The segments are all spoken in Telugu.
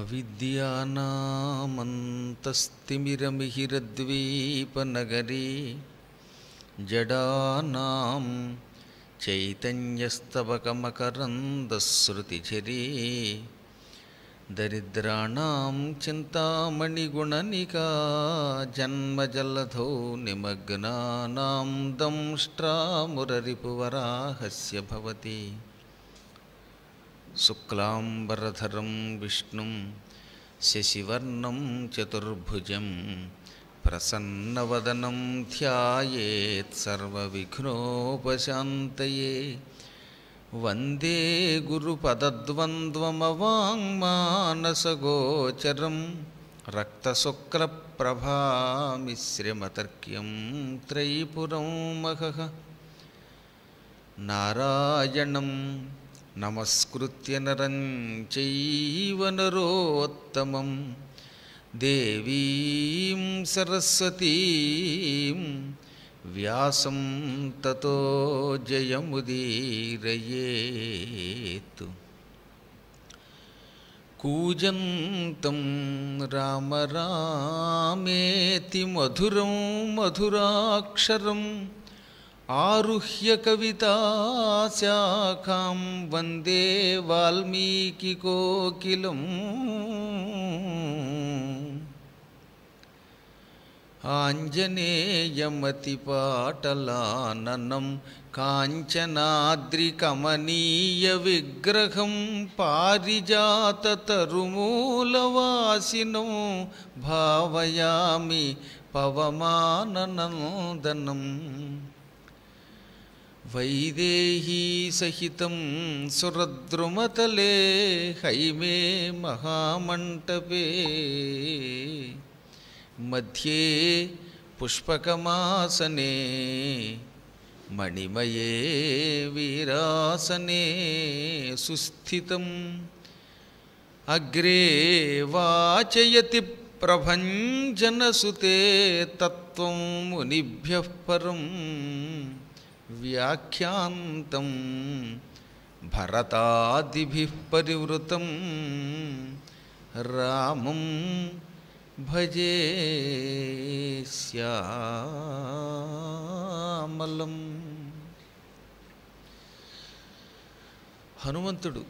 అవిద్యానామంతస్తిమిరమిహిరద్వీపనగరీ జడానాం చైతన్యస్తవకమకరందశ్రుతిఝరీ దరిద్రాణం చింతామణిగుణనికా జన్మజలధౌ నిమగ్నానాం దంష్ట్రామురరిపువరాహస్య భవతి శుక్లాంబరధరం విష్ణుం శశివర్ణం చతుర్భుజం ప్రసన్నవదనం ధ్యాయేత్ సర్వవిఘ్నోపశాంతయే వందే గురుపదద్వంద్వమవాంగ్మానసగోచరం రక్తశుక్లప్రభామిశ్రమతర్క్యం త్రైపురం మహః నారాయణం నమస్కృత్య నరం చైవ నరోత్తమం దేవీం సరస్వతీం వ్యాసం తతో జయముదీరయేత్. కూజంతం రామ రామేతి మధురం మధురాక్షరం ఆరుహ్య కవితాశాఖాం వందే వాల్మీకికోకిలం. ఆంజనేయమతిపాటలాననం కాంచనాద్రికమనీయవిగ్రహం పారిజాతతరుమూలవాసినం భావయామి పవమాననందనం. వైదేహీ సహితం సురద్రుమతలే హైమే మహామంటపే మధ్యే పుష్పకమాసనే మణిమయే వీరాసనే సుస్థితం. అగ్రే వాచయతి ప్రభంజనసుతే తత్వం మునిభ్యః పరం వ్యాఖ్యాంతం భరతాదిభిః పరివృతం రామం భజే శ్యామలం. హనుమంతుడు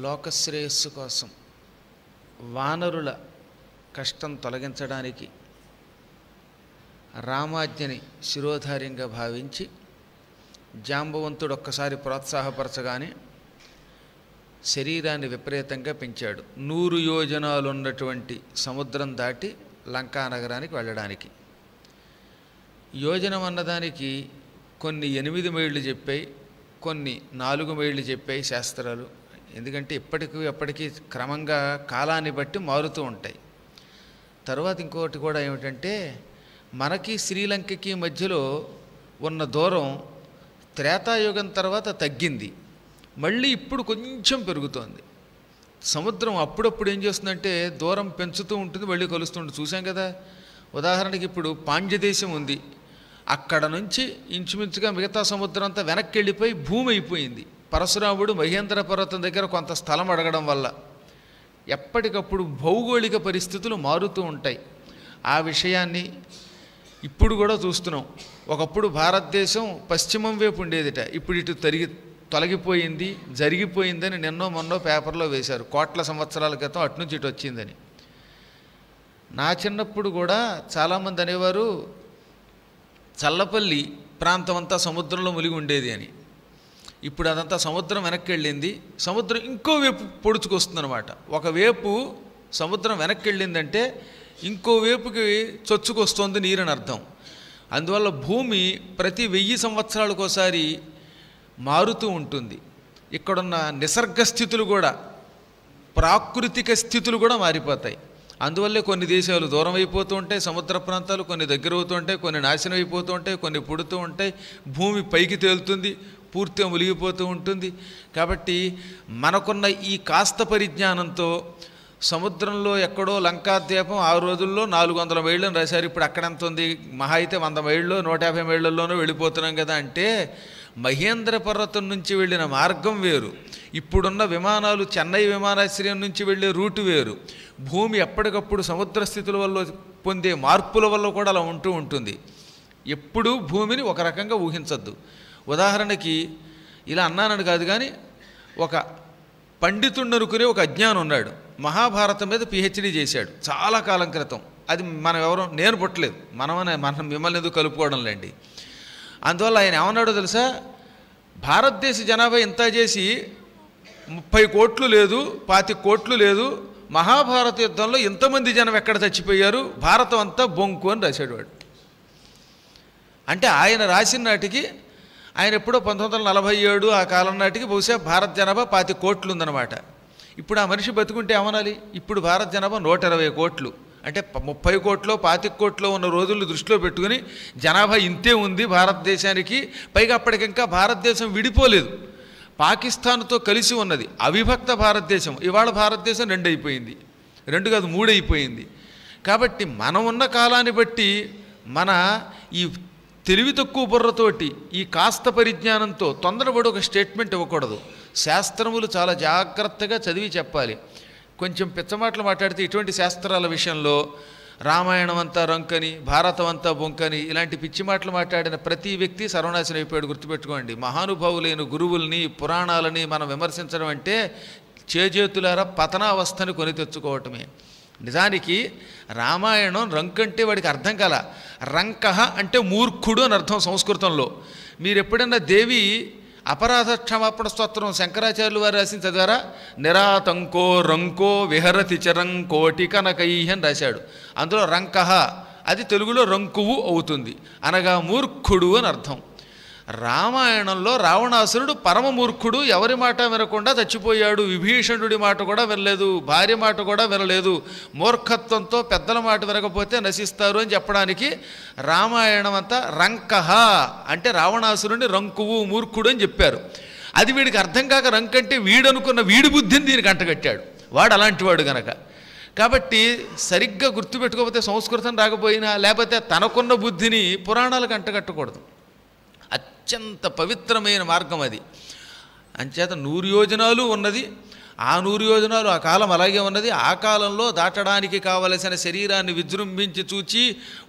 లోకశ్రేయస్సు కోసం వానరుల కష్టం తొలగించడానికి రామాజ్ఞని శిరోధార్యంగా భావించి జాంబవంతుడు ఒక్కసారి ప్రోత్సాహపరచగానే శరీరాన్ని విపరీతంగా పెంచాడు. 100 యోజనాలు ఉన్నటువంటి సముద్రం దాటి లంకానగరానికి వెళ్ళడానికి. యోజనం అన్నదానికి కొన్ని 8 మైళ్ళు చెప్పాయి, కొన్ని 4 మైళ్ళు చెప్పాయి శాస్త్రాలు. ఎందుకంటే ఎప్పటికీ క్రమంగా కాలాన్ని బట్టి మారుతూ ఉంటాయి. తర్వాత ఇంకొకటి కూడా ఏమిటంటే, మనకి శ్రీలంకకి మధ్యలో ఉన్న దూరం త్రేతాయుగం తర్వాత తగ్గింది, మళ్ళీ ఇప్పుడు కొంచెం పెరుగుతోంది. సముద్రం అప్పుడప్పుడు ఏం చేస్తుందంటే దూరం పెంచుతూ ఉంటుంది, మళ్ళీ కలుస్తుంటుంది. చూసాం కదా, ఉదాహరణకి ఇప్పుడు పాండ్యదేశం ఉంది, అక్కడ నుంచి ఇంచుమించుగా మిగతా సముద్రం అంతా వెనక్కి వెళ్ళిపోయి భూమి అయిపోయింది. పరశురాముడు మహేంద్ర పర్వతం దగ్గర కొంత స్థలం అడగడం వల్ల ఎప్పటికప్పుడు భౌగోళిక పరిస్థితులు మారుతూ ఉంటాయి. ఆ విషయాన్ని ఇప్పుడు కూడా చూస్తున్నాం. ఒకప్పుడు భారతదేశం పశ్చిమం వైపు ఉండేదిట, ఇప్పుడు ఇటు తొలగిపోయింది, జరిగిపోయిందని నిన్నో మొన్నో పేపర్లో వేశారు. కోట్ల సంవత్సరాల క్రితం అటునుంచి ఇటు వచ్చిందని. నా చిన్నప్పుడు కూడా చాలామంది అనేవారు చల్లపల్లి ప్రాంతం అంతా సముద్రంలో మునిగి ఉండేది అని. ఇప్పుడు అదంతా సముద్రం వెనక్కి వెళ్ళింది, సముద్రం ఇంకోవైపు పొడుచుకొస్తుందన్నమాట. ఒకవైపు సముద్రం వెనక్కి వెళ్ళిందంటే ఇంకోవైపుకి చొచ్చుకొస్తుంది నీరని అర్థం. అందువల్ల భూమి ప్రతి 1000 సంవత్సరాలకోసారి మారుతూ ఉంటుంది. ఇక్కడున్న నిసర్గ స్థితులు కూడా, ప్రాకృతిక స్థితులు కూడా మారిపోతాయి. అందువల్లే కొన్ని దేశాలు దూరం అయిపోతూ ఉంటాయి, సముద్ర ప్రాంతాలు కొన్ని దగ్గర అవుతూ ఉంటాయి, కొన్ని నాశనం అయిపోతూ ఉంటాయి, కొన్ని పుడుతూ ఉంటాయి. భూమి పైకి తేలుతుంది, పూర్తిగా మునిగిపోతూ ఉంటుంది. కాబట్టి మనకున్న ఈ కాస్త పరిజ్ఞానంతో సముద్రంలో ఎక్కడో లంకాద్వీపం ఆ రోజుల్లో 400 మైళ్ళని రాశారు. ఇప్పుడు అక్కడెంత ఉంది? మహా అయితే 100 మైళ్ళు 150 మైళ్ళల్లోనూ వెళ్ళిపోతున్నాం కదా. అంటే మహేంద్ర పర్వతం నుంచి వెళ్ళిన మార్గం వేరు, ఇప్పుడున్న విమానాలు చెన్నై విమానాశ్రయం నుంచి వెళ్ళే రూటు వేరు, భూమి ఎప్పటికప్పుడు సముద్ర స్థితుల వల్ల పొందే మార్పుల వల్ల కూడా అలా ఉంటూ ఉంటుంది. ఎప్పుడూ భూమిని ఒక రకంగా ఊహించద్దు. ఉదాహరణకి ఇలా అన్నానని కాదు కానీ, ఒక పండితుడు అనుకునే ఒక అజ్ఞానం ఉన్నాడు, మహాభారతం మీద పిహెచ్డీ చేశాడు చాలా కాలం క్రితం. అది మనం ఎవరో, నేను పుట్టలేదు, మనం మిమ్మల్ని ఎందుకు కలుపుకోవడంలేండి. అందువల్ల ఆయన ఏమన్నాడో తెలుసా, భారతదేశ జనాభా ఇంత చేసి 30 కోట్లు లేదు, 25 కోట్లు లేదు, మహాభారత యుద్ధంలో ఇంతమంది జనం ఎక్కడ చచ్చిపోయారు, భారతం అంతా బొంకు అని రాశాడు వాడు. అంటే ఆయన రాసిన నాటికి, ఆయన ఎప్పుడో 1947 ఆ కాలం నాటికి బహుశా భారత జనాభా 25 కోట్లు ఉందన్నమాట. ఇప్పుడు ఆ మనిషి బతుకుంటే ఏమనాలి, ఇప్పుడు భారత జనాభా 120 కోట్లు. అంటే 30 కోట్లో 25 కోట్లో ఉన్న రోజులు దృష్టిలో పెట్టుకుని జనాభా ఇంతే ఉంది భారతదేశానికి. పైగా అప్పటికింకా భారతదేశం విడిపోలేదు, పాకిస్తాన్తో కలిసి ఉన్నది అవిభక్త భారతదేశం. ఇవాళ భారతదేశం 2 అయిపోయింది, 2 కాదు 3 అయిపోయింది. కాబట్టి మనం ఉన్న కాలాన్ని బట్టి మన ఈ తెలివి తక్కువ బుర్రతోటి, ఈ కాస్త పరిజ్ఞానంతో తొందరపడి ఒక స్టేట్మెంట్ ఇవ్వకూడదు. శాస్త్రములు చాలా జాగ్రత్తగా చదివి చెప్పాలి. కొంచెం పిచ్చమాటలు మాట్లాడితే ఇటువంటి శాస్త్రాల విషయంలో రామాయణం అంతా రంకని, భారతం అంతా బొంకని, ఇలాంటి పిచ్చి మాటలు మాట్లాడిన ప్రతి వ్యక్తి సర్వనాశనం అయిపోయాడు. గుర్తుపెట్టుకోండి, మహానుభావులైన గురువుల్ని పురాణాలని మనం విమర్శించడం అంటే చేజేతులారా పతనావస్థని కొని తెచ్చుకోవటమే. నిజానికి రామాయణం రంకంటే వాడికి అర్థం కాల. రంకహ అంటే మూర్ఖుడు అని అర్థం సంస్కృతంలో. మీరు ఎప్పుడైనా దేవి అపరాధ క్షమాపణ స్తోత్రం శంకరాచార్యులు వారు రాసిన చదివారా? నిరాతంకో రంకో విహరతి చరం కోటి కనకై అని రాశాడు. అందులో రంకహ అది తెలుగులో రంకువు అవుతుంది, అనగా మూర్ఖుడు అని అర్థం. రామాయణంలో రావణాసురుడు పరమమూర్ఖుడు, ఎవరి మాట వినకుండా చచ్చిపోయాడు. విభీషణుడి మాట కూడా వినలేదు, భార్య మాట కూడా వినలేదు. మూర్ఖత్వంతో పెద్దల మాట వినకపోతే నశిస్తారు అని చెప్పడానికి రామాయణం అంతా రంకహ అంటే రావణాసురుడిని రంకువు మూర్ఖుడు అని చెప్పారు. అది వీడికి అర్థం కాక రంకంటే వీడనుకున్న వీడి బుద్ధిని దీనికి అంటగట్టాడు, వాడు అలాంటి వాడు గనక. కాబట్టి సరిగ్గా గుర్తుపెట్టుకోకపోతే సంస్కృతం రాకపోయినా, లేకపోతే తనకున్న బుద్ధిని పురాణాలకు అంటగట్టకూడదు. అత్యంత పవిత్రమైన మార్గం అది. అంచేత 100 యోజనాలు ఉన్నది, ఆ 100 యోజనాలు ఆ కాలం అలాగే ఉన్నది. ఆ కాలంలో దాటడానికి కావలసిన శరీరాన్ని విజృంభించి చూచి,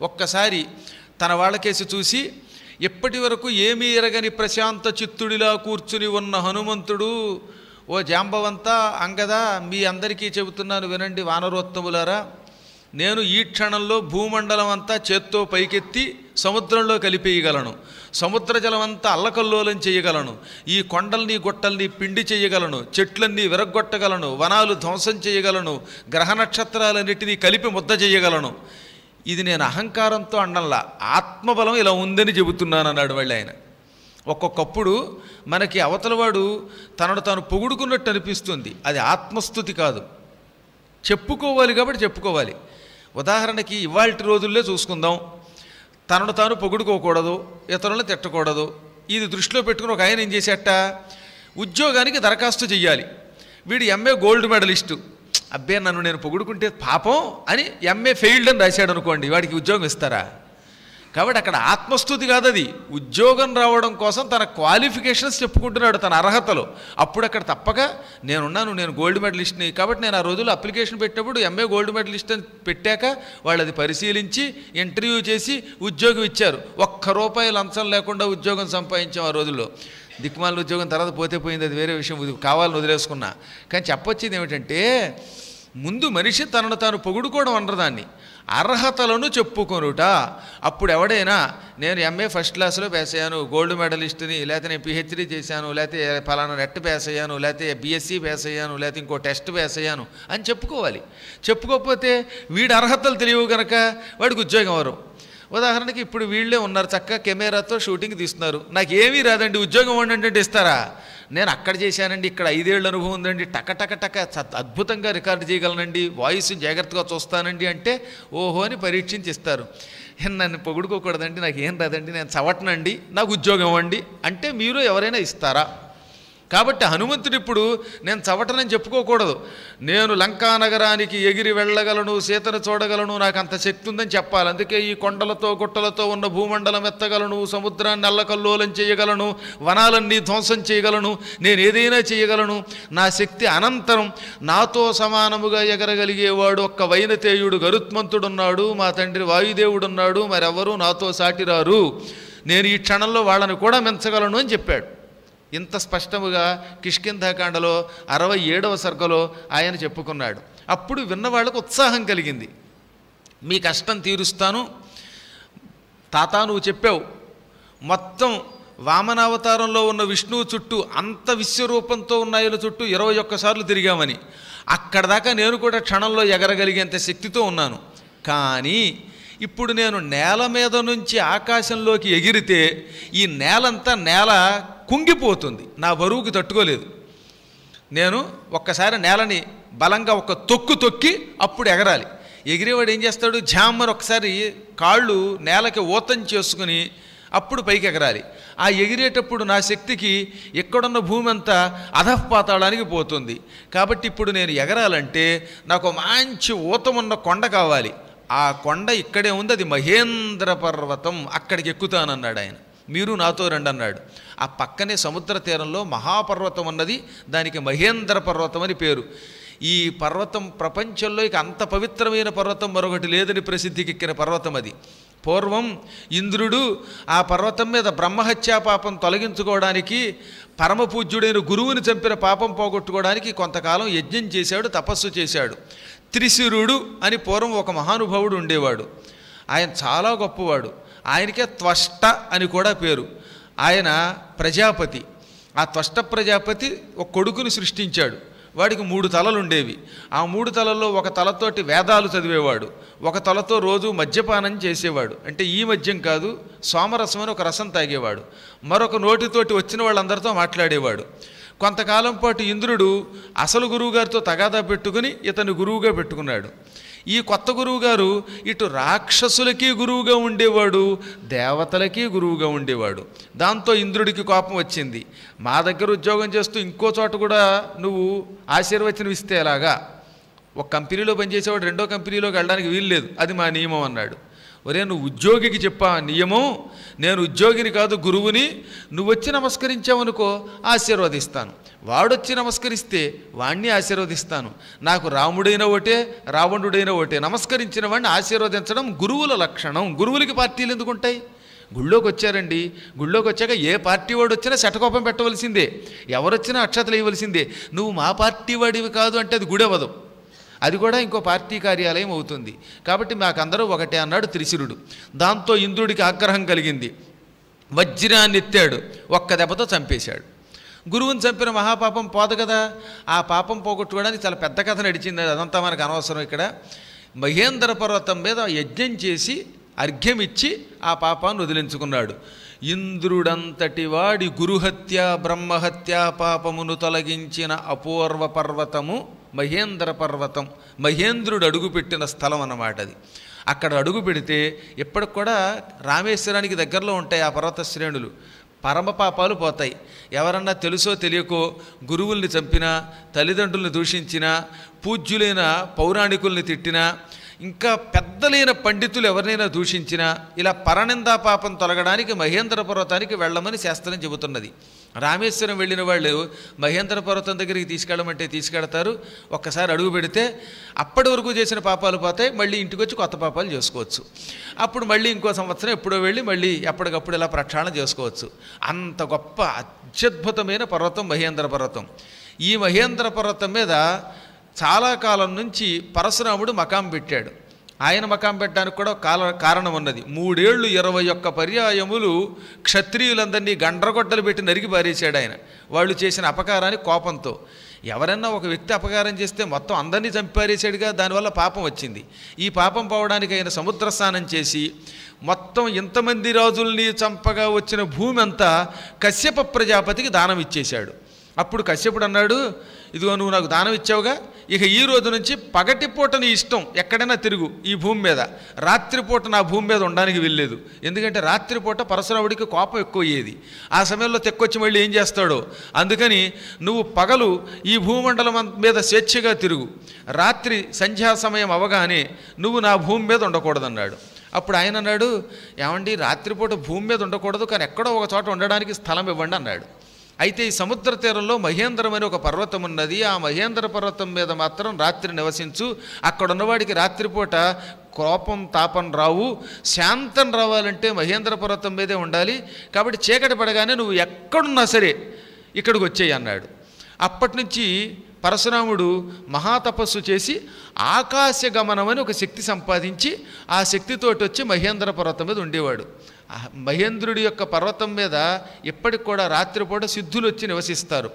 ఒక్కసారి తన వాళ్ళకేసి చూసి, ఎప్పటి వరకు ఏమీ ఎరగని ప్రశాంత చిత్తుడిలా కూర్చుని ఉన్న హనుమంతుడు, ఓ జాంబవంత అంగద, మీ అందరికీ చెబుతున్నాను వినండి వానరోత్తములారా, నేను ఈ క్షణంలో భూమండలం అంతా చేత్తో పైకెత్తి సముద్రంలో కలిపేయగలను, సముద్ర జలం అంతా అల్లకల్లోలం చేయగలను, ఈ కొండల్ని గుట్టల్ని పిండి చేయగలను, చెట్లన్నీ విరగ్గొట్టగలను, వనాలు ధ్వంసం చేయగలను, గ్రహ నక్షత్రాలన్నిటినీ కలిపి ముద్ద చేయగలను. ఇది నేను అహంకారంతో అండంలా, ఆత్మబలం ఇలా ఉందని చెబుతున్నాను అన్నాడు మళ్ళీ ఆయన. ఒక్కొక్కప్పుడు మనకి అవతలవాడు తనను తాను పొగుడుకున్నట్టు అనిపిస్తుంది, అది ఆత్మస్థుతి కాదు. చెప్పుకోవాలి కాబట్టి చెప్పుకోవాలి. ఉదాహరణకి ఇవాల్టి రోజుల్లో చూసుకుందాం, తనను తాను పొగుడుకోకూడదు, ఇతరులను తిట్టకూడదు. ఇది దృష్టిలో పెట్టుకుని ఒక ఆయన ఏం చేసేట, ఉద్యోగానికి దరఖాస్తు చెయ్యాలి. వీడు ఎంఏ గోల్డ్ మెడలిస్టు, అబ్బే నన్ను నేను పొగుడుకుంటే పాపం అని ఎంఏ ఫెయిల్డ్ అని రాశాడు అనుకోండి, వాడికి ఉద్యోగం ఇస్తారా? కాబట్టి అక్కడ ఆత్మస్థుతి కాదు, అది ఉద్యోగం రావడం కోసం తన క్వాలిఫికేషన్స్ చెప్పుకుంటున్నాడు, తన అర్హతలు. అప్పుడు అక్కడ తప్పక నేనున్నాను, నేను గోల్డ్ మెడలిస్ట్ని కాబట్టి నేను ఆ రోజుల్లో అప్లికేషన్ పెట్టినప్పుడు ఎంఏ గోల్డ్ మెడలిస్ట్ అని పెట్టాక వాళ్ళు అది పరిశీలించి ఇంటర్వ్యూ చేసి ఉద్యోగం ఇచ్చారు. ₹1 లంచం లేకుండా ఉద్యోగం సంపాదించాం ఆ రోజుల్లో. దిక్కుమాలిన ఉద్యోగం తర్వాత పోతే పోయింది, అది వేరే విషయం, కావాలని వదిలేసుకున్నా. కానీ చెప్పొచ్చేది ఏమిటంటే, ముందు మనిషి తనను తాను పొగుడుకోవడం అనరు దాన్ని, అర్హతలను చెప్పుకొనుట. అప్పుడు ఎవడైనా నేను ఎంఏ ఫస్ట్ క్లాస్లో పాస్ అయ్యాను, గోల్డ్ మెడలిస్ట్ని, లేకపోతే నేను పిహెచ్డీ చేశాను, లేకపోతే ఫలానా నెట్ పాస్ అయ్యాను, లేకపోతే బీఎస్సీ పాస్ అయ్యాను, లేకపోతే ఇంకో టెస్ట్ పాస్ అయ్యాను అని చెప్పుకోవాలి. చెప్పుకోకపోతే వీడి అర్హతలు తెలియవు కనుక వాడికి ఉద్యోగం ఎవరు. ఉదాహరణకి ఇప్పుడు వీళ్ళే ఉన్నారు, చక్కగా కెమెరాతో షూటింగ్ తీస్తున్నారు, నాకు ఏమీ రాదండి ఉద్యోగం వండంటే ఇస్తారా? నేను అక్కడ చేశానండి, ఇక్కడ 5 ఏళ్ళ అనుభవం ఉందండి, టక అద్భుతంగా రికార్డు చేయగలనండి, వాయిస్ జాగ్రత్తగా చూస్తానండి అంటే ఓహో అని పరీక్షించి ఇస్తారు. నన్ను పొగుడుకోకూడదండి, నాకు ఏం రాదండి, నేను చవటనండి, నాకు ఉద్యోగం ఇవ్వండి అంటే మీరు ఎవరైనా ఇస్తారా? కాబట్టి హనుమంతుడు ఇప్పుడు నేను చవటనని చెప్పుకోకూడదు. నేను లంకా నగరానికి ఎగిరి వెళ్ళగలను, సీతను చూడగలను, నాకు అంత శక్తి ఉందని చెప్పాలి. అందుకే ఈ కొండలతో గుట్టలతో ఉన్న భూమండలం ఎత్తగలను, సముద్రాన్ని అల్లకల్లోలం చేయగలను, వనాలన్నీ ధ్వంసం చేయగలను, నేను ఏదైనా చేయగలను, నా శక్తి అనంతరం. నాతో సమానముగా ఎగరగలిగేవాడు ఒక్క వైనతేయుడు గరుత్మంతుడున్నాడు, మా తండ్రి వాయుదేవుడున్నాడు, మరెవరూ నాతో సాటిరారు, నేను ఈ క్షణంలో వాళ్ళని కూడా మెంచగలను అని చెప్పాడు. ఇంత స్పష్టముగా కిష్కింధాకాండలో 67వ సర్గలో ఆయన చెప్పుకున్నాడు. అప్పుడు విన్నవాళ్ళకు ఉత్సాహం కలిగింది. మీ కష్టం తీరుస్తాను తాత, నువ్వు చెప్పావు మొత్తం వామనావతారంలో ఉన్న విష్ణువు చుట్టూ అంత విశ్వరూపంతో ఉన్న ఆయన చుట్టూ 21 సార్లు తిరిగామని. అక్కడ దాకా నేను కూడా క్షణంలో ఎగరగలిగేంత శక్తితో ఉన్నాను. కానీ ఇప్పుడు నేను నేల మీద నుంచి ఆకాశంలోకి ఎగిరితే ఈ నేల కుంగిపోతుంది, నా బరువుకి తట్టుకోలేదు. నేను ఒక్కసారి నేలని బలంగా ఒక తొక్కి అప్పుడు ఎగరాలి. ఎగిరేవాడు ఏం చేస్తాడు, ఝామ్మని ఒకసారి కాళ్ళు నేలకి ఊతం చేసుకుని అప్పుడు పైకి ఎగరాలి. ఆ ఎగిరేటప్పుడు నా శక్తికి ఎక్కడున్న భూమి అంతా అధఃపాతాళానికి పోతుంది. కాబట్టి ఇప్పుడు నేను ఎగరాలంటే నాకు మంచి ఊతమున్న కొండ కావాలి. ఆ కొండ ఇక్కడే ఉంది, అది మహేంద్ర పర్వతం, అక్కడికి ఎక్కుతానన్నాడు ఆయన. మీరు నాతో రండి అన్నాడు. ఆ పక్కనే సముద్ర తీరంలో మహాపర్వతం ఉన్నది, దానికి మహేంద్ర పర్వతం అని పేరు. ఈ పర్వతం ప్రపంచంలో ఇక అంత పవిత్రమైన పర్వతం మరొకటి లేదని ప్రసిద్ధికి ఎక్కిన పర్వతం అది. పూర్వం ఇంద్రుడు ఆ పర్వతం మీద బ్రహ్మహత్యా పాపం తొలగించుకోవడానికి, పరమపూజ్యుడైన గురువుని చంపిన పాపం పోగొట్టుకోవడానికి కొంతకాలం యజ్ఞం చేశాడు, తపస్సు చేశాడు. త్రిశిరుడు అని పూర్వం ఒక మహానుభావుడు ఉండేవాడు. ఆయన చాలా గొప్పవాడు. ఆయనకే త్వష్ట అని కూడా పేరు. ఆయన ప్రజాపతి. ఆ త్వష్ట ప్రజాపతి ఒక కొడుకుని సృష్టించాడు. వాడికి 3 తలలు ఉండేవి. ఆ 3 తలల్లో ఒక తలతోటి వేదాలు చదివేవాడు, ఒక తలతో రోజు మద్యపానం చేసేవాడు, అంటే ఈ మద్యం కాదు సోమరసం అని ఒక రసం తాగేవాడు, మరొక నోటితోటి వచ్చిన వాళ్ళందరితో మాట్లాడేవాడు. కొంతకాలం పాటు ఇంద్రుడు అసలు గురువుగారితో తగాదా పెట్టుకుని ఇతను గురువుగా పెట్టుకున్నాడు. ఈ కొత్త గురువుగారు ఇటు రాక్షసులకి గురువుగా ఉండేవాడు, దేవతలకి గురువుగా ఉండేవాడు. దాంతో ఇంద్రుడికి కోపం వచ్చింది. మా దగ్గర ఉద్యోగం చేస్తూ ఇంకో చోట కూడా నువ్వు ఆశీర్వచనం ఇస్తే ఎలాగా? ఒక కంపెనీలో పనిచేసేవాడు రెండో కంపెనీలోకి వెళ్ళడానికి వీలు లేదు, అది మా నియమం అన్నాడు. ఒరే, నువ్వు ఉద్యోగికి చెప్పా నియమం, నేను ఉద్యోగిని కాదు గురువుని, నువ్వు వచ్చి నమస్కరించావనుకో ఆశీర్వదిస్తాను, వాడొచ్చి నమస్కరిస్తే వాణ్ణి ఆశీర్వదిస్తాను. నాకు రాముడైన ఒకటే, రావణుడైన ఒకటే, నమస్కరించిన వాడిని ఆశీర్వదించడం గురువుల లక్షణం. గురువులకి పార్టీలు ఎందుకు ఉంటాయి? గుళ్ళోకి వచ్చారండి, గుళ్ళోకి వచ్చాక ఏ పార్టీ వాడు వచ్చినా శటకోపం పెట్టవలసిందే, ఎవరొచ్చినా అక్షతలు ఇవ్వవలసిందే. నువ్వు మా పార్టీ వాడివి కాదు అంటే అది గుడెవదు, అది కూడా ఇంకో పార్టీ కార్యాలయం అవుతుంది. కాబట్టి మాకందరూ ఒకటే అన్నాడు త్రిశిరుడు. దాంతో ఇంద్రుడికి ఆగ్రహం కలిగింది. వజ్రాన్ని ఎత్తాడు, ఒక్క దెబ్బతో చంపేశాడు. గురువుని చంపిన మహాపాపం పోదు కదా. ఆ పాపం పోగొట్టుకోవడానికి చాలా పెద్ద కథ నడిచింది, అదంతా మనకు అనవసరం. ఇక్కడ మహేంద్ర పర్వతం మీద యజ్ఞం చేసి అర్ఘ్యమిచ్చి ఆ పాపాన్ని వదిలించుకున్నాడు. ఇంద్రుడంతటి వాడి గురుహత్య బ్రహ్మహత్య పాపమును తొలగించిన అపూర్వ పర్వతము మహేంద్ర పర్వతం. మహేంద్రుడు అడుగుపెట్టిన స్థలం అన్నమాట అది. అక్కడ అడుగు పెడితే ఇప్పటికి కూడా రామేశ్వరానికి దగ్గరలో ఉంటాయి ఆ పర్వత శ్రేణులు. పరమ పాపాలు పోతాయి. ఎవరన్నా తెలుసో తెలియకో గురువుల్ని చంపినా, తల్లిదండ్రుల్ని దూషించినా, పూజ్యులైన పౌరాణికుల్ని తిట్టినా, ఇంకా పెద్దలైన పండితులు ఎవరినైనా దూషించినా, ఇలా పరనిందా పాపం తొలగడానికి మహేంద్ర పర్వతానికి వెళ్ళమని శాస్త్రం చెబుతున్నది. రామేశ్వరం వెళ్ళిన వాళ్ళు మహేంద్ర పర్వతం దగ్గరికి తీసుకెళ్ళమంటే తీసుకెడతారు. ఒక్కసారి అడుగు పెడితే అప్పటి వరకు చేసిన పాపాలు పోతాయి, మళ్ళీ ఇంటికి వచ్చి కొత్త పాపాలు చేసుకోవచ్చు. అప్పుడు మళ్ళీ ఇంకో సంవత్సరం ఎప్పుడో వెళ్ళి మళ్ళీ ఎప్పటికప్పుడు ఇలా ప్రక్షాళన చేసుకోవచ్చు. అంత గొప్ప అత్యద్భుతమైన పర్వతం మహేంద్ర పర్వతం. ఈ మహేంద్ర పర్వతం మీద చాలా కాలం నుంచి పరశురాముడు మకాం పెట్టాడు. ఆయన మకాం పెట్టడానికి కూడా కారణం ఉన్నది. 3 ఏళ్ళు 21 పర్యాయములు క్షత్రియులందరినీ గండ్రగొడ్డలు పెట్టి నరికి పారేశాడు ఆయన, వాళ్ళు చేసిన అపకారానికి కోపంతో. ఎవరన్నా ఒక వ్యక్తి అపకారం చేస్తే మొత్తం అందరినీ చంపారేశాడుగా, దానివల్ల పాపం వచ్చింది. ఈ పాపం పోవడానికి ఆయన సముద్ర స్నానం చేసి మొత్తం ఇంతమంది రాజుల్ని చంపగా వచ్చిన భూమి అంతా కశ్యప ప్రజాపతికి దానం ఇచ్చేశాడు. అప్పుడు కశ్యపుడు అన్నాడు, ఇదిగో నువ్వు నాకు దానం ఇచ్చావుగా, ఇక ఈ రోజు నుంచి పగటిపూట నీ ఇష్టం ఎక్కడైనా తిరుగు ఈ భూమి మీద, రాత్రిపూట నా భూమి మీద ఉండడానికి వెళ్ళలేదు. ఎందుకంటే రాత్రిపూట పరశురాముడికి కోపం ఎక్కువ అయ్యేది. ఆ సమయంలో తెక్కొచ్చి మళ్ళీ ఏం చేస్తాడో, అందుకని నువ్వు పగలు ఈ భూమండలం మీద స్వేచ్ఛగా తిరుగు, రాత్రి సంధ్యా సమయం అవగానే నువ్వు నా భూమి మీద ఉండకూడదన్నాడు. అప్పుడు ఆయన అన్నాడు, ఏమండి రాత్రిపూట భూమి మీద ఉండకూడదు, కానీ ఎక్కడో ఒక చోట ఉండడానికి స్థలం ఇవ్వండి అన్నాడు. అయితే ఈ సముద్ర తీరంలో మహేంద్రం అని ఒక పర్వతం ఉన్నది, ఆ మహేంద్ర పర్వతం మీద మాత్రం రాత్రి నివసించు, అక్కడ ఉన్నవాడికి రాత్రిపూట కోపం తాపం రావు, శాంతం రావాలంటే మహేంద్ర పర్వతం మీదే ఉండాలి, కాబట్టి చీకటి పడగానే నువ్వు ఎక్కడున్నా సరే ఇక్కడికి వచ్చేయి అన్నాడు. అప్పటి నుంచి పరశురాముడు మహాతపస్సు చేసి ఆకాశగమనం అని ఒక శక్తి సంపాదించి ఆ శక్తితోటి వచ్చి మహేంద్ర పర్వతం మీద ఉండేవాడు. మహేంద్రుడి యొక్క పర్వతం మీద ఇప్పటికి కూడా రాత్రిపూట సిద్ధులు వచ్చి నివసిస్తారు.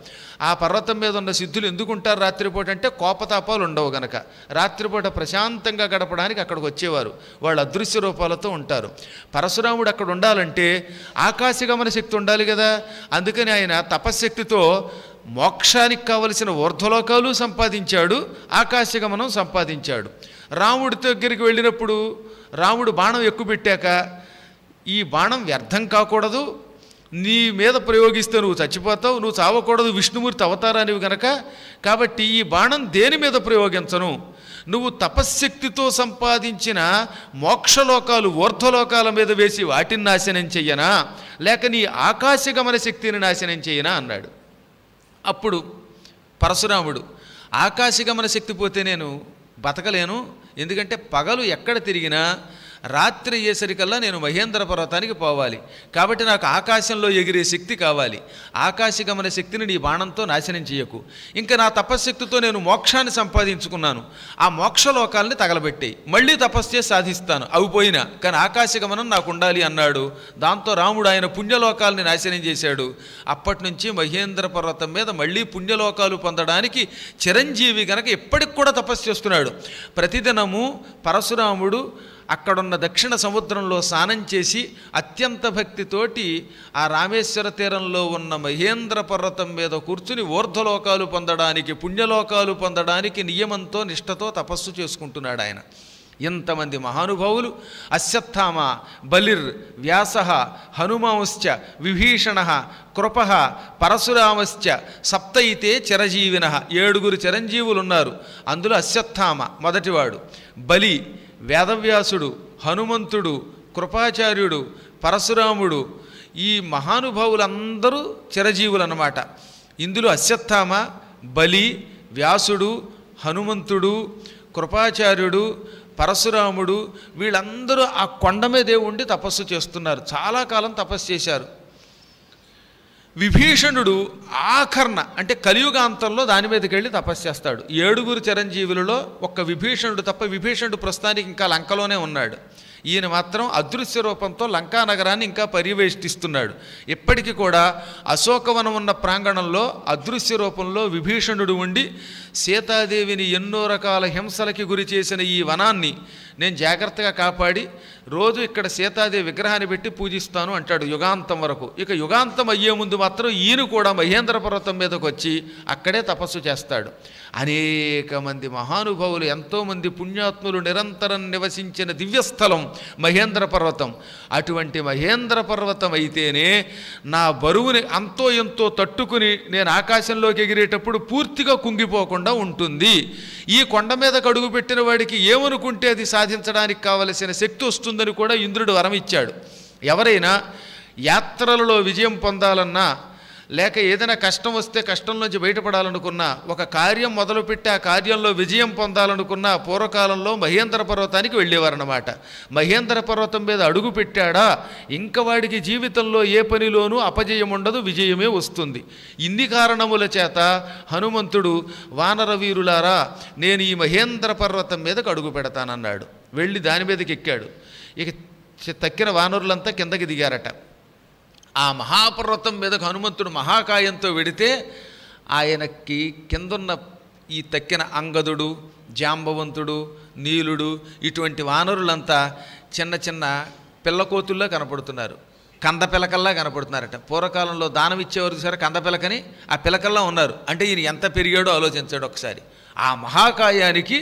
ఆ పర్వతం మీద ఉన్న సిద్ధులు ఎందుకుంటారు రాత్రిపూట అంటే కోపతాపాలు ఉండవు గనక రాత్రిపూట ప్రశాంతంగా గడపడానికి అక్కడికి వచ్చేవారు. వాళ్ళు అదృశ్య రూపాలతో ఉంటారు. పరశురాముడు అక్కడ ఉండాలంటే ఆకాశగమన శక్తి ఉండాలి కదా, అందుకని ఆయన తపశ్శక్తితో మోక్షానికి కావలసిన ఊర్ధ్వలోకాలు సంపాదించాడు, ఆకాశగమనం సంపాదించాడు. రాముడి దగ్గరికి వెళ్ళినప్పుడు రాముడు బాణం ఎక్కుపెట్టాక ఈ బాణం వ్యర్థం కాకూడదు, నీ మీద ప్రయోగిస్తే నువ్వు చచ్చిపోతావు, నువ్వు చావకూడదు, విష్ణుమూర్తి అవతారానివి గనక, కాబట్టి ఈ బాణం దేని మీద ప్రయోగించను, నువ్వు తపశ్శక్తితో సంపాదించిన మోక్షలోకాలు ఊర్ధ్వలోకాల మీద వేసి వాటిని నాశనం చెయ్యనా, లేక నీ ఆకాశగమన శక్తిని నాశనం చెయ్యనా అన్నాడు. అప్పుడు పరశురాముడు ఆకాశగమన శక్తి పోతే నేను బతకలేను, ఎందుకంటే పగలు ఎక్కడ తిరిగినా రాత్రి అయ్యేసరికల్లా నేను మహేంద్ర పర్వతానికి పోవాలి, కాబట్టి నాకు ఆకాశంలో ఎగిరే శక్తి కావాలి, ఆకాశగమన శక్తిని నీ బాణంతో నాశనం చేయకు, ఇంకా నా తపశ్శక్తితో నేను మోక్షాన్ని సంపాదించుకున్నాను, ఆ మోక్షలోకాలని తగలబెట్టేయి, మళ్ళీ తపస్సు చేసి సాధిస్తాను, అవి పోయినా కానీ ఆకాశగమనం నాకు ఉండాలి అన్నాడు. దాంతో రాముడు ఆయన పుణ్యలోకాలని నాశనం చేశాడు. అప్పటి నుంచి మహేంద్ర పర్వతం మీద మళ్ళీ పుణ్యలోకాలు పొందడానికి చిరంజీవి గనక ఎప్పటికి కూడా తపస్సు చేస్తున్నాడు. ప్రతిదినము పరశురాముడు అక్కడున్న దక్షిణ సముద్రంలో స్నానం చేసి అత్యంత భక్తితోటి ఆ రామేశ్వర తీరంలో ఉన్న మహేంద్ర పర్వతం మీద కూర్చుని ఊర్ధ్వలోకాలు పొందడానికి, పుణ్యలోకాలు పొందడానికి నియమంతో నిష్ఠతో తపస్సు చేసుకుంటున్నాడు ఆయన. ఇంతమంది మహానుభావులు అశ్వత్థామ, బలిర్, వ్యాస, హనుమాంశ్చ, విభీషణ, కృప, పరశురామశ్చ సప్తయితే చిరజీవిన, 7 చిరంజీవులు ఉన్నారు. అందులో అశ్వత్థామ మొదటివాడు, బలి, వేదవ్యాసుడు, హనుమంతుడు, కృపాచార్యుడు, పరశురాముడు, ఈ మహానుభావులందరూ చిరజీవులు అన్నమాట. ఇందులో అశ్వత్థామ, బలి, వ్యాసుడు, హనుమంతుడు, కృపాచార్యుడు, పరశురాముడు వీళ్ళందరూ ఆ కొండ మీదే ఉండి తపస్సు చేస్తున్నారు, చాలా కాలం తపస్సు చేశారు. విభీషణుడు ఆఖర్ణ అంటే కలియుగాంతంలో దాని మీదకి వెళ్ళి తపస్సు చేస్తాడు. 7 చిరంజీవులలో ఒక్క విభీషణుడు తప్ప, విభీషణుడు ప్రస్తుతానికి ఇంకా లంకలోనే ఉన్నాడు. ఈయన మాత్రం అదృశ్య రూపంతో లంకా నగరాన్ని ఇంకా పర్యవేష్టిస్తున్నాడు. ఇప్పటికీ కూడా అశోకవనం ఉన్న ప్రాంగణంలో అదృశ్య రూపంలో విభీషణుడు ఉండి సీతాదేవిని ఎన్నో రకాల హింసలకి గురి చేసిన ఈ వనాన్ని నేను జాగ్రత్తగా కాపాడి రోజు ఇక్కడ సీతాదేవి విగ్రహాన్ని పెట్టి పూజిస్తాను అంటాడు యుగాంతం వరకు. ఇక యుగాంతం అయ్యే ముందు మాత్రం ఈయన కూడా మహేంద్ర పర్వతం మీదకి వచ్చి అక్కడే తపస్సు చేస్తాడు. అనేక మంది మహానుభావులు, ఎంతోమంది పుణ్యాత్ములు నిరంతరం నివసించిన దివ్యస్థలం మహేంద్ర పర్వతం. అటువంటి మహేంద్ర పర్వతం అయితేనే నా బరువుని అంతో ఎంతో తట్టుకుని నేను ఆకాశంలోకి ఎగిరేటప్పుడు పూర్తిగా కుంగిపోకుండా ఉంటుంది. ఈ కొండ మీద కడుగు పెట్టిన వాడికి ఏమనుకుంటే అది సాధించడానికి కావలసిన శక్తి వస్తుందని కూడా ఇంద్రుడు వరం ఇచ్చాడు. ఎవరైనా యాత్రలలో విజయం పొందాలన్నా, లేక ఏదైనా కష్టం వస్తే కష్టం నుంచి బయటపడాలనుకున్నా, ఒక కార్యం మొదలుపెట్టి ఆ కార్యంలో విజయం పొందాలనుకున్నా పూర్వకాలంలో మహేంద్ర పర్వతానికి వెళ్ళేవారన్నమాట. మహేంద్ర పర్వతం మీద అడుగు పెట్టాడా ఇంక వాడికి జీవితంలో ఏ పనిలోనూ అపజయం ఉండదు, విజయమే వస్తుంది. ఇన్ని కారణముల చేత హనుమంతుడు వానర వీరులారా నేను ఈ మహేంద్ర పర్వతం మీదకు అడుగు పెడతానన్నాడు. వెళ్ళి దాని మీదకి ఎక్కాడు. ఇక తక్కిన వానరులంతా కిందకి దిగారట. ఆ మహాపర్వతం మీదకు హనుమంతుడు మహాకాయంతో వెడితే ఆయనకి కిందున్న ఈ తక్కిన అంగదుడు, జాంబవంతుడు, నీలుడు ఇటువంటి వానరులంతా చిన్న చిన్న పిల్లకోతుల్లో కనపడుతున్నారు, కందపిలకల్లా కనపడుతున్నారట. పూర్వకాలంలో దానం ఇచ్చేవారు సరే కందపిలకని ఆ పిలకల్లా ఉన్నారు. అంటే ఈయన ఎంత పెరిగాడో ఆలోచించాడు ఒకసారి. ఆ మహాకాయానికి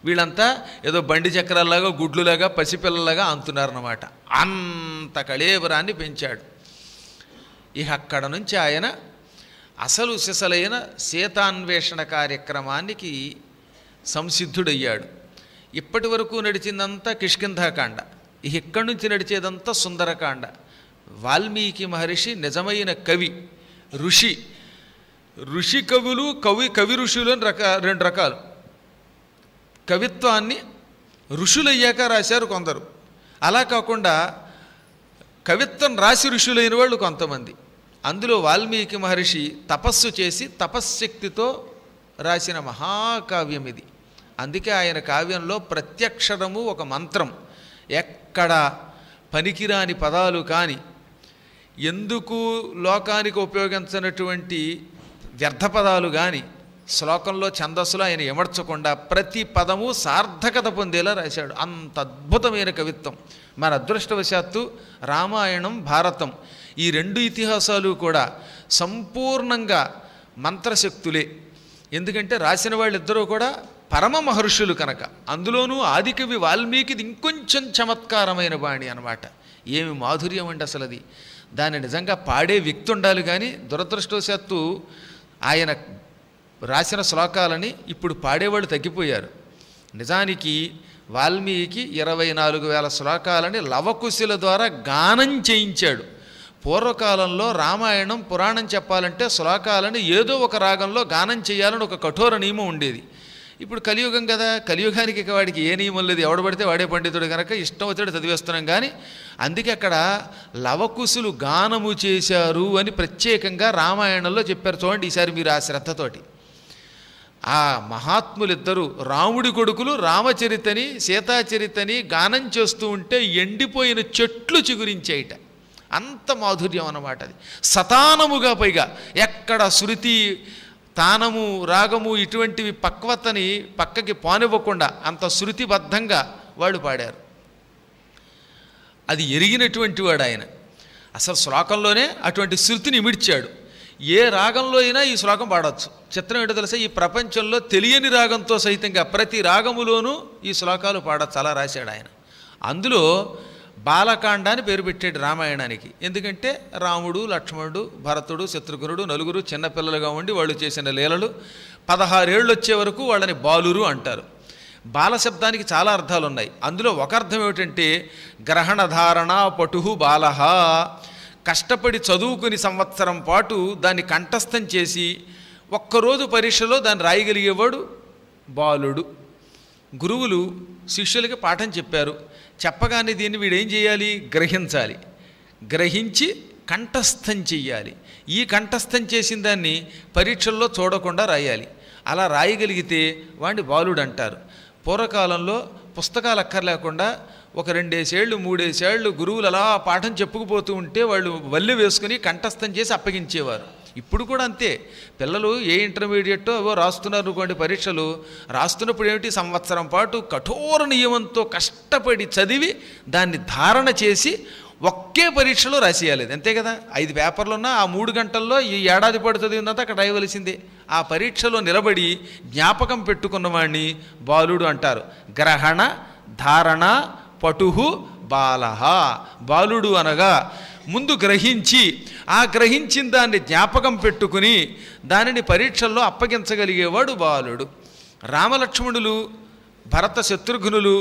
వీళ్ళంతా ఏదో బండి చక్రాల్లాగా గుడ్లులాగా పసిపిల్లలాగా అంటున్నారన్నమాట. అంత కళేబరాన్ని పెంచాడు. ఇక అక్కడ నుంచి ఆయన అసలు సిసలైన సీతాన్వేషణ కార్యక్రమానికి సంసిద్ధుడయ్యాడు. ఇప్పటి వరకు నడిచిందంతా కిష్కింధాకాండ, ఇక్కడి నుంచి నడిచేదంతా సుందరకాండ. వాల్మీకి మహర్షి నిజమైన కవి, ఋషి. ఋషి కవులు, కవి ఋషులు అని రెండు రకాలు. కవిత్వాన్ని ఋషులయ్యాక రాశారు కొందరు, అలా కాకుండా కవిత్వం రాసి ఋషులైన వాళ్ళు కొంతమంది. అందులో వాల్మీకి మహర్షి తపస్సు చేసి తపశ్శక్తితో రాసిన మహాకావ్యం ఇది. అందుకే ఆయన కావ్యంలో ప్రత్యక్షరము ఒక మంత్రం. ఎక్కడ పనికిరాని పదాలు కానీ, ఎందుకు లోకానికి ఉపయోగించినటువంటి వ్యర్థ పదాలు కానీ శ్లోకంలో ఛందస్సులో ఆయన ఎమర్చకుండా ప్రతి పదము సార్థకత పొందేలా రాశాడు. అంత అద్భుతమైన కవిత్వం. మన అదృష్టవశాత్తు రామాయణం, భారతం ఈ రెండు ఇతిహాసాలు కూడా సంపూర్ణంగా మంత్రశక్తులే. ఎందుకంటే రాసిన వాళ్ళిద్దరూ కూడా పరమ మహర్షులు కనుక. అందులోనూ ఆదికవి వాల్మీకిది ఇంకొంచెం చమత్కారమైన బాణి అన్నమాట. ఏమి మాధుర్యం అండి అసలు అది. దాన్ని నిజంగా పాడే వ్యక్తి ఉండాలి. కానీ దురదృష్టవశాత్తు ఆయన రాసిన శ్లోకాలని ఇప్పుడు పాడేవాళ్ళు తగ్గిపోయారు. నిజానికి వాల్మీకి 24,000 శ్లోకాలని లవకుశుల ద్వారా గానం చేయించాడు. పూర్వకాలంలో రామాయణం, పురాణం చెప్పాలంటే శ్లోకాలని ఏదో ఒక రాగంలో గానం చేయాలని ఒక కఠోర నియమం ఉండేది. ఇప్పుడు కలియుగం కదా, కలియుగానికి వాడికి ఏ నియమం లేదు, ఎవడు పడితే వాడే పండితుడు కనుక ఇష్టం వచ్చాడు చదివేస్తున్నాం. కానీ అందుకే అక్కడ లవకుశులు గానము చేశారు అని ప్రత్యేకంగా రామాయణంలో చెప్పారు. చూడండి ఈసారి మీరు ఆ శ్రద్ధతోటి. ఆ మహాత్ములిద్దరూ రాముడి కొడుకులు రామచరితని సీతాచరితని గానం చేస్తూ ఉంటే ఎండిపోయిన చెట్లు చిగురించేయట. అంత మాధుర్యం అన్నమాట అది. సతానముగా, పైగా ఎక్కడ శృతి, తానము, రాగము ఇటువంటివి పక్వతని పక్కకి పోనివ్వకుండా అంత శృతిబద్ధంగా వాళ్ళు పాడారు. అది ఎరిగినటువంటి వాడు ఆయన. అసలు శ్లోకంలోనే అటువంటి శృతిని ఇమిడ్చాడు. ఏ రాగంలో అయినా ఈ శ్లోకం పాడవచ్చు. చిత్రం ఏంటో తెలుసా, ఈ ప్రపంచంలో తెలియని రాగంతో సహితంగా ప్రతి రాగములోనూ ఈ శ్లోకాలు పాడచ్చు. అలా రాశాడు ఆయన. అందులో బాలకాండ అని పేరు పెట్టాడు రామాయణానికి. ఎందుకంటే రాముడు, లక్ష్మణుడు, భరతుడు, శత్రుఘ్నుడు నలుగురు చిన్నపిల్లలుగా ఉండి వాళ్ళు చేసిన లీలలు. 16 ఏళ్ళు వచ్చే వరకు వాళ్ళని బాలురు అంటారు. బాల శబ్దానికి చాలా అర్థాలు ఉన్నాయి. అందులో ఒక అర్థం ఏమిటంటే గ్రహణధారణ పటుహు బాలహ. కష్టపడి చదువుకుని సంవత్సరం పాటు దాన్ని కంఠస్థం చేసి ఒక్కరోజు పరీక్షలో దాన్ని రాయగలిగేవాడు బాలుడు. గురువులు శిష్యులకి పాఠం చెప్పారు. చెప్పగానే దీన్ని వీడేం చేయాలి, గ్రహించాలి. గ్రహించి కంఠస్థం చెయ్యాలి. ఈ కంఠస్థం చేసిన దాన్ని పరీక్షల్లో చూడకుండా రాయాలి. అలా రాయగలిగితే వాడిని బాలుడు అంటారు. పూర్వకాలంలో పుస్తకాలు అక్కర్లేకుండా ఒక 2 ఏళ్ళు 3 ఏళ్ళు గురువులు అలా పాఠం చెప్పుకుపోతూ ఉంటే వాళ్ళు వల్లె వేసుకుని కంఠస్థం చేసి అప్పగించేవారు. ఇప్పుడు కూడా అంతే. పిల్లలు ఏ ఇంటర్మీడియట్ అవో రాస్తున్నారు అనుకోండి, పరీక్షలు రాస్తున్నప్పుడు ఏమిటి, సంవత్సరం పాటు కఠోర నియమంతో కష్టపడి చదివి దాన్ని ధారణ చేసి ఒకే పరీక్షలో రాసేయాలి. అంతే కదా. 5 పేపర్లు ఉన్నా ఆ 3 గంటల్లో ఈ ఏడాది పాటు చదివిందంతా అక్కడ రాయవలసిందే. ఆ పరీక్షలో నిలబడి జ్ఞాపకం పెట్టుకున్నవాడిని బాలుడు అంటారు. గ్రహణ ధారణ పటుహు బాలహ. బాలుడు అనగా ముందు గ్రహించి ఆ గ్రహించిన దాన్ని జ్ఞాపకం పెట్టుకుని దానిని పరీక్షల్లో అప్పగించగలిగేవాడు బాలుడు. రామలక్ష్మణులు, భరత శత్రుఘ్నులు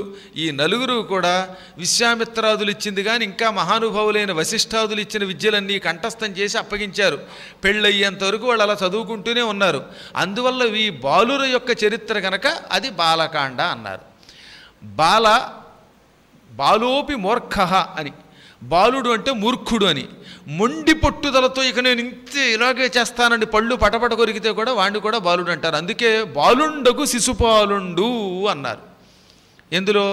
ఈ నలుగురు కూడా విశ్వామిత్రాదులు ఇచ్చింది కానీ ఇంకా మహానుభావులైన వశిష్ఠాదులు ఇచ్చిన విద్యలన్నీ కంఠస్థం చేసి అప్పగించారు. పెళ్ళయ్యేంత వరకు వాళ్ళు అలా చదువుకుంటూనే ఉన్నారు. అందువల్ల ఈ బాలుర యొక్క చరిత్ర కనుక అది బాలకాండ అన్నారు. బాలోపి మూర్ఖ అని, బాలుడు అంటే మూర్ఖుడు అని. మొండి పట్టుదలతో ఇక నేను ఇంతే ఇలాగే చేస్తానని పళ్ళు పటపట కొరికితే కూడా వాడిని కూడా బాలుడు అంటారు. అందుకే బాలుండకు శిశుపాలుండు అన్నారు. ఎందులో,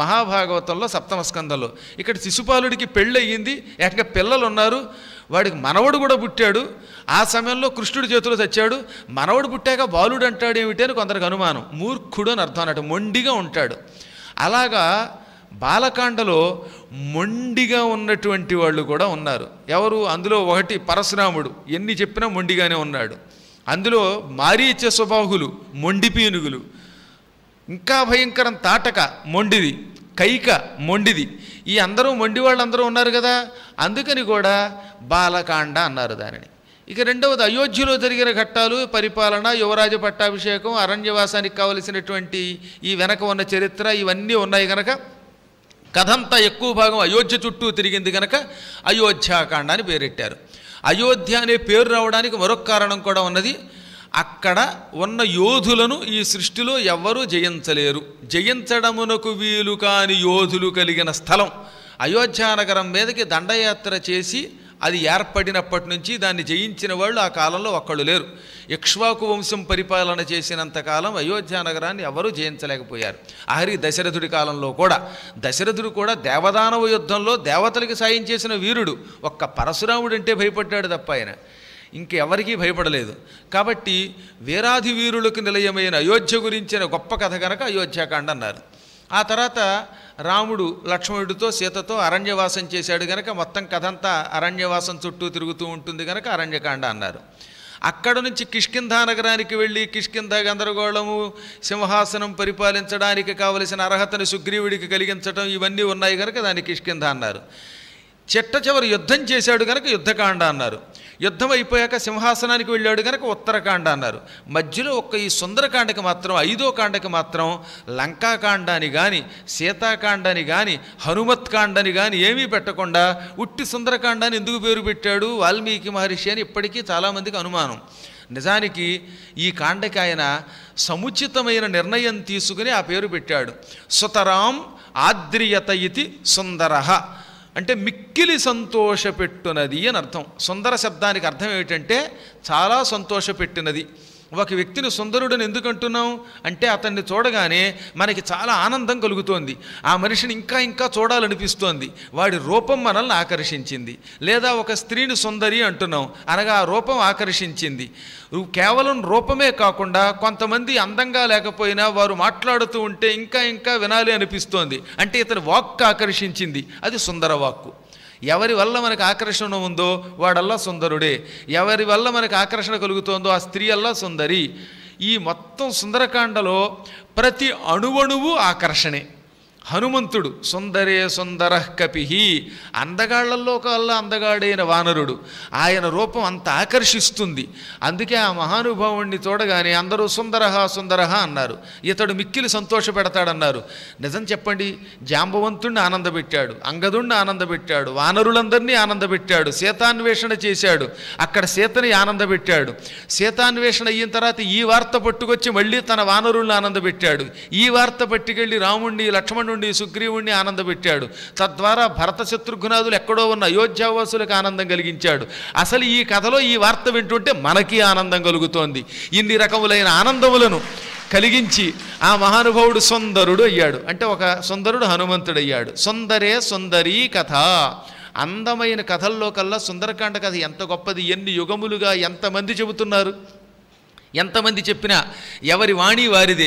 మహాభాగవతంలో 7వ స్కందంలో. ఇక్కడ శిశుపాలుడికి పెళ్ళి అయ్యింది, ఏకంగా పిల్లలు ఉన్నారు, వాడికి మనవడు కూడా పుట్టాడు. ఆ సమయంలో కృష్ణుడి చేతిలో చచ్చాడు. మనవడు పుట్టాక బాలుడు అంటాడు ఏమిటి అని కొందరికి అనుమానం. మూర్ఖుడు అని అర్థం అన్నట్టు, మొండిగా ఉంటాడు. అలాగా బాలకాండలో మొండిగా ఉన్నటువంటి వాళ్ళు కూడా ఉన్నారు. ఎవరు అందులో? ఒకటి పరశురాముడు, ఎన్ని చెప్పినా మొండిగానే ఉన్నాడు. అందులో మారీచ స్వబాహులు మొండి పీనుగులు, ఇంకా భయంకరం తాటక మొండిది, కైక మొండిది. ఈ అందరూ మొండి వాళ్ళందరూ ఉన్నారు కదా, అందుకని కూడా బాలకాండ అన్నారు దానిని. ఇక రెండవది అయోధ్యలో జరిగిన ఘట్టాలు, పరిపాలన, యువరాజ పట్టాభిషేకం, అరణ్యవాసానికి కావలసినటువంటి ఈ వెనక ఉన్న చరిత్ర ఇవన్నీ ఉన్నాయి కనుక కథంతా ఎక్కువ భాగం అయోధ్య చుట్టూ తిరిగింది కనుక అయోధ్యాకాండ అని పేరెట్టారు. అయోధ్య అనే పేరు రావడానికి మరొక కారణం కూడా ఉన్నది. అక్కడ ఉన్న యోధులను ఈ సృష్టిలో ఎవ్వరూ జయించలేరు. జయించడమునకు వీలు కాని యోధులు కలిగిన స్థలం. అయోధ్యానగరం మీదకి దండయాత్ర చేసి అది ఏర్పడినప్పటి నుంచి దాన్ని జయించిన వాళ్ళు ఆ కాలంలో ఒక్కళ్ళు లేరు. ఇక్ష్వాకు వంశం పరిపాలన చేసినంతకాలం అయోధ్యానగరాన్ని ఎవరూ జయించలేకపోయారు. ఆఖరికి దశరథుడి కాలంలో కూడా. దశరథుడు కూడా దేవదానవ యుద్ధంలో దేవతలకి సాయం చేసిన వీరుడు. ఒక్క పరశురాముడు అంటే భయపడ్డాడు తప్ప ఆయన ఇంకెవరికీ భయపడలేదు. కాబట్టి వీరాధి వీరులకు నిలయమైన అయోధ్య గురించిన గొప్ప కథ కనుక అయోధ్యాకాండ అన్నారు. ఆ తర్వాత రాముడు లక్ష్మణుడితో సీతతో అరణ్యవాసం చేశాడు కనుక మొత్తం కథంతా అరణ్యవాసం చుట్టూ తిరుగుతూ ఉంటుంది కనుక అరణ్యకాండ అన్నారు. అక్కడ నుంచి కిష్కింధా నగరానికి వెళ్ళి కిష్కింధ గందరగోళము, సింహాసనం పరిపాలించడానికి కావలసిన అర్హతను సుగ్రీవుడికి కలిగించడం ఇవన్నీ ఉన్నాయి కనుక దాన్ని కిష్కింధ అన్నారు. చివరి యుద్ధం చేశాడు కనుక యుద్ధకాండ అన్నారు. యుద్ధం అయిపోయాక సింహాసనానికి వెళ్ళాడు కనుక ఉత్తరకాండ అన్నారు. మధ్యలో ఈ సుందరకాండకి మాత్రం 5వ కాండకి మాత్రం లంకాకాండాన్ని కానీ సీతాకాండాన్ని కానీ హనుమత్కాండని కానీ ఏమీ పెట్టకుండా ఉట్టి సుందరకాండాన్ని ఎందుకు పేరు పెట్టాడు వాల్మీకి మహర్షి అని ఇప్పటికీ చాలామందికి అనుమానం. నిజానికి ఈ కాండకి ఆయన సముచితమైన నిర్ణయం తీసుకుని ఆ పేరు పెట్టాడు. సుతరాం ఆద్రియత ఇతి సుందరః అంటే మిక్కిలి సంతోషపెట్టునది అని అర్థం. సుందర శబ్దానికి అర్థం ఏమిటంటే చాలా సంతోషపెట్టినది. ఒక వ్యక్తిని సుందరుడని ఎందుకు అంటున్నాం అంటే అతన్ని చూడగానే మనకి చాలా ఆనందం కలుగుతోంది. ఆ మనిషిని ఇంకా ఇంకా చూడాలనిపిస్తోంది. వాడి రూపం మనల్ని ఆకర్షించింది. లేదా ఒక స్త్రీని సుందరి అంటున్నాం అనగా ఆ రూపం ఆకర్షించింది. కేవలం రూపమే కాకుండా కొంతమంది అందంగా లేకపోయినా వారు మాట్లాడుతూ ఉంటే ఇంకా ఇంకా వినాలి అనిపిస్తోంది. అంటే ఇతని వాక్కు ఆకర్షించింది. అది సుందర వాక్కు. ఎవరి వల్ల మనకు ఆకర్షణ ఉందో వాడల్లా సుందరుడే. ఎవరి వల్ల మనకు ఆకర్షణ కలుగుతోందో ఆ స్త్రీ అల్లా సుందరి. ఈ మొత్తం సుందరకాండలో ప్రతి అణువణువు ఆకర్షణే. హనుమంతుడు సుందరే సుందరః కపిః, అందగాళ్లలో కల్లా అందగాడైన వానరుడు. ఆయన రూపం అంత ఆకర్షిస్తుంది. అందుకే ఆ మహానుభావుణ్ణి చూడగానే అందరూ సుందరః సుందరః అన్నారు. ఇతడు మిక్కిలి సంతోషపెడతాడన్నారు. నిజం చెప్పండి, జాంబవంతుణ్ణి ఆనందపెట్టాడు, అంగదుణ్ణి ఆనందపెట్టాడు, వానరులందరినీ ఆనందపెట్టాడు, సీతాన్వేషణ చేశాడు, అక్కడ సీతని ఆనందపెట్టాడు. సీతాన్వేషణ అయిన తర్వాత ఈ వార్త పట్టుకొచ్చి మళ్ళీ తన వానరుల్ని ఆనందపెట్టాడు. ఈ వార్త పట్టుకెళ్ళి రాముణ్ణి లక్ష్మణుణ్ణి సుగ్రీవుణ్ణి ఆనందపెట్టాడు. తద్వారా భరత శత్రుఘ్నాదులు ఎక్కడో ఉన్న అయోధ్యావాసులకు ఆనందం కలిగించాడు. అసలు ఈ కథలో ఈ వార్త వింటుంటే మనకి ఆనందం కలుగుతోంది. ఇన్ని రకములైన ఆనందములను కలిగించి ఆ మహానుభావుడు సుందరుడు అయ్యాడు. అంటే ఒక సుందరుడు హనుమంతుడయ్యాడు. సుందరే సుందరీ కథ. అందమైన కథల్లో కల్లా సుందరకాండ కథ ఎంత గొప్పది. ఎన్ని యుగములుగా ఎంతమంది చెబుతున్నారు. ఎంతమంది చెప్పినా ఎవరి వాణి వారిదే.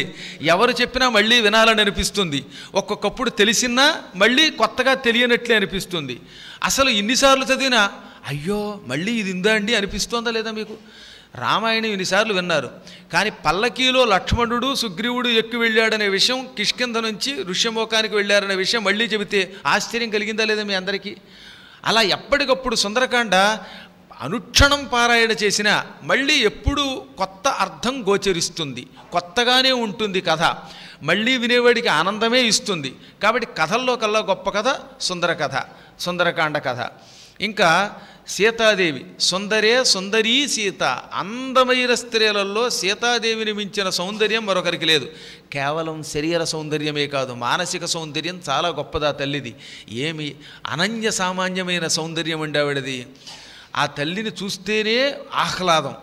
ఎవరు చెప్పినా మళ్ళీ వినాలని అనిపిస్తుంది. ఒక్కొక్కప్పుడు తెలిసినా మళ్ళీ కొత్తగా తెలియనట్లే అనిపిస్తుంది. అసలు ఇన్నిసార్లు చదివినా అయ్యో మళ్ళీ ఇది ఇందా అండి అనిపిస్తోందా లేదా మీకు? రామాయణం ఇన్నిసార్లు విన్నారు, కానీ పల్లకీలో లక్ష్మణుడు సుగ్రీవుడు ఎక్కి వెళ్ళాడనే విషయం, కిష్కింధ నుంచి ఋష్యమోకానికి వెళ్ళారనే విషయం మళ్ళీ చెబితే ఆశ్చర్యం కలిగిందా లేదా మీ అందరికీ? అలా ఎప్పటికప్పుడు సుందరకాండ అనుక్షణం పారాయణ చేసినా మళ్ళీ ఎప్పుడు కొత్త అర్థం గోచరిస్తుంది. కొత్తగానే ఉంటుంది కథ. మళ్ళీ వినేవాడికి ఆనందమే ఇస్తుంది. కాబట్టి కథల్లో కల్లా గొప్ప కథ సుందర కథ, సుందరకాండ కథ. ఇంకా సీతాదేవి సుందరే సుందరీ సీత. అందమైన స్త్రీలలో సీతాదేవిని మించిన సౌందర్యం మరొకరికి లేదు. కేవలం శరీర సౌందర్యమే కాదు, మానసిక సౌందర్యం చాలా గొప్పదా తల్లిది. ఏమి అనన్య సామాన్యమైన సౌందర్యం ఉండేవాడిది. ఆ తల్లిని చూస్తేనే ఆహ్లాదం.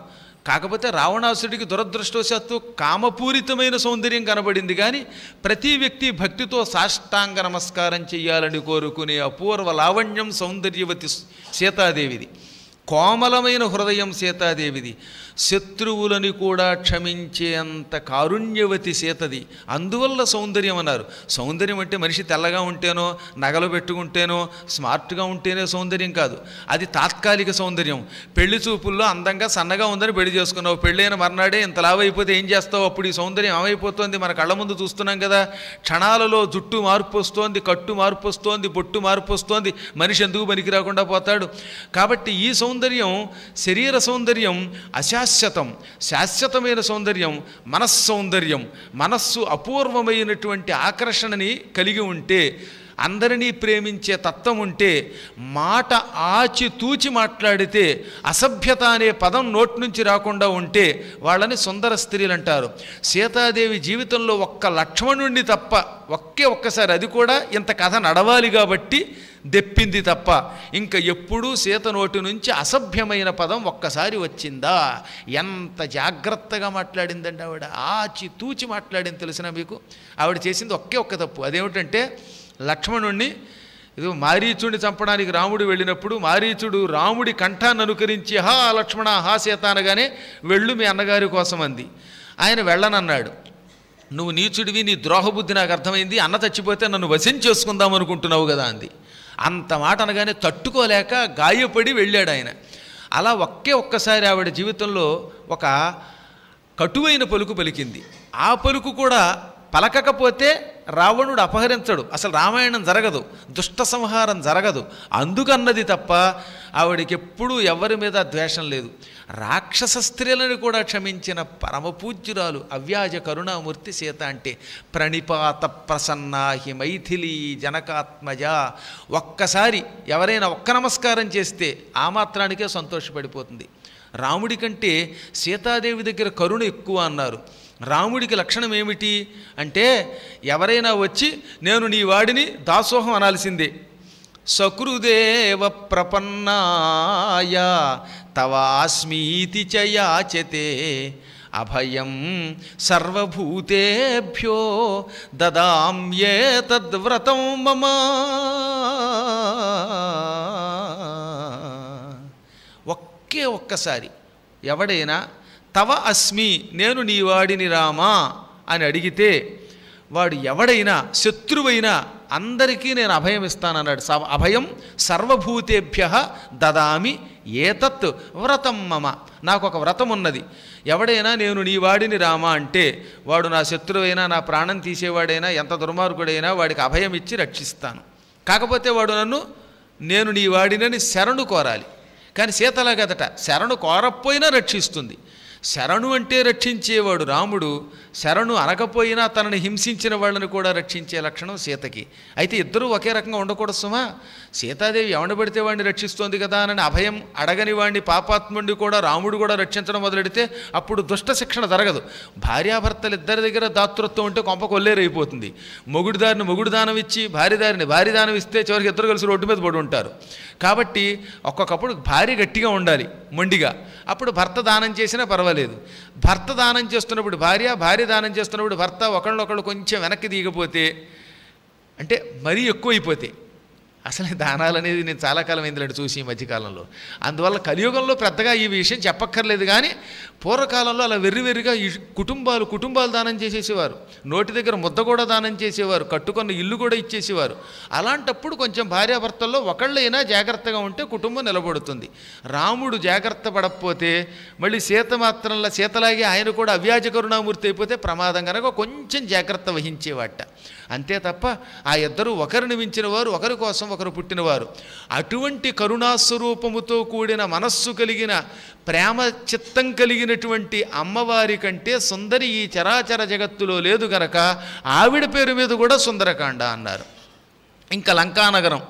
కాకపోతే రావణాసుడికి దురదృష్టవశాత్తు కామపూరితమైన సౌందర్యం కనబడింది. కానీ ప్రతి వ్యక్తి భక్తితో సాష్టాంగ నమస్కారం చెయ్యాలని కోరుకునే అపూర్వ లావణ్యం సౌందర్యవతి సీతాదేవిది. కోమలమైన హృదయం సీతాదేవిది, శత్రువులని కూడా క్షమించేంత కారుణ్యవతి సీతది. అందువల్ల సౌందర్యం అన్నారు. సౌందర్యం అంటే మనిషి తెల్లగా ఉంటేనో నగలు పెట్టుకుంటేనో స్మార్ట్గా ఉంటేనే సౌందర్యం కాదు, అది తాత్కాలిక సౌందర్యం. పెళ్లి చూపుల్లో అందంగా సన్నగా ఉందని పెళ్లి చేసుకున్నావు, పెళ్ళైన మర్నాడే ఇంత లావైపోతే ఏం చేస్తావు? అప్పుడు ఈ సౌందర్యం ఏమైపోతుంది? మన కళ్ళ ముందు చూస్తున్నాం కదా, క్షణాలలో జుట్టు మార్పు వస్తోంది, కట్టు మార్పు వస్తోంది, బొట్టు మార్పు వస్తోంది, మనిషి ఎందుకు పనికి రాకుండా పోతాడు. కాబట్టి ఈ సౌందర్యం, శరీర సౌందర్యం అశాశ్వతం. శాశ్వతమైన సౌందర్యం మనస్సౌందర్యం. మనస్సు అపూర్వమైనటువంటి ఆకర్షణని కలిగి ఉంటే, అందరినీ ప్రేమించే తత్వం ఉంటే, మాట ఆచితూచి మాట్లాడితే, అసభ్యత అనే పదం నోటి నుంచి రాకుండా ఉంటే వాళ్ళని సుందర స్త్రీలు అంటారు. సీతాదేవి జీవితంలో ఒక్క లక్ష్మణుణ్ణి తప్ప ఒక్కసారి, అది కూడా ఇంత కథ నడవాలి కాబట్టి దెప్పింది తప్ప, ఇంకా ఎప్పుడూ సీత నోటి నుంచి అసభ్యమైన పదం ఒక్కసారి వచ్చిందా? ఎంత జాగ్రత్తగా మాట్లాడిందండి ఆవిడ, ఆచితూచి మాట్లాడింది. తెలిసిన మీకు ఆవిడ చేసింది ఒక్క తప్పు. అదేమిటంటే, లక్ష్మణుణ్ణి ఇది మారీచుడిని చంపడానికి రాముడు వెళ్ళినప్పుడు మారీచుడు రాముడి కంఠాన్ని అనుకరించి హా లక్ష్మణ హా సీత అనగానే వెళ్ళు మీ అన్నగారి కోసం అంది. ఆయన వెళ్ళనన్నాడు. నువ్వు నీచుడివి, నీ ద్రోహబుద్ధి నాకు అర్థమైంది, అన్న చచ్చిపోతే నన్ను వశం చేసుకుందాం అనుకుంటున్నావు కదా అంది. అంత మాట అనగానే తట్టుకోలేక గాయపడి వెళ్ళాడు ఆయన. అలా ఒక్కసారి ఆవిడ జీవితంలో ఒక కటువైన పలుకు పలికింది. ఆ పలుకు కూడా పలకకపోతే రావణుడు అపహరించడు, అసలు రామాయణం జరగదు, దుష్ట సంహారం జరగదు. అందుకన్నది తప్ప ఆవిడికి ఎప్పుడూ ఎవరి మీద ద్వేషం లేదు. రాక్షస స్త్రీలను కూడా క్షమించిన పరమపూజ్యురాలు అవ్యాజ కరుణామూర్తి సీత. అంటే ప్రణిపాత ప్రసన్నాహి మైథిలీ జనకాత్మజ. ఒక్కసారి ఎవరైనా ఒక్క నమస్కారం చేస్తే ఆ మాత్రానికే సంతోషపడిపోతుంది. రాముడి కంటే సీతాదేవి దగ్గర కరుణ ఎక్కువ అన్నారు. రాముడికి లక్షణం ఏమిటి అంటే, ఎవరైనా వచ్చి నేను నీ వాడిని దాసోహం అనాల్సిందే. సకృదేవ ప్రపన్నాయ తవాస్మీతి చ యాచతే అభయం సర్వభూతేభ్యో దదామ్యే తద్వ్రతం మమ. ఒక్కసారి ఎవడైనా తవ అస్మి నేను నీ వాడిని రామా అని అడిగితే, వాడు ఎవడైనా శత్రువైనా అందరికీ నేను అభయం ఇస్తానన్నాడు. అభయం సర్వభూతేభ్య దదామి ఏతత్ వ్రతం మమ. నాకు ఒక వ్రతం ఉన్నది. ఎవడైనా నేను నీ వాడిని రామా అంటే, వాడు నా శత్రువైనా నా ప్రాణం తీసేవాడైనా ఎంత దుర్మార్గుడైనా వాడికి అభయం ఇచ్చి రక్షిస్తాను. కాకపోతే వాడు నన్ను నేను నీ వాడినని శరణు కోరాలి. కానీ సీతలా కదట, శరణు కోరకపోయినా రక్షిస్తుంది. శరణు అంటే రక్షించేవాడు రాముడు, శరణు అనకపోయినా తనని హింసించిన వాళ్ళని కూడా రక్షించే లక్షణం సీతకి. అయితే ఇద్దరూ ఒకే రకంగా ఉండకూడదు సుమా. సీతాదేవి ఎవరిని పడితే వాడిని రక్షిస్తోంది కదా అని అభయం అడగని వాడిని పాపాత్ముడిని కూడా రాముడు కూడా రక్షించడం మొదలెడితే అప్పుడు దుష్ట శిక్షణ జరగదు. భార్యాభర్తలు ఇద్దరి దగ్గర దాతృత్వం ఉంటే కొంప కొల్లేరైపోతుంది. మొగుడు దారిని మొగుడు దానం ఇచ్చి భార్య దారిని భార్య దానం ఇస్తే చివరికి ఇద్దరు కలిసి రోడ్డు మీద పడి ఉంటారు. కాబట్టి ఒక్కొక్కప్పుడు భార్య గట్టిగా ఉండాలి, మొండిగా. అప్పుడు భర్త దానం చేసినా పర్వాలేదు. భర్త దానం చేస్తున్నప్పుడు భార్య, భార్య దానం చేస్తున్నప్పుడు భర్త ఒకళ్ళొకళ్ళు కొంచెం వెనక్కి దిగపోతే, అంటే మరీ ఎక్కువైపోతే, అసలు దానాలు అనేది నేను చాలా కాలం అయిందిలాంటి చూసి ఈ మధ్యకాలంలో. అందువల్ల కలియుగంలో పెద్దగా ఈ విషయం చెప్పక్కర్లేదు. కానీ పూర్వకాలంలో అలా వెర్రిగా ఈ కుటుంబాలు దానం చేసేసేవారు. నోటి దగ్గర ముద్ద కూడా దానం చేసేవారు, కట్టుకున్న ఇల్లు కూడా ఇచ్చేసేవారు. అలాంటప్పుడు కొంచెం భార్యాభర్తల్లో ఒకళ్ళైనా జాగ్రత్తగా ఉంటే కుటుంబం నిలబడుతుంది. రాముడు జాగ్రత్త పడకపోతే మళ్ళీ సీత మాత్రంలో సీతలాగే ఆయన కూడా అవ్యాజ కరుణామూర్తి అయిపోతే ప్రమాదం కనుక కొంచెం జాగ్రత్త వహించేవాట. అంతే తప్ప ఆ ఇద్దరు ఒకరిని మించిన వారు, ఒకరి కోసం ఒకరు పుట్టినవారు. అటువంటి కరుణాస్వరూపముతో కూడిన మనస్సు కలిగిన, ప్రేమ చిత్తం కలిగినటువంటి అమ్మవారి కంటే సుందరి ఈ చరాచర జగత్తులో లేదు గనక ఆవిడ పేరు మీద కూడా సుందరకాండ అన్నారు. ఇంకా లంకానగరం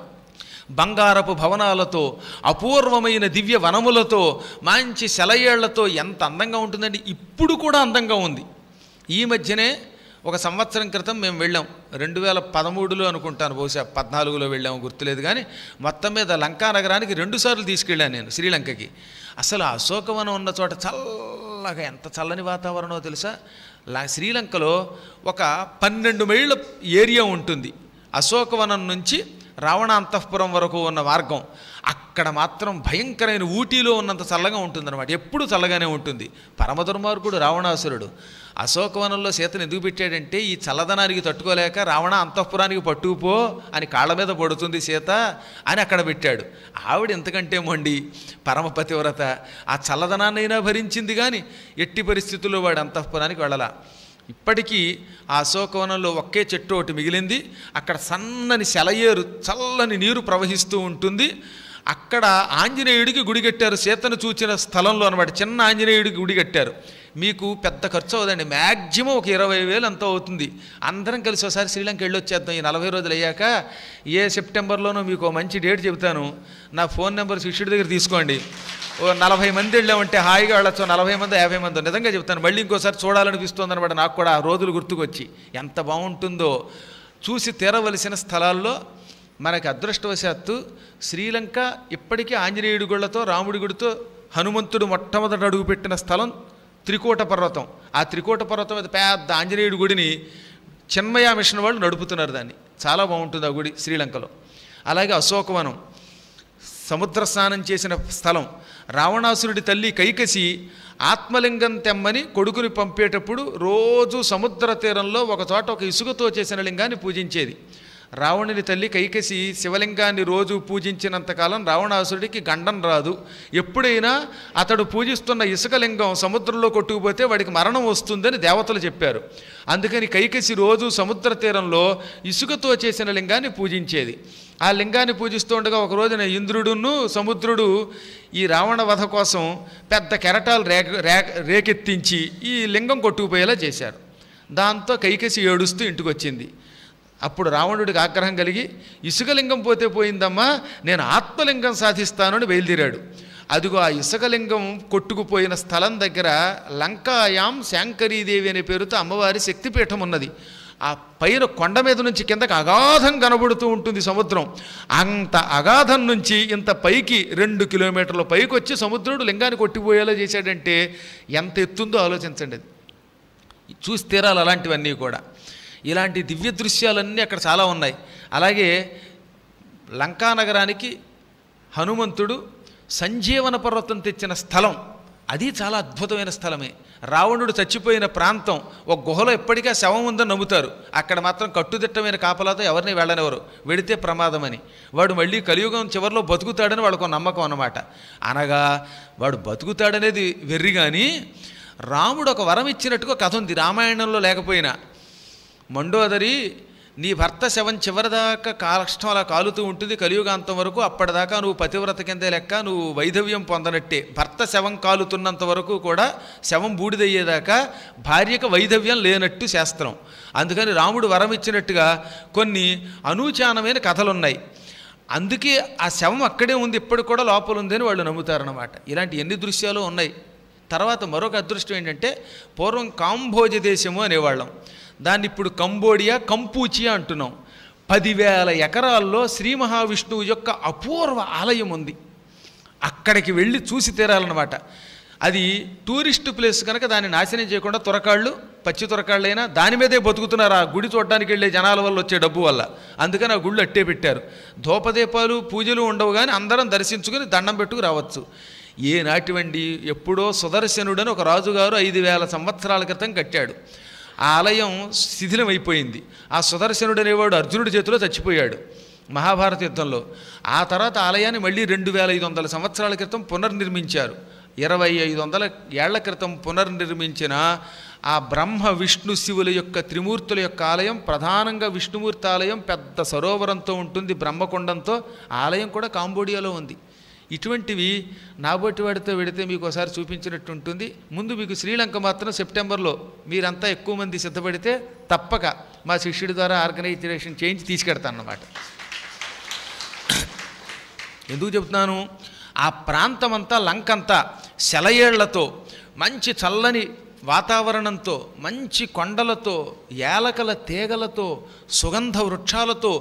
బంగారపు భవనాలతో, అపూర్వమైన దివ్య వనములతో, మంచి సెలయేళ్లతో ఎంత అందంగా ఉంటుందండి. ఇప్పుడు కూడా అందంగా ఉంది. ఈ మధ్యనే ఒక సంవత్సరం క్రితం మేము వెళ్ళాం, 2013లో అనుకుంటాను, బహుశా 14లో వెళ్ళాము, గుర్తులేదు. కానీ మొత్తం మీద లంకా నగరానికి 2 సార్లు తీసుకెళ్ళాను నేను, శ్రీలంకకి. అసలు అశోకవనం ఉన్న చోట చల్లగా, ఎంత చల్లని వాతావరణమో తెలుసా. శ్రీలంకలో ఒక 12 మైళ్ళ ఏరియా ఉంటుంది. అశోకవనం నుంచి రావణ అంతఃపురం వరకు ఉన్న మార్గం. అక్కడ మాత్రం భయంకరమైన ఊటీలో ఉన్నంత చల్లగా ఉంటుందన్నమాట. ఎప్పుడు చల్లగానే ఉంటుంది. పరమ దుర్మార్గుడు రావణాసురుడు అశోకవనంలో సీతను ఎందుకు పెట్టాడంటే ఈ చల్లదనానికి తట్టుకోలేక రావణ అంతఃపురానికి పట్టుకుపో అని కాళ్ళ మీద పడుతుంది సీత అని అక్కడ పెట్టాడు. ఆవిడ ఎంతకంటే మొండి పరమపతివ్రత, ఆ చల్లదనాన్నైనా భరించింది కానీ ఎట్టి పరిస్థితుల్లో వాడు అంతఃపురానికి వెళ్ళలా. ఇప్పటికీ ఆ అశోకవనంలో ఒకే చెట్టు ఒకటి మిగిలింది. అక్కడ సన్నని సెలయేరు చల్లని నీరు ప్రవహిస్తూ ఉంటుంది. అక్కడ ఆంజనేయుడికి గుడి కట్టారు. సీతను చూచిన స్థలంలో అనమాట చిన్న ఆంజనేయుడికి గుడి కట్టారు. మీకు పెద్ద ఖర్చు అవుదండి, మ్యాక్సిమం ఒక 20,000 అంతా అవుతుంది. అందరం కలిసి ఒకసారి శ్రీలంక వెళ్ళొచ్చేద్దాం. ఈ 40 రోజులు అయ్యాక ఏ సెప్టెంబర్లోనో మీకు మంచి డేట్ చెబుతాను. నా ఫోన్ నెంబర్ శిష్యుడి దగ్గర తీసుకోండి. ఓ 40 మంది వెళ్ళామంటే హాయిగా వెళ్ళొచ్చు. 40 మంది 50 మంది నిజంగా చెప్తాను. మళ్ళీ ఇంకోసారి చూడాలనిపిస్తుంది అనమాట నాకు కూడా. ఆ రోజులు గుర్తుకొచ్చి ఎంత బాగుంటుందో చూసి తీరవలసిన స్థలాల్లో మనకి అదృష్టవశాత్తు శ్రీలంక ఇప్పటికీ ఆంజనేయుడి గుళ్ళతో రాముడి గుడితో హనుమంతుడు మొట్టమొదట అడుగుపెట్టిన స్థలం త్రికోట పర్వతం. ఆ త్రికోట పర్వతం మీద పెద్ద ఆంజనేయుడి గుడిని చిన్మయ మిషన్ వాళ్ళు నడుపుతున్నారు. దాన్ని చాలా బాగుంటుంది ఆ గుడి శ్రీలంకలో. అలాగే అశోకవనం సముద్ర స్నానం చేసిన స్థలం. రావణాసురుడి తల్లి కైకసి ఆత్మలింగం తెమ్మని కొడుకుని పంపేటప్పుడు రోజు సముద్ర తీరంలో ఒక చోట ఒక ఇసుకతో చేసిన లింగాన్ని పూజించేది. రావణుని తల్లి కైకసి శివలింగాన్ని రోజు పూజించినంతకాలం రావణాసురుడికి గండం రాదు. ఎప్పుడైనా అతడు పూజిస్తున్న ఇసుకలింగం సముద్రంలో కొట్టుకుపోతే వాడికి మరణం వస్తుందని దేవతలు చెప్పారు. అందుకని కైకసి రోజు సముద్ర తీరంలో ఇసుకతో చేసిన లింగాన్ని పూజించేది. ఆ లింగాన్ని పూజిస్తూ ఉండగా ఒక రోజున ఇంద్రుడును సముద్రుడు ఈ రావణ వధ కోసం పెద్ద కెరటాలు రేకెత్తించి ఈ లింగం కొట్టుకుపోయేలా చేశారు. దాంతో కైకసి ఏడుస్తూ ఇంటికి వచ్చింది. అప్పుడు రావణుడికి ఆగ్రహం కలిగి ఇసుకలింగం పోతే పోయిందమ్మా, నేను ఆత్మలింగం సాధిస్తానని బయలుదేరాడు. అదిగో ఆ ఇసుకలింగం కొట్టుకుపోయిన స్థలం దగ్గర లంకాయాం శాంకరీదేవి అనే పేరుతో అమ్మవారి శక్తిపీఠం ఉన్నది. ఆ పైన కొండ మీద నుంచి కిందకి అగాధం కనబడుతూ ఉంటుంది సముద్రం. అంత అగాధం నుంచి ఇంత పైకి 2 కిలోమీటర్ల పైకి వచ్చి సముద్రుడు లింగాన్ని కొట్టిపోయేలా చేశాడంటే ఎంత ఎత్తుందో ఆలోచించండి. అది చూసి తీరాలి అలాంటివన్నీ కూడా. ఇలాంటి దివ్య దృశ్యాలన్నీ అక్కడ చాలా ఉన్నాయి. అలాగే లంకానగరానికి హనుమంతుడు సంజీవన పర్వతం తెచ్చిన స్థలం అది చాలా అద్భుతమైన స్థలమే. రావణుడు చచ్చిపోయిన ప్రాంతం ఒక గుహలో ఎప్పటికీ శవం ఉందని నమ్ముతారు. అక్కడ మాత్రం కట్టుదిట్టమైన కాపలాతో ఎవరిని వెళ్ళనివ్వరు, వెడితే ప్రమాదమని. వాడు మళ్ళీ కలియుగం చివరిలో బతుకుతాడని వాళ్ళకు నమ్మకం అన్నమాట. అనగా వాడు బతుకుతాడనేది వెర్రి. కానీ రాముడు ఒక వరం ఇచ్చినట్టుగా కథ ఉంది రామాయణంలో లేకపోయినా. మండోదరి నీ భర్త శవం చివరిదాకా కష్టం అలా కాలుతూ ఉంటుంది కలియుగాంతం వరకు. అప్పటిదాకా నువ్వు పతివ్రత కిందే లెక్క, నువ్వు వైధవ్యం పొందనట్టే. భర్త శవం కాలుతున్నంత వరకు కూడా శవం బూడిదయ్యేదాకా భార్యకు వైధవ్యం లేనట్టు శాస్త్రం. అందుకని రాముడు వరం ఇచ్చినట్టుగా కొన్ని అనూచానమైన కథలున్నాయి. అందుకే ఆ శవం అక్కడే ఉంది, ఇప్పటికి కూడా లోపల ఉందని వాళ్ళు నమ్ముతారన్నమాట. ఇలాంటి ఎన్ని దృశ్యాలు ఉన్నాయి. తర్వాత మరొక అదృష్టం ఏంటంటే పూర్వం కాంబోజ దేశము అనేవాళ్ళం. దాన్ని ఇప్పుడు కంబోడియా కంపూచియా అంటున్నాం. 10,000 ఎకరాల్లో శ్రీ మహావిష్ణువు యొక్క అపూర్వ ఆలయం ఉంది. అక్కడికి వెళ్ళి చూసి తీరాలన్నమాట. అది టూరిస్ట్ ప్లేస్ కనుక దాన్ని నాశనం చేయకుండా తురకాళ్ళు పచ్చి తురకాళ్ళైనా దాని మీదే బతుకుతున్నారు. ఆ గుడి చూడడానికి వెళ్ళే జనాల వల్ల వచ్చే డబ్బు వల్ల. అందుకని ఆ గుళ్ళు అట్టే పెట్టారు. ధూపదీపాలు పూజలు ఉండవు, కానీ అందరం దర్శించుకుని దండం పెట్టుకు రావచ్చు. ఏనాటివండి, ఎప్పుడో సుదర్శనుడని ఒక రాజుగారు 5,000 సంవత్సరాల క్రితం కట్టాడు. ఆ ఆలయం శిథిలమైపోయింది. ఆ సుదర్శనుడు అనేవాడు అర్జునుడి చేతిలో చచ్చిపోయాడు మహాభారత యుద్ధంలో. ఆ తర్వాత ఆలయాన్ని మళ్ళీ 2,500 సంవత్సరాల క్రితం పునర్నిర్మించారు. 2,500 ఏళ్ల క్రితం పునర్నిర్మించిన ఆ బ్రహ్మ విష్ణు శివుల యొక్క త్రిమూర్తుల యొక్క ఆలయం, ప్రధానంగా విష్ణుమూర్తి ఆలయం పెద్ద సరోవరంతో ఉంటుంది, బ్రహ్మకొండంతో. ఆలయం కూడా కాంబోడియాలో ఉంది. ఇటువంటివి నాబోటి వాడితో వెడితే మీకు ఒకసారి చూపించినట్టు ఉంటుంది. ముందు మీకు శ్రీలంక మాత్రం సెప్టెంబర్లో మీరంతా ఎక్కువ మంది సిద్ధపడితే తప్పక మా శిష్యుడి ద్వారా ఆర్గనైజేషన్ చేయించి తీసుకెడతాను అన్నమాట. ఎందుకు చెప్తున్నాను, ఆ ప్రాంతమంతా లంకంతా సెలయేళ్లతో మంచి చల్లని వాతావరణంతో, మంచి కొండలతో, ఏలకల తీగలతో, సుగంధ వృక్షాలతో,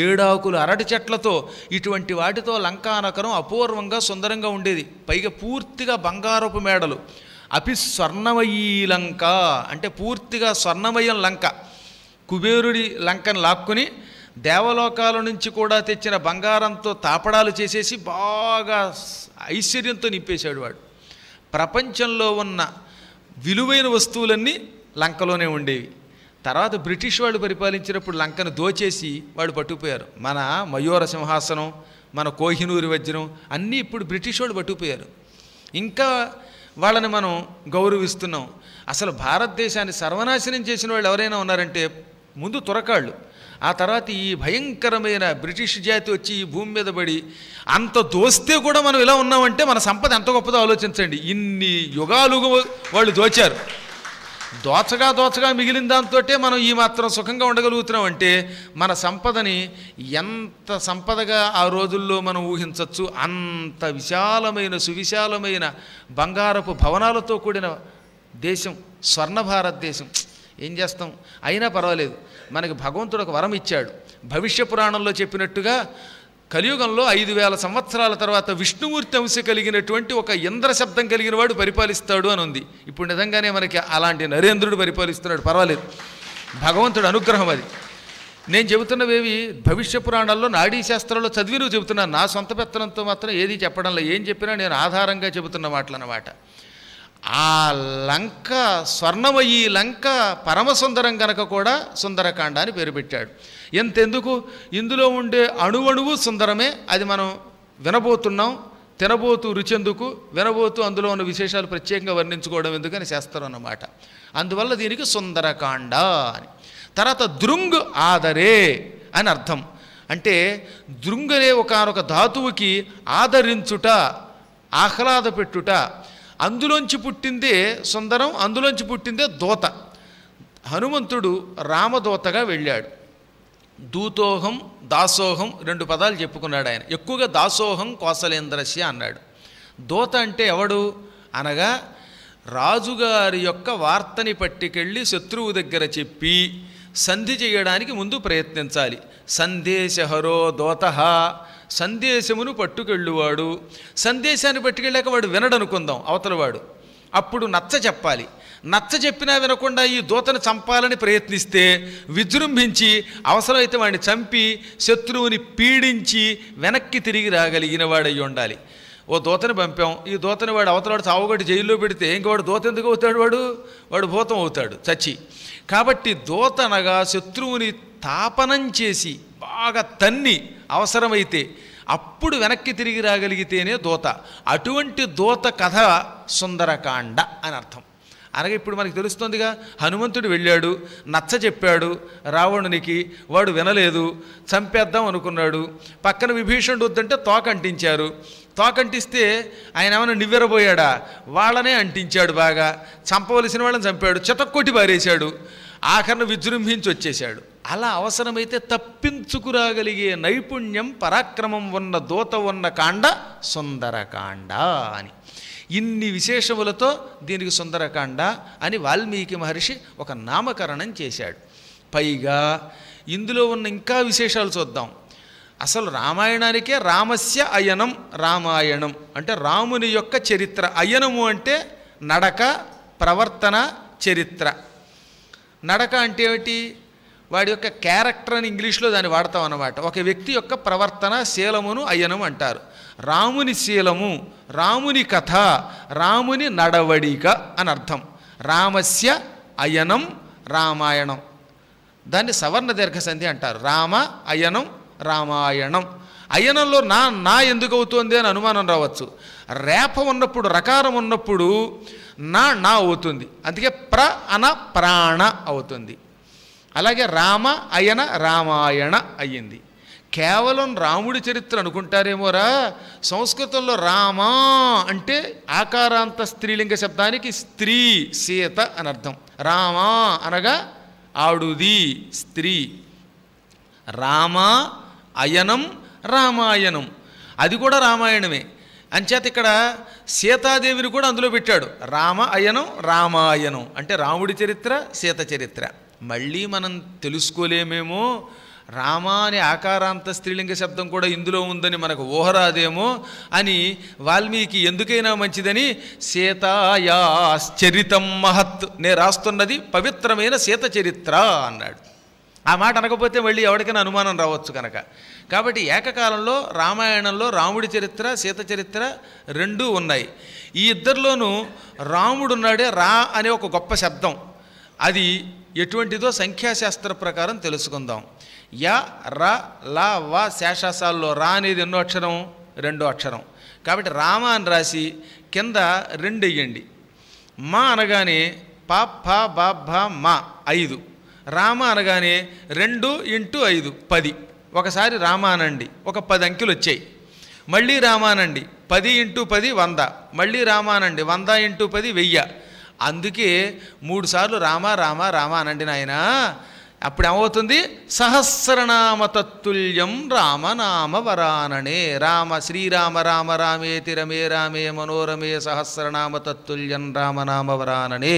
ఏడాకుల అరటి చెట్లతో, ఇటువంటి వాటితో లంకానగరం అపూర్వంగా సుందరంగా ఉండేది. పైగా పూర్తిగా బంగారపు మేడలు. అపి స్వర్ణమయీ లంక అంటే పూర్తిగా స్వర్ణమయం లంక. కుబేరుడి లంకను లాక్కుని దేవలోకాల నుంచి కూడా తెచ్చిన బంగారంతో తాపడాలు చేసేసి బాగా ఐశ్వర్యంతో నింపేశాడు వాడు. ప్రపంచంలో ఉన్న విలువైన వస్తువులన్నీ లంకలోనే ఉండేవి. తర్వాత బ్రిటిష్ వాళ్ళు పరిపాలించినప్పుడు లంకను దోచేసి వాళ్ళు పట్టుకుపోయారు. మన మయూర సింహాసనం, మన కోహినూరు వజ్రం అన్నీ ఇప్పుడు బ్రిటిష్ వాళ్ళు పట్టుకుపోయారు. ఇంకా వాళ్ళని మనం గౌరవిస్తున్నాం. అసలు భారతదేశాన్ని సర్వనాశనం చేసిన వాళ్ళు ఎవరైనా ఉన్నారంటే ముందు తురకాళ్ళు. ఆ తర్వాత ఈ భయంకరమైన బ్రిటిష్ జాతి వచ్చి ఈ భూమి మీద పడి అంత దోస్తే కూడా మనం ఇలా ఉన్నామంటే మన సంపద ఎంత గొప్పదో ఆలోచించండి. ఇన్ని యుగాలుగా వాళ్ళు దోచారు. దోచగా మిగిలిన దాంతో మనం ఈ మాత్రం సుఖంగా ఉండగలుగుతున్నాం అంటే మన సంపదని ఎంత సంపదగా ఆ రోజుల్లో మనం ఊహించవచ్చు. అంత విశాలమైన సువిశాలమైన బంగారపు భవనాలతో కూడిన దేశం స్వర్ణ భారతదేశం. ఏం చేస్తాం, అయినా పర్వాలేదు. మనకి భగవంతుడు ఒక వరం ఇచ్చాడు. భవిష్య పురాణంలో చెప్పినట్టుగా కలియుగంలో 5000 సంవత్సరాల తర్వాత విష్ణుమూర్తి అంశ కలిగినటువంటి ఒక ఇంద్ర శబ్దం కలిగిన వాడు పరిపాలిస్తాడు అని ఉంది. ఇప్పుడు నిజంగానే మనకి అలాంటి నరేంద్రుడు పరిపాలిస్తున్నాడు. పర్వాలేదు, భగవంతుడు అనుగ్రహం అది. నేను చెబుతున్నవేవి భవిష్య పురాణాల్లో నాడీ శాస్త్రంలో చదివి నువ్వు చెబుతున్నాను. నా సొంత పెత్తనంతో మాత్రం ఏది చెప్పడంలో ఏం చెప్పినా నేను ఆధారంగా చెబుతున్న మాటలు అన్నమాట. ఆ లంక స్వర్ణమయీ లంక పరమసుందరం గనక కూడా సుందరకాండ అని పేరు పెట్టాడు. ఎంతెందుకు, ఇందులో ఉండే అణువణువు సుందరమే. అది మనం వినబోతున్నాం. తినబోతూ రుచెందుకు, వినబోతూ అందులో ఉన్న విశేషాలు ప్రత్యేకంగా వర్ణించుకోవడం ఎందుకని శాస్త్రం అన్నమాట. అందువల్ల దీనికి సుందరకాండ అని. తర్వాత దృంగ్ ఆదరే అని అర్థం. అంటే దృంగనే ఒకనొక ధాతువుకి ఆదరించుట, ఆహ్లాద పెట్టుట. అందులోంచి పుట్టిందే సుందరం, అందులోంచి పుట్టిందే దూత. హనుమంతుడు రామదూతగా వెళ్ళాడు. దూతోహం దాసోహం 2 పదాలు చెప్పుకున్నాడు ఆయన. ఎక్కువగా దాసోహం కోసలేంద్రస్య అన్నాడు. దూత అంటే ఎవడు అనగా రాజుగారి యొక్క వార్తని పట్టుకెళ్ళి శత్రువు దగ్గర చెప్పి సంధి చేయడానికి ముందు ప్రయత్నించాలి. సందేశహరో దోతః, సందేశమును పట్టుకెళ్ళువాడు. సందేశాన్ని పట్టుకెళ్ళాక వాడు వినడనుకుందాం అవతలవాడు. అప్పుడు నచ్చ చెప్పాలి. నచ్చ చెప్పినా వినకుండా ఈ దూతను చంపాలని ప్రయత్నిస్తే విజృంభించి అవసరమైతే వాడిని చంపి శత్రువుని పీడించి వెనక్కి తిరిగి రాగలిగిన వాడయ్యి ఉండాలి. ఓ దూతని పంపాం, ఈ దూతని వాడు అవతలవాడు చావుగట్టి జైల్లో పెడితే ఇంక వాడు దూత ఎందుకు అవుతాడు? వాడు భూతం అవుతాడు చచ్చి. కాబట్టి దూత అనగా శత్రువుని తాపనం చేసి బాగా తన్ని అవసరమైతే అప్పుడు వెనక్కి తిరిగి రాగలిగితేనే దూత. అటువంటి దూత కథ సుందరకాండ అని అర్థం. అనగా ఇప్పుడు మనకి తెలుస్తుందిగా, హనుమంతుడు వెళ్ళాడు, నచ్చ చెప్పాడు రావణునికి, వాడు వినలేదు, చంపేద్దాం అనుకున్నాడు. పక్కన విభీషణుడు వద్దంటే తోక అంటించారు. తోక అంటిస్తే ఆయన ఏమైనా నివ్వెరబోయాడా? వాళ్ళనే అంటించాడు. బాగా చంపవలసిన వాళ్ళని చంపాడు, చితక్కొట్టి పారేశాడు. ఆఖరణ విజృంభించి వచ్చేశాడు. అలా అవసరమైతే తప్పించుకురాగలిగే నైపుణ్యం పరాక్రమం ఉన్న దూత ఉన్న కాండ సుందరకాండ అని. ఇన్ని విశేషములతో దీనికి సుందరకాండ అని వాల్మీకి మహర్షి ఒక నామకరణం చేశాడు. పైగా ఇందులో ఉన్న ఇంకా విశేషాలు చూద్దాం. అసలు రామాయణానికే రామస్య అయనం రామాయణం అంటే రాముని యొక్క చరిత్ర. అయనము అంటే నడక, ప్రవర్తన, చరిత్ర. నడక అంటే ఏమిటి? వాడి యొక్క క్యారెక్టర్ అని ఇంగ్లీష్లో దాన్ని వాడతాం అన్నమాట. ఒక వ్యక్తి యొక్క ప్రవర్తన శీలమును అయనం అంటారు. రాముని శీలము, రాముని కథ, రాముని నడవడిక అని అర్థం. రామస్య అయనం రామాయణం. దాన్ని సవర్ణ దీర్ఘ సంధి అంటారు. రామ అయనం రామాయణం. అయనంలో నా ఎందుకు అవుతుంది అని అనుమానం రావచ్చు. రేప ఉన్నప్పుడు, రకారం ఉన్నప్పుడు నా అవుతుంది. అందుకే ప్ర అన ప్రాణ అవుతుంది. అలాగే రామ అయన రామాయణ అయ్యింది. కేవలం రాముడి చరిత్ర అనుకుంటారేమోరా, సంస్కృతంలో రామా అంటే ఆకారాంత స్త్రీలింగ శబ్దానికి స్త్రీ, సీత అని అర్థం. రామా అనగా ఆడుది, స్త్రీ. రామ అయనం రామాయణం, అది కూడా రామాయణమే. అంచేత ఇక్కడ సీతాదేవిని కూడా అందులో పెట్టాడు. రామ అయనం రామాయణం అంటే రాముడి చరిత్ర, సీత చరిత్ర. మళ్ళీ మనం తెలుసుకోలేమేమో, రామ అనే ఆకారాంత స్త్రీలింగ శబ్దం కూడా ఇందులో ఉందని మనకు ఊహరాదేమో అని వాల్మీకి ఎందుకైనా మంచిదని సీతాయాశ్చరితం మహత్, నే రాస్తున్నది పవిత్రమైన సీత చరిత్ర అన్నాడు. ఆ మాట అనకపోతే మళ్ళీ ఎవరికైనా అనుమానం రావచ్చు కనుక. కాబట్టి ఏకకాలంలో రామాయణంలో రాముడి చరిత్ర సీత చరిత్ర రెండూ ఉన్నాయి. ఈ ఇద్దరిలోనూ రాముడున్నాడే, రా అనే ఒక గొప్ప శబ్దం, అది ఎటువంటిదో సంఖ్యాశాస్త్ర ప్రకారం తెలుసుకుందాం. య ర ల వ శేషాసాల్లో రా అనేది ఎన్నో అక్షరం? 2వ అక్షరం. కాబట్టి రామ అని రాసి కింద 2 వెయ్యండి. మా అనగానే ప ఫ బ భ మా 5. రామ అనగానే 2 × 5 10. ఒకసారి రామ అనండి, ఒక 10 అంకెలు వచ్చాయి. మళ్ళీ రామ అనండి, 10 × 10 100. మళ్ళీ రామ అనండి, 100 × 10 1000. అందుకే 3 సార్లు రామ రామ రామ అనండి నాయన. అప్పుడు ఏమవుతుంది? సహస్రనామ తత్తుల్యం రామనామ వరాననే. రామ శ్రీరామ రామ రామేతి రమే రామే మనోరమే సహస్రనామ తత్తుల్యం రామనామ వరాననే.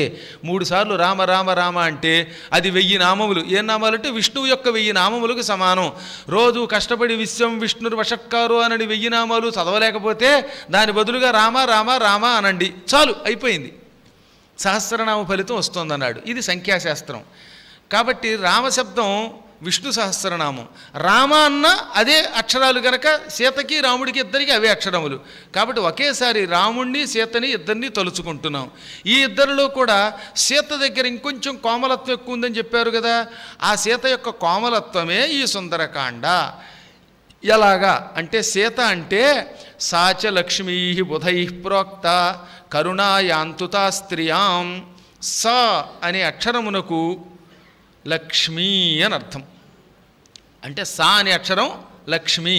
3 సార్లు రామ రామ రామ అంటే అది 1000 నామములు. ఏ నామాలు అంటే విష్ణువు యొక్క 1000 నామములకు సమానం. రోజు కష్టపడి విశ్వం విష్ణురు వషట్కారు అనని 1000 నామాలు చదవలేకపోతే దాని బదులుగా రామ రామ రామ అనండి, చాలు, అయిపోయింది, సహస్రనామ ఫలితం వస్తుందన్నాడు. ఇది సంఖ్యాశాస్త్రం. కాబట్టి రామశబ్దం విష్ణు సహస్రనామం. రామ అన్న అదే అక్షరాలు గనక సీతకి రాముడికి ఇద్దరికి అవే అక్షరములు. కాబట్టి ఒకేసారి రాముణ్ణి సీతని ఇద్దరిని తలుచుకుంటున్నాం. ఈ ఇద్దరిలో కూడా సీత దగ్గర ఇంకొంచెం కోమలత్వం ఎక్కువ ఉందని చెప్పారు కదా, ఆ సీత యొక్క కోమలత్వమే ఈ సుందరకాండ. ఎలాగా అంటే సీత అంటే సాచ లక్ష్మీ బుధై ప్రోక్త కరుణాయాంతుతా స్త్రియాం. స అనే అక్షరమునకు లక్ష్మీ అని అర్థం. అంటే సా అనే అక్షరం లక్ష్మి,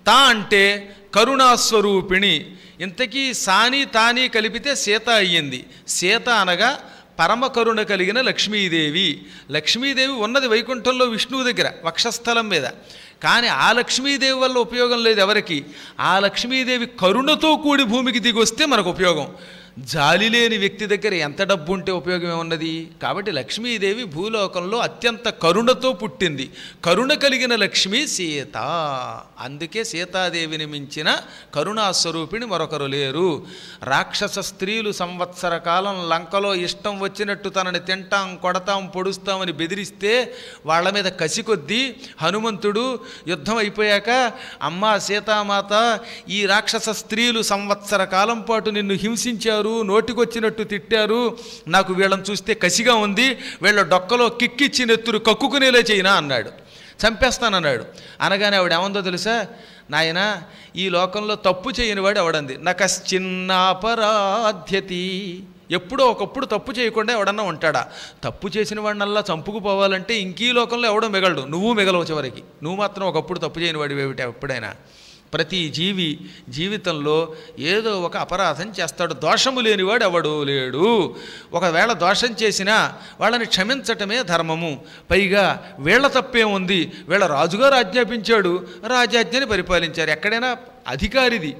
తా అంటే కరుణాస్వరూపిణి. ఇంతకీ సాని తాని కలిపితే సీత అయ్యింది. సీత అనగా పరమ కరుణ కలిగిన లక్ష్మీదేవి. లక్ష్మీదేవి ఉన్నది వైకుంఠంలో విష్ణువు దగ్గర వక్షస్థలం మీద. కానీ ఆ లక్ష్మీదేవి వల్ల ఉపయోగం లేదు ఎవరికి. ఆ లక్ష్మీదేవి కరుణతో కూడి భూమికి దిగి వస్తే మనకు ఉపయోగం. జాలి లేని వ్యక్తి దగ్గర ఎంత డబ్బు ఉంటే ఉపయోగం ఏమున్నది. కాబట్టి లక్ష్మీదేవి భూలోకంలో అత్యంత కరుణతో పుట్టింది. కరుణ కలిగిన లక్ష్మీ సీత. అందుకే సీతాదేవిని మించిన కరుణాస్వరూపిణి మరొకరు లేరు. రాక్షస స్త్రీలు సంవత్సర కాలం లంకలో ఇష్టం వచ్చినట్టు తనని తింటాం కొడతాం పొడుస్తామని బెదిరిస్తే వాళ్ళ మీద కసి కొద్దీ హనుమంతుడు యుద్ధం అయిపోయాక, అమ్మా సీతామాత, ఈ రాక్షస స్త్రీలు సంవత్సర కాలం పాటు నిన్ను హింసించారు, నోటికొచ్చినట్టు తిట్టారు, నాకు వీళ్ళని చూస్తే కసిగా ఉంది, వీళ్ళ డొక్కలో కిక్కిచ్చి నెత్తురు కక్కుకునేలే చేయనా అన్నాడు. చంపేస్తానన్నాడు. అనగానే ఆవిడ ఏమందో తెలుసా, నాయన ఈ లోకంలో తప్పు చేయనివాడు ఎవడంది, నకశ్చిన్నాపరాధ్యతి. ఎప్పుడో ఒకప్పుడు తప్పు చేయకుండా ఎవడన్నా ఉంటాడా? తప్పు చేసిన వాడినల్లా చంపుకుపోవాలంటే ఇంకీ లోకంలో ఎవడో మిగలడు, నువ్వు మిగలవు చివరికి. నువ్వు మాత్రం ఒకప్పుడు తప్పు చేయని వాడివి ఏమిటి ఎప్పుడైనా. ప్రతి జీవి జీవితంలో ఏదో ఒక అపరాధం చేస్తాడు. దోషము లేనివాడు ఎవడూ లేడు. ఒకవేళ దోషం చేసినా వాళ్ళని క్షమించటమే ధర్మము. పైగా వీళ్ళ తప్పేముంది, వీళ్ళ రాజుగారు ఆజ్ఞాపించాడు, రాజాజ్ఞని పరిపాలించారు. ఎక్కడైనా అధికారిది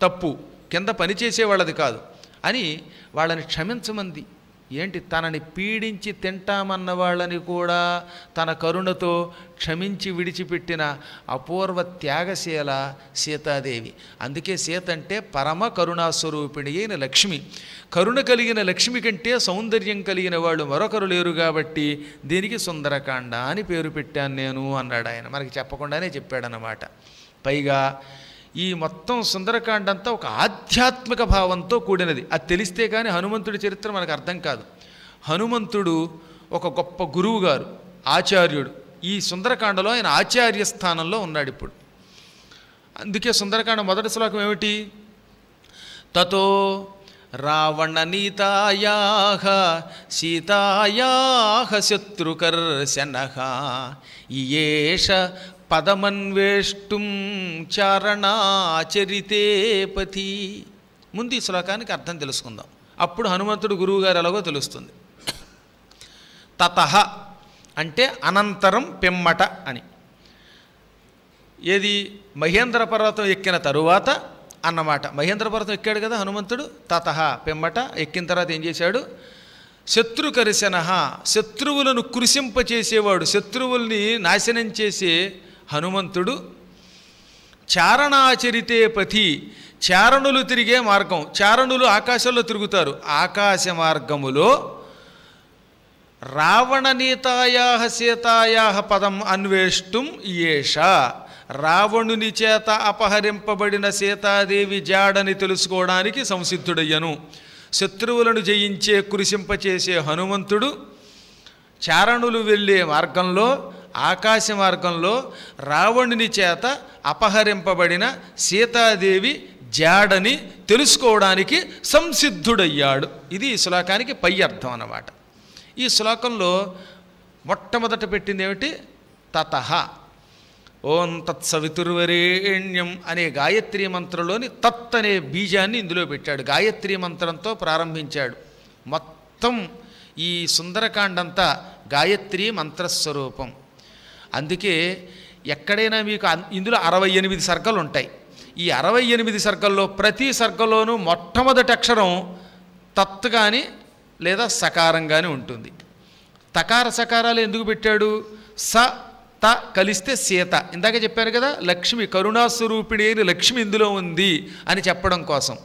తప్పు, కింద పనిచేసే వాళ్ళది కాదు అని వాళ్ళని క్షమించమంది. ఏంటి, తనని పీడించి తింటామన్న వాళ్ళని కూడా తన కరుణతో క్షమించి విడిచిపెట్టిన అపూర్వ త్యాగశీల సీతాదేవి. అందుకే సీత అంటే పరమ కరుణాస్వరూపిణి అయిన లక్ష్మి. కరుణ కలిగిన లక్ష్మి కంటే సౌందర్యం కలిగిన వాళ్ళు మరొకరు లేరు కాబట్టి దీనికి సుందరకాండ అని పేరు పెట్టాను నేను అన్నాడు ఆయన. మనకి చెప్పకుండానే చెప్పాడన్నమాట. పైగా ఈ మొత్తం సుందరకాండ అంతా ఒక ఆధ్యాత్మిక భావంతో కూడినది. అది తెలిస్తే కానీ హనుమంతుడి చరిత్ర మనకు అర్థం కాదు. హనుమంతుడు ఒక గొప్ప గురువు గారు, ఆచార్యుడు. ఈ సుందరకాండలో ఆయన ఆచార్య స్థానంలో ఉన్నాడు ఇప్పుడు. అందుకే సుందరకాండ మొదటి శ్లోకం ఏమిటి? తతో రావణ నీతాయాహ సీతాయాహ శత్రుకర్షణః ఇయేష పదమన్వేష్టం చారణాచరితే పతి. ముందు ఈ శ్లోకానికి అర్థం తెలుసుకుందాం, అప్పుడు హనుమంతుడు గురువుగారు ఎలాగో తెలుస్తుంది. తతః అంటే అనంతరం పిమ్మట అని. ఏది? మహేంద్ర పర్వతం ఎక్కిన తరువాత అన్నమాట. మహేంద్ర పర్వతం ఎక్కాడు కదా హనుమంతుడు, తతః పిమ్మట ఎక్కిన తర్వాత ఏం చేశాడు? శత్రుకర్షణ, శత్రువులను కృషింపచేసేవాడు, శత్రువుల్ని నాశనం చేసే హనుమంతుడు. చారణాచరితే పథి, చారణులు తిరిగే మార్గం. చారణులు ఆకాశంలో తిరుగుతారు. ఆకాశ మార్గములో రావణనీతాయా సీతాయా పదం అన్వేష్టం ఏష. రావణుని చేత అపహరింపబడిన సీతాదేవి జాడని తెలుసుకోవడానికి సంసిద్ధుడయ్యను. శత్రువులను జయించే కృషింపచేసే హనుమంతుడు చారణులు వెళ్ళే మార్గంలో, ఆకాశ మార్గంలో రావణుని చేత అపహరింపబడిన సీతాదేవి జాడని తెలుసుకోవడానికి సంసిద్ధుడయ్యాడు. ఇది ఈ శ్లోకానికి పై అర్థం అన్నమాట. ఈ శ్లోకంలో మొట్టమొదట పెట్టింది ఏమిటి? తతః. ఓం తత్సవితుర్వరేణ్యం అనే గాయత్రీ మంత్రంలోని తత్ అనే బీజాన్ని ఇందులో పెట్టాడు. గాయత్రీ మంత్రంతో ప్రారంభించాడు. మొత్తం ఈ సుందరకాండంతా గాయత్రీ మంత్రస్వరూపం. అందుకే ఎక్కడైనా మీకు ఇందులో 68 సర్గలు ఉంటాయి. ఈ 68 సర్గల్లో ప్రతి సర్గలోనూ మొట్టమొదటి అక్షరం తత్ కానీ లేదా సకారం కానీ ఉంటుంది. తకార సకారాలు ఎందుకు పెట్టాడు? స త కలిస్తే సీత. ఇందాక చెప్పారు కదా, లక్ష్మి కరుణాస్వరూపిణి అయిన లక్ష్మి ఇందులో ఉంది అని చెప్పడం కోసం.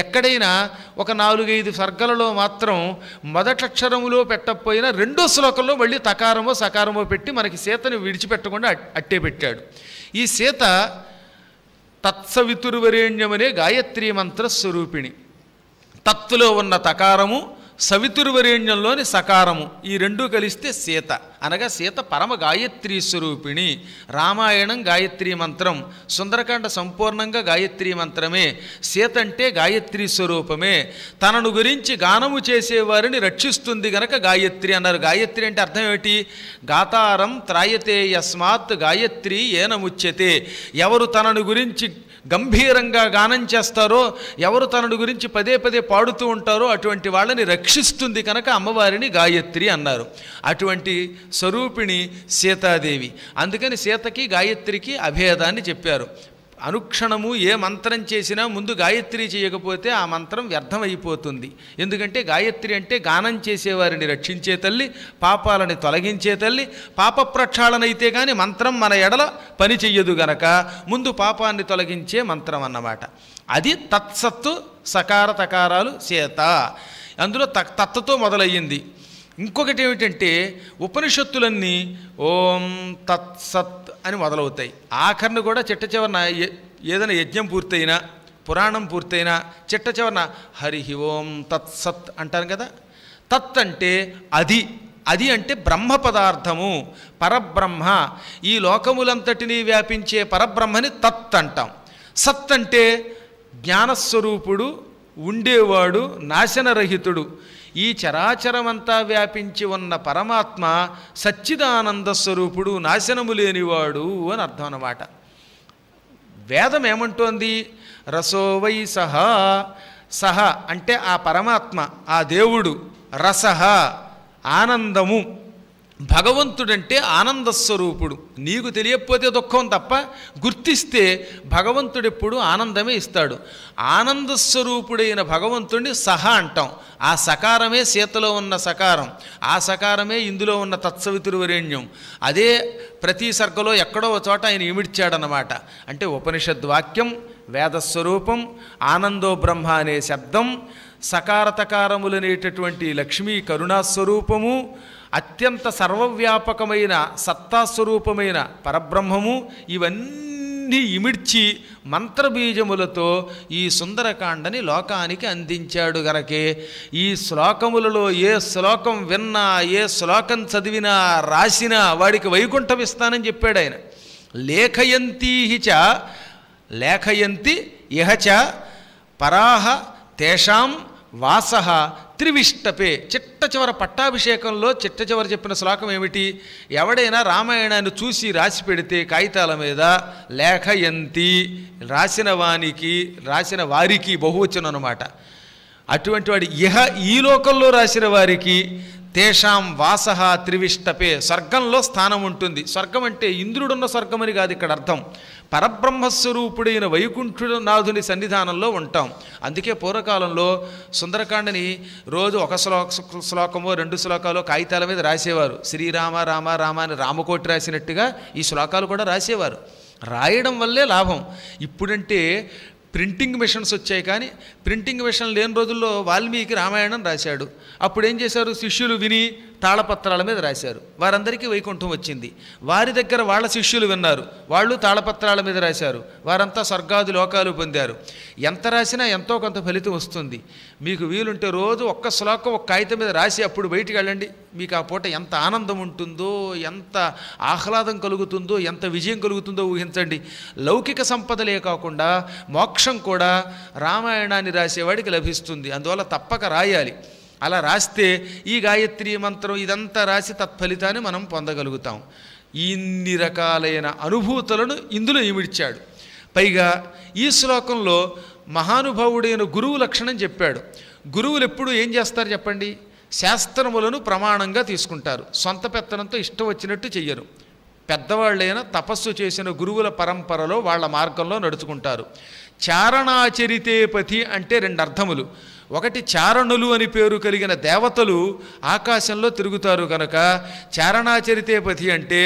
ఎక్కడైనా ఒక 4-5 సర్గలలో మాత్రం మొదటి అక్షరములో పెట్టకపోయినా రెండో శ్లోకంలో మళ్ళీ తకారమో సకారమో పెట్టి మనకి సీతని విడిచిపెట్టకుండా అట్టే పెట్టాడు. ఈ సీత తత్సవితుర్వరేణ్యమనే గాయత్రీ మంత్ర స్వరూపిణి. తత్తులో ఉన్న తకారము, సవితుర్వరేణ్యంలోని సకారము, ఈ రెండూ కలిస్తే సీత. అనగా సీత పరమ గాయత్రీ స్వరూపిణి. రామాయణం గాయత్రీ మంత్రం, సుందరకాండ సంపూర్ణంగా గాయత్రీ మంత్రమే. సీత అంటే గాయత్రీ స్వరూపమే. తనను గురించి గానము చేసేవారిని రక్షిస్తుంది గనక గాయత్రి అన్నారు. గాయత్రి అంటే అర్థం ఏమిటి? గాతారం త్రాయతే యస్మాత్ గాయత్రి ఏనముచ్యతే. ఎవరు తనను గురించి గంభీరంగా గానం చేస్తారో, ఎవరు తనను గురించి పదే పదే పాడుతూ ఉంటారో అటువంటి వాళ్ళని రక్షిస్తుంది కనుక అమ్మవారిని గాయత్రి అన్నారు. అటువంటి స్వరూపిణి సీతాదేవి. అందుకని సీతకి గాయత్రికి అభేదాన్ని చెప్పారు. అనుక్షణము ఏ మంత్రం చేసినా ముందు గాయత్రి చేయకపోతే ఆ మంత్రం వ్యర్థమైపోతుంది. ఎందుకంటే గాయత్రి అంటే గానం చేసేవారిని రక్షించే తల్లి, పాపాలని తొలగించే తల్లి. పాప ప్రక్షాళన అయితే కానీ మంత్రం మన ఎడల పని చెయ్యదు గనక ముందు పాపాన్ని తొలగించే మంత్రం అన్నమాట. అది తత్సత్తు సకార తకారాలు సీత. అందులో తత్తుతో మొదలయ్యింది. ఇంకొకటి ఏమిటంటే ఉపనిషత్తులన్నీ ఓం తత్సత్ అని మొదలవుతాయి. ఆఖరణ కూడా చిట్ట చివరన ఏదైనా యజ్ఞం పూర్తయినా, పురాణం పూర్తయినా చిట్ట చివరన హరి ఓం తత్సత్ అంటారు కదా. తత్ అంటే అది. అది అంటే బ్రహ్మ పదార్థము, పరబ్రహ్మ. ఈ లోకములంతటినీ వ్యాపించే పరబ్రహ్మని తత్ అంటాం. సత్ అంటే జ్ఞానస్వరూపుడు, ఉండేవాడు, నాశనరహితుడు. ఈ చరాచరమంతా వ్యాపించి ఉన్న పరమాత్మ సచ్చిదానంద స్వరూపుడు, నాశనము లేనివాడు అని అర్థం అన్నమాట. వేదం ఏమంటోంది? రసో వై సహ. సహ అంటే ఆ పరమాత్మ, ఆ దేవుడు. రసహ ఆనందము. భగవంతుడంటే ఆనందస్వరూపుడు. నీకు తెలియకపోతే దుఃఖం తప్ప, గుర్తిస్తే భగవంతుడెప్పుడు ఆనందమే ఇస్తాడు. ఆనందస్వరూపుడైన భగవంతుడిని సహ అంటాం. ఆ సకారమే సీతలో ఉన్న సకారం, ఆ సకారమే ఇందులో ఉన్న తత్సవితుర్వరేణ్యం. అదే ప్రతి సర్గలో ఎక్కడో ఒక చోట ఆయన ఇమిడ్చాడనమాట. అంటే ఉపనిషద్వాక్యం, వేదస్వరూపం, ఆనందో బ్రహ్మ అనే శబ్దం, సకారతకారములనేటటువంటి లక్ష్మీ కరుణాస్వరూపము, అత్యంత సర్వవ్యాపకమైన సత్తాస్వరూపమైన పరబ్రహ్మము, ఇవన్నీ ఇమిడ్చి మంత్రబీజములతో ఈ సుందరకాండని లోకానికి అందించాడు గనకే ఈ శ్లోకములలో ఏ శ్లోకం విన్నా, ఏ శ్లోకం చదివినా, రాసినా వాడికి వైకుంఠం ఇస్తానని చెప్పాడు ఆయన. లేఖయంతీహిచ లేఖయంతి ఇహచ పరాహ తేషాం వాసః త్రివిష్టపే. చిట్ట చివర పట్టాభిషేకంలో చిట్ట చివర చెప్పిన శ్లోకం ఏమిటి? ఎవడైనా రామాయణాన్ని చూసి రాసి పెడితే కాగితాల మీద లేఖయంతి, రాసిన వానికి, రాసిన వారికి బహువచనం అన్నమాట. అటువంటి వాడి ఇహ ఈ లోకంలో రాసిన వారికి తేషాం వాసః త్రివిష్టపే, స్వర్గంలో స్థానం ఉంటుంది. స్వర్గం అంటే ఇంద్రుడున్న స్వర్గం అని కాదు ఇక్కడ అర్థం. పరబ్రహ్మస్వరూపుడైన వైకుంఠనాథుని సన్నిధానంలో ఉంటాం. అందుకే పూర్వకాలంలో సుందరకాండని రోజు ఒక శ్లోకమో 2 శ్లోకాలు కాగితాల మీద రాసేవారు. శ్రీరామ రామ రామ అని రామకోటి రాసినట్టుగా ఈ శ్లోకాలు కూడా రాసేవారు. రాయడం వల్లే లాభం. ఇప్పుడంటే ప్రింటింగ్ మిషన్స్ వచ్చాయి, కానీ ప్రింటింగ్ మిషన్ లేని రోజుల్లో వాల్మీకి రామాయణం రాశాడు. అప్పుడు ఏం చేశారు? శిష్యులు విని తాళపత్రాల మీద రాశారు. వారందరికీ వైకుంఠం వచ్చింది. వారి దగ్గర వాళ్ళ శిష్యులు విన్నారు, వాళ్ళు తాళపత్రాల మీద రాశారు. వారంతా స్వర్గాది లోకాలు పొందారు. ఎంత రాసినా ఎంతో కొంత ఫలితం వస్తుంది. మీకు వీలుంటే రోజు ఒక్క శ్లోకం ఒక కాగితం మీద రాసి అప్పుడు బయటికి వెళ్ళండి. మీకు ఆ పూట ఎంత ఆనందం ఉంటుందో, ఎంత ఆహ్లాదం కలుగుతుందో, ఎంత విజయం కలుగుతుందో ఊహించండి. లౌకిక సంపదలే కాకుండా మోక్షం కూడా రామాయణాన్ని రాసేవాడికి లభిస్తుంది. అందువల్ల తప్పక రాయాలి. అలా రాస్తే ఈ గాయత్రీ మంత్రం ఇదంతా రాసి తత్ఫలితాన్ని మనం పొందగలుగుతాం. ఇన్ని రకాలైన అనుభూతులను ఇందులో ఇమిడ్చాడు. పైగా ఈ శ్లోకంలో మహానుభావుడైన గురువు లక్షణం చెప్పాడు. గురువులు ఎప్పుడు ఏం చేస్తారు చెప్పండి? శాస్త్రములను ప్రమాణంగా తీసుకుంటారు. సొంత పెత్తనంతో ఇష్టం వచ్చినట్టు చెయ్యరు. పెద్దవాళ్ళైన తపస్సు చేసిన గురువుల పరంపరలో వాళ్ళ మార్గంలో నడుచుకుంటారు. చారణాచరితే పథి అంటే రెండు అర్థములు. ఒకటి, చారణులు అని పేరు కలిగిన దేవతలు ఆకాశంలో తిరుగుతారు కనుక చారణాచరితే పథి అంటే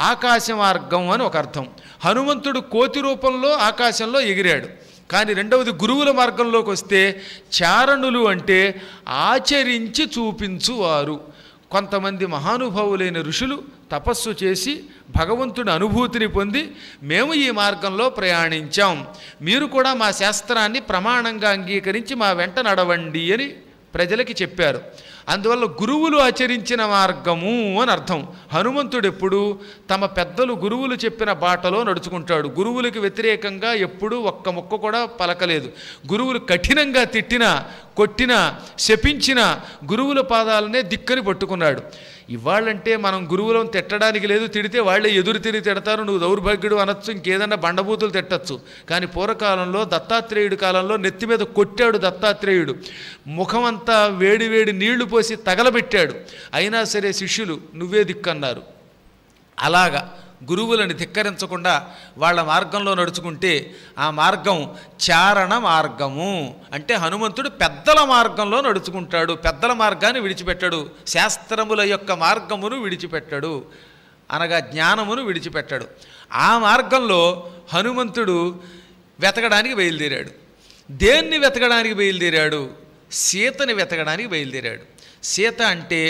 ఆకాశ మార్గం అని ఒక అర్థం. హనుమంతుడు కోతి రూపంలో ఆకాశంలో ఎగిరాడు. కానీ రెండవది గురువుల మార్గంలోకి వస్తే చారణులు అంటే ఆచరించి చూపించువారు. కొంతమంది మహానుభావులైన ఋషులు తపస్సు చేసి భగవంతుడి అనుభూతిని పొంది మేము ఈ మార్గంలో ప్రయాణించాం, మీరు కూడా మా శాస్త్రాన్ని ప్రమాణంగా అంగీకరించి మా వెంట నడవండి అని ప్రజలకి చెప్పారు. అందువల్ల గురువులు ఆచరించిన మార్గము అని అర్థం. హనుమంతుడు ఎప్పుడు తమ పెద్దలు గురువులు చెప్పిన బాటలో నడుచుకుంటాడు. గురువులకి వ్యతిరేకంగా ఎప్పుడూ ఒక్క ముక్క కూడా పలకలేదు. గురువులు కఠినంగా తిట్టినా, కొట్టినా, శపించినా గురువుల పాదాలనే దిక్కని పట్టుకున్నాడు. ఇవాళ్ళంటే మనం గురువులను తిట్టడానికి లేదు, తిడితే వాళ్ళే ఎదురు తిరిగి తిడతారు, నువ్వు దౌర్భాగ్యుడు అనొచ్చు, ఇంకేదన్నా బండబూతులు తిట్టచ్చు. కానీ పూర్వకాలంలో దత్తాత్రేయుడి కాలంలో నెత్తి మీద కొట్టాడు దత్తాత్రేయుడు. ముఖమంతా వేడి వేడి నీళ్లు పోసి తగలబెట్టాడు. అయినా సరే శిష్యులు నువ్వే దిక్కన్నారు. అలాగా గురువులను ధిక్కరించకుండా వాళ్ళ మార్గంలో నడుచుకుంటే ఆ మార్గం చారణ మార్గము. అంటే హనుమంతుడు పెద్దల మార్గంలో నడుచుకుంటాడు, పెద్దల మార్గాన్ని విడిచిపెట్టాడు, శాస్త్రముల యొక్క మార్గమును విడిచిపెట్టాడు, అనగా జ్ఞానమును విడిచిపెట్టాడు. ఆ మార్గంలో హనుమంతుడు వెతకడానికి బయలుదేరాడు. దేన్ని వెతకడానికి బయలుదేరాడు? సీతని వెతకడానికి బయలుదేరాడు. సీత అంటే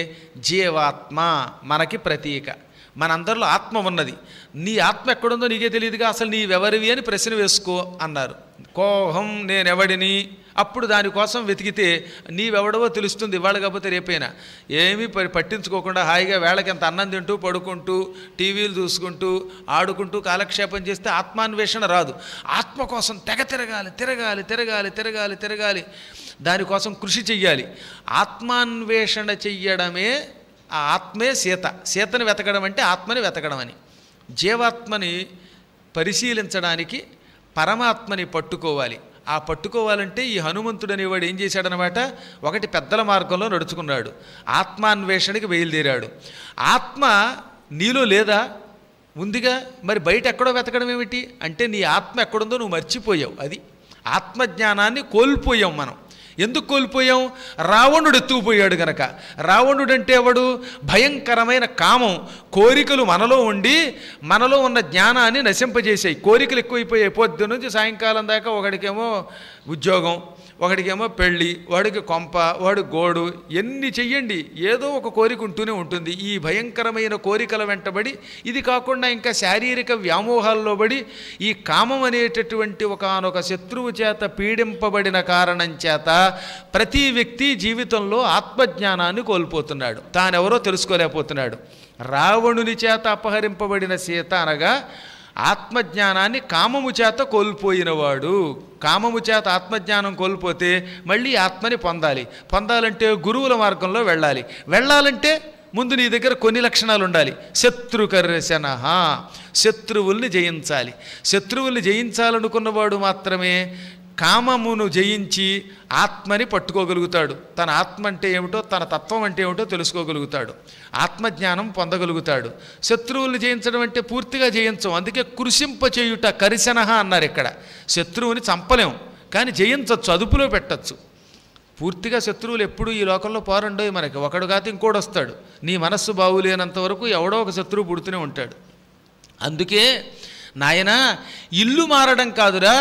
జీవాత్మ, మనకి ప్రతీక. మనందరిలో ఆత్మ ఉన్నది. నీ ఆత్మ ఎక్కడుందో నీకే తెలియదుగా, అసలు నీవెవరివి అని ప్రశ్న వేసుకో అన్నారు. కోహం, నేనెవడిని? అప్పుడు దానికోసం వెతికితే నీవెవడవో తెలుస్తుంది, ఇవాళ కాకపోతే రేపైనా. ఏమీ పట్టించుకోకుండా హాయిగా వేళకి ఎంత అన్నం తింటూ, పడుకుంటూ, టీవీలు చూసుకుంటూ, ఆడుకుంటూ కాలక్షేపం చేస్తే ఆత్మాన్వేషణ రాదు. ఆత్మ కోసం తెగ తిరగాలి, తిరగాలి, తిరగాలి, తిరగాలి, తిరగాలి, దానికోసం కృషి చెయ్యాలి. ఆత్మాన్వేషణ చెయ్యడమే ఆ ఆత్మే సీత. సీతని వెతకడం అంటే ఆత్మని వెతకడం అని. జీవాత్మని పరిశీలించడానికి పరమాత్మని పట్టుకోవాలి. ఆ పట్టుకోవాలంటే ఈ హనుమంతుడు అనేవాడు ఏం చేశాడనమాట? ఒకటి, పెద్దల మార్గంలో నడుచుకున్నాడు, ఆత్మాన్వేషణకి బయలుదేరాడు. ఆత్మ నీలో లేదా? ఉందిగా, మరి బయట ఎక్కడో వెతకడం ఏమిటి అంటే నీ ఆత్మ ఎక్కడుందో నువ్వు మర్చిపోయావు. అది ఆత్మజ్ఞానాన్ని కోల్పోయాం మనం. ఎందుకు కోల్పోయాం? రావణుడు ఎత్తుకుపోయాడు గనక. రావణుడు అంటే ఎవడు? భయంకరమైన కామం, కోరికలు మనలో ఉండి మనలో ఉన్న జ్ఞానాన్ని నశింపజేసాయి. కోరికలు ఎక్కువైపోయాయి. పొద్దు నుంచి సాయంకాలం దాకా ఒకడికేమో ఉద్యోగం, ఒకడికేమో పెళ్ళి, వాడికి కొంప, వాడి గోడు, ఎన్ని చెయ్యండి ఏదో ఒక కోరిక ఉంటూనే ఉంటుంది. ఈ భయంకరమైన కోరికల వెంటబడి, ఇది కాకుండా ఇంకా శారీరక వ్యామోహాల్లో పడి ఈ కామం అనేటటువంటి ఒకానొక శత్రువు చేత పీడింపబడిన కారణం చేత ప్రతి వ్యక్తి జీవితంలో ఆత్మజ్ఞానాన్ని కోల్పోతున్నాడు, తానెవరో తెలుసుకోలేకపోతున్నాడు. రావణుని చేత అపహరింపబడిన సీత అనగా ఆత్మజ్ఞానాన్ని కామము చేత కోల్పోయినవాడు. కామము చేత ఆత్మజ్ఞానం కోల్పోతే మళ్ళీ ఆత్మని పొందాలి. పొందాలంటే గురువుల మార్గంలో వెళ్ళాలి. వెళ్ళాలంటే ముందు నీ దగ్గర కొన్ని లక్షణాలు ఉండాలి. శత్రుకర్షణ, శత్రువుల్ని జయించాలి. శత్రువుల్ని జయించాలనుకున్నవాడు మాత్రమే కామమును జయించి ఆత్మని పట్టుకోగలుగుతాడు. తన ఆత్మ అంటే ఏమిటో, తన తత్వం అంటే ఏమిటో తెలుసుకోగలుగుతాడు, ఆత్మజ్ఞానం పొందగలుగుతాడు. శత్రువుల్ని జయించడం అంటే పూర్తిగా జయించం. అందుకే కృషింప చేయుట, కరిశన అన్నారు ఇక్కడ. శత్రువుని చంపలేం కానీ జయించవచ్చు, అదుపులో పెట్టచ్చు. పూర్తిగా శత్రువులు ఎప్పుడు ఈ లోకంలో పోరండో మనకి. ఒకడు కాదు ఇంకోటి వస్తాడు. నీ మనస్సు బాగులేనంత వరకు ఎవడో ఒక శత్రువు పుడుతూనే ఉంటాడు. అందుకే నాయనా ఇల్లు మారడం కాదురా,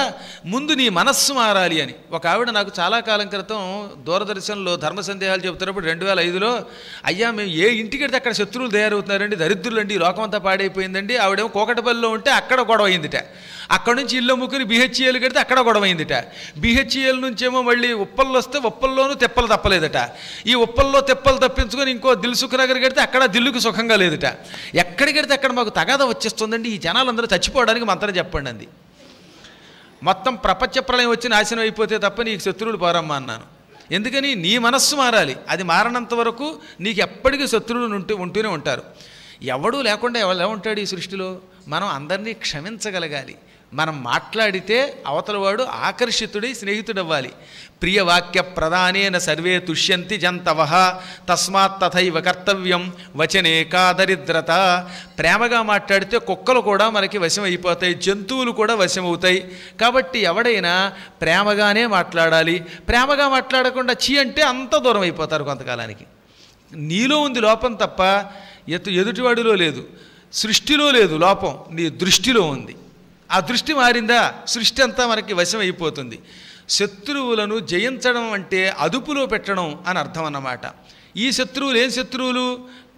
ముందు నీ మనస్సు మారాలి అని. ఒక ఆవిడ నాకు చాలా కాలం క్రితం దూరదర్శన్లో ధర్మ సందేహాలు చెబుతున్నప్పుడు 2005లో, అయ్యా మేము ఏ ఇంటికి వెళ్తే అక్కడ శత్రువులు తయారవుతున్నారండి, దరిద్రులండి, ఈ లోకం అంతా పాడైపోయిందండి. ఆవిడేమో కోకటపల్లిలో ఉంటే అక్కడ గొడవ అయిందిట. అక్కడ నుంచి ఇల్లు ముక్కుని బిహెచ్ఈఎల్ కడితే అక్కడ గొడవ అయిందిట. బిహెచ్ఈఎల్ నుంచేమో మళ్ళీ ఉప్పల్లో వస్తే ఉప్పల్లోనూ తెప్పలు తప్పలేదట. ఈ ఉప్పల్లో తెప్పలు తప్పించుకొని ఇంకో దిల్సుఖ్ నగర్ కడితే అక్కడ దిల్లుకు సుఖంగా లేదుట. ఎక్కడికి వెడితే అక్కడ మాకు తగాద వచ్చేస్తుందండి, ఈ జనాలందరూ చచ్చిపోవడానికి మంత్రం చెప్పండి అంది. మొత్తం ప్రపంచ ప్రళయం వచ్చి నాశనం అయిపోతే తప్ప నీకు శత్రువులు పోరమ్మా అన్నాను. ఎందుకని? నీ మనస్సు మారాలి. అది మారనంత వరకు నీకు ఎప్పటికీ శత్రువులు ఉంటూనే ఉంటారు. ఎవడూ లేకుండా ఎలా ఉంటాడు ఈ సృష్టిలో? మనం అందరినీ క్షమించగలగాలి. మనం మాట్లాడితే అవతలవాడు ఆకర్షితుడై స్నేహితుడవ్వాలి. ప్రియవాక్య ప్రధానేన సర్వే తుష్యంతి జంతవః తస్మాత్ తథైవ కర్తవ్యం వచనే కా దరిద్రత. ప్రేమగా మాట్లాడితే కుక్కలు కూడా మనకి వశం అయిపోతాయి, జంతువులు కూడా వశమవుతాయి. కాబట్టి ఎవడైనా ప్రేమగానే మాట్లాడాలి. ప్రేమగా మాట్లాడకుండా చీ అంటే అంత దూరం అయిపోతారు కొంతకాలానికి. నీలో ఉంది లోపం తప్ప ఎదుటివాడిలో లేదు, సృష్టిలో లేదు లోపం, నీ దృష్టిలో ఉంది. ఆ దృష్టి మారిందా సృష్టి అంతా మనకి వశం అయిపోతుంది. శత్రువులను జయించడం అంటే అదుపులో పెట్టడం అని అర్థం అన్నమాట. ఈ శత్రువులు ఏం శత్రువులు?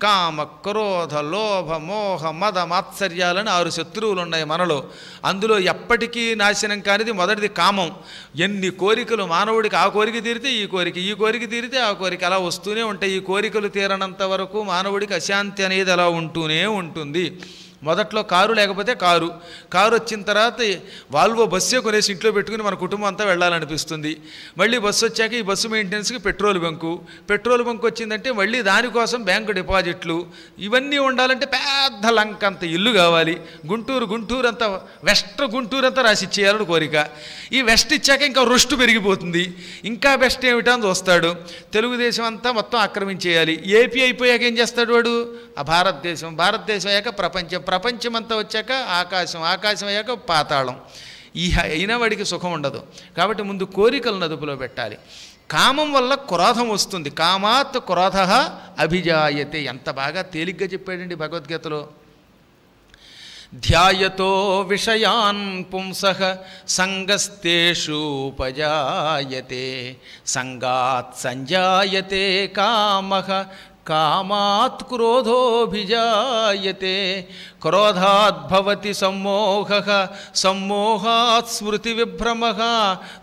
కామ, క్రోధ, లోభ, మోహ, మద, మాత్సర్యాలని 6 శత్రువులు ఉన్నాయి మనలో. అందులో ఎప్పటికీ నాశనం కానిది మొదటిది కామం. ఎన్ని కోరికలు మానవుడికి, ఆ కోరిక తీరితే ఈ కోరిక, ఈ కోరిక తీరితే ఆ కోరిక, అలా వస్తూనే ఉంటాయి. ఈ కోరికలు తీరనంత వరకు మానవుడికి అశాంతి అనేది అలా ఉంటూనే ఉంటుంది. మొదట్లో కారు లేకపోతే కారు వచ్చిన తర్వాత వాల్వో బస్సే కొనేసి ఇంట్లో పెట్టుకుని మన కుటుంబం అంతా వెళ్ళాలనిపిస్తుంది. మళ్ళీ బస్సు వచ్చాక ఈ బస్సు మెయింటెనెన్స్కి పెట్రోల్ బంకు వచ్చిందంటే మళ్ళీ దానికోసం బ్యాంకు డిపాజిట్లు, ఇవన్నీ ఉండాలంటే పెద్ద లంక అంత ఇల్లు కావాలి. గుంటూరు అంతా గుంటూరు అంతా రాసిచ్చేయాలని కోరిక. ఈ వెస్ట్ ఇచ్చాక ఇంకా రొస్టు పెరిగిపోతుంది. ఇంకా బెస్ట్ ఏమిటా అని చూస్తాడు. తెలుగుదేశం అంతా మొత్తం ఆక్రమించేయాలి. ఏపీ అయిపోయాక ఏం చేస్తాడు వాడు? ఆ భారతదేశం అయ్యాక ప్రపంచం అంతా వచ్చాక ఆకాశం అయ్యాక పాతాళం. ఈ అయినా వాడికి సుఖం ఉండదు. కాబట్టి ముందు కోరికలను అదుపులో పెట్టాలి. కామం వల్ల క్రోధం వస్తుంది. కామాత్ క్రోధః అభిజాయతే. ఎంత బాగా తేలిగ్గా చెప్పాడండి భగవద్గీతలో. ధ్యాయతో విషయాన్ పుంసః సంగస్తేషూపజాయతే సంగాత్ సంజాయతే కామః కామాత్ క్రోధోభిజాయతే క్రోధాత్ భవతి సమ్మోహః సమ్మోహాత్ స్మృతి విభ్రమః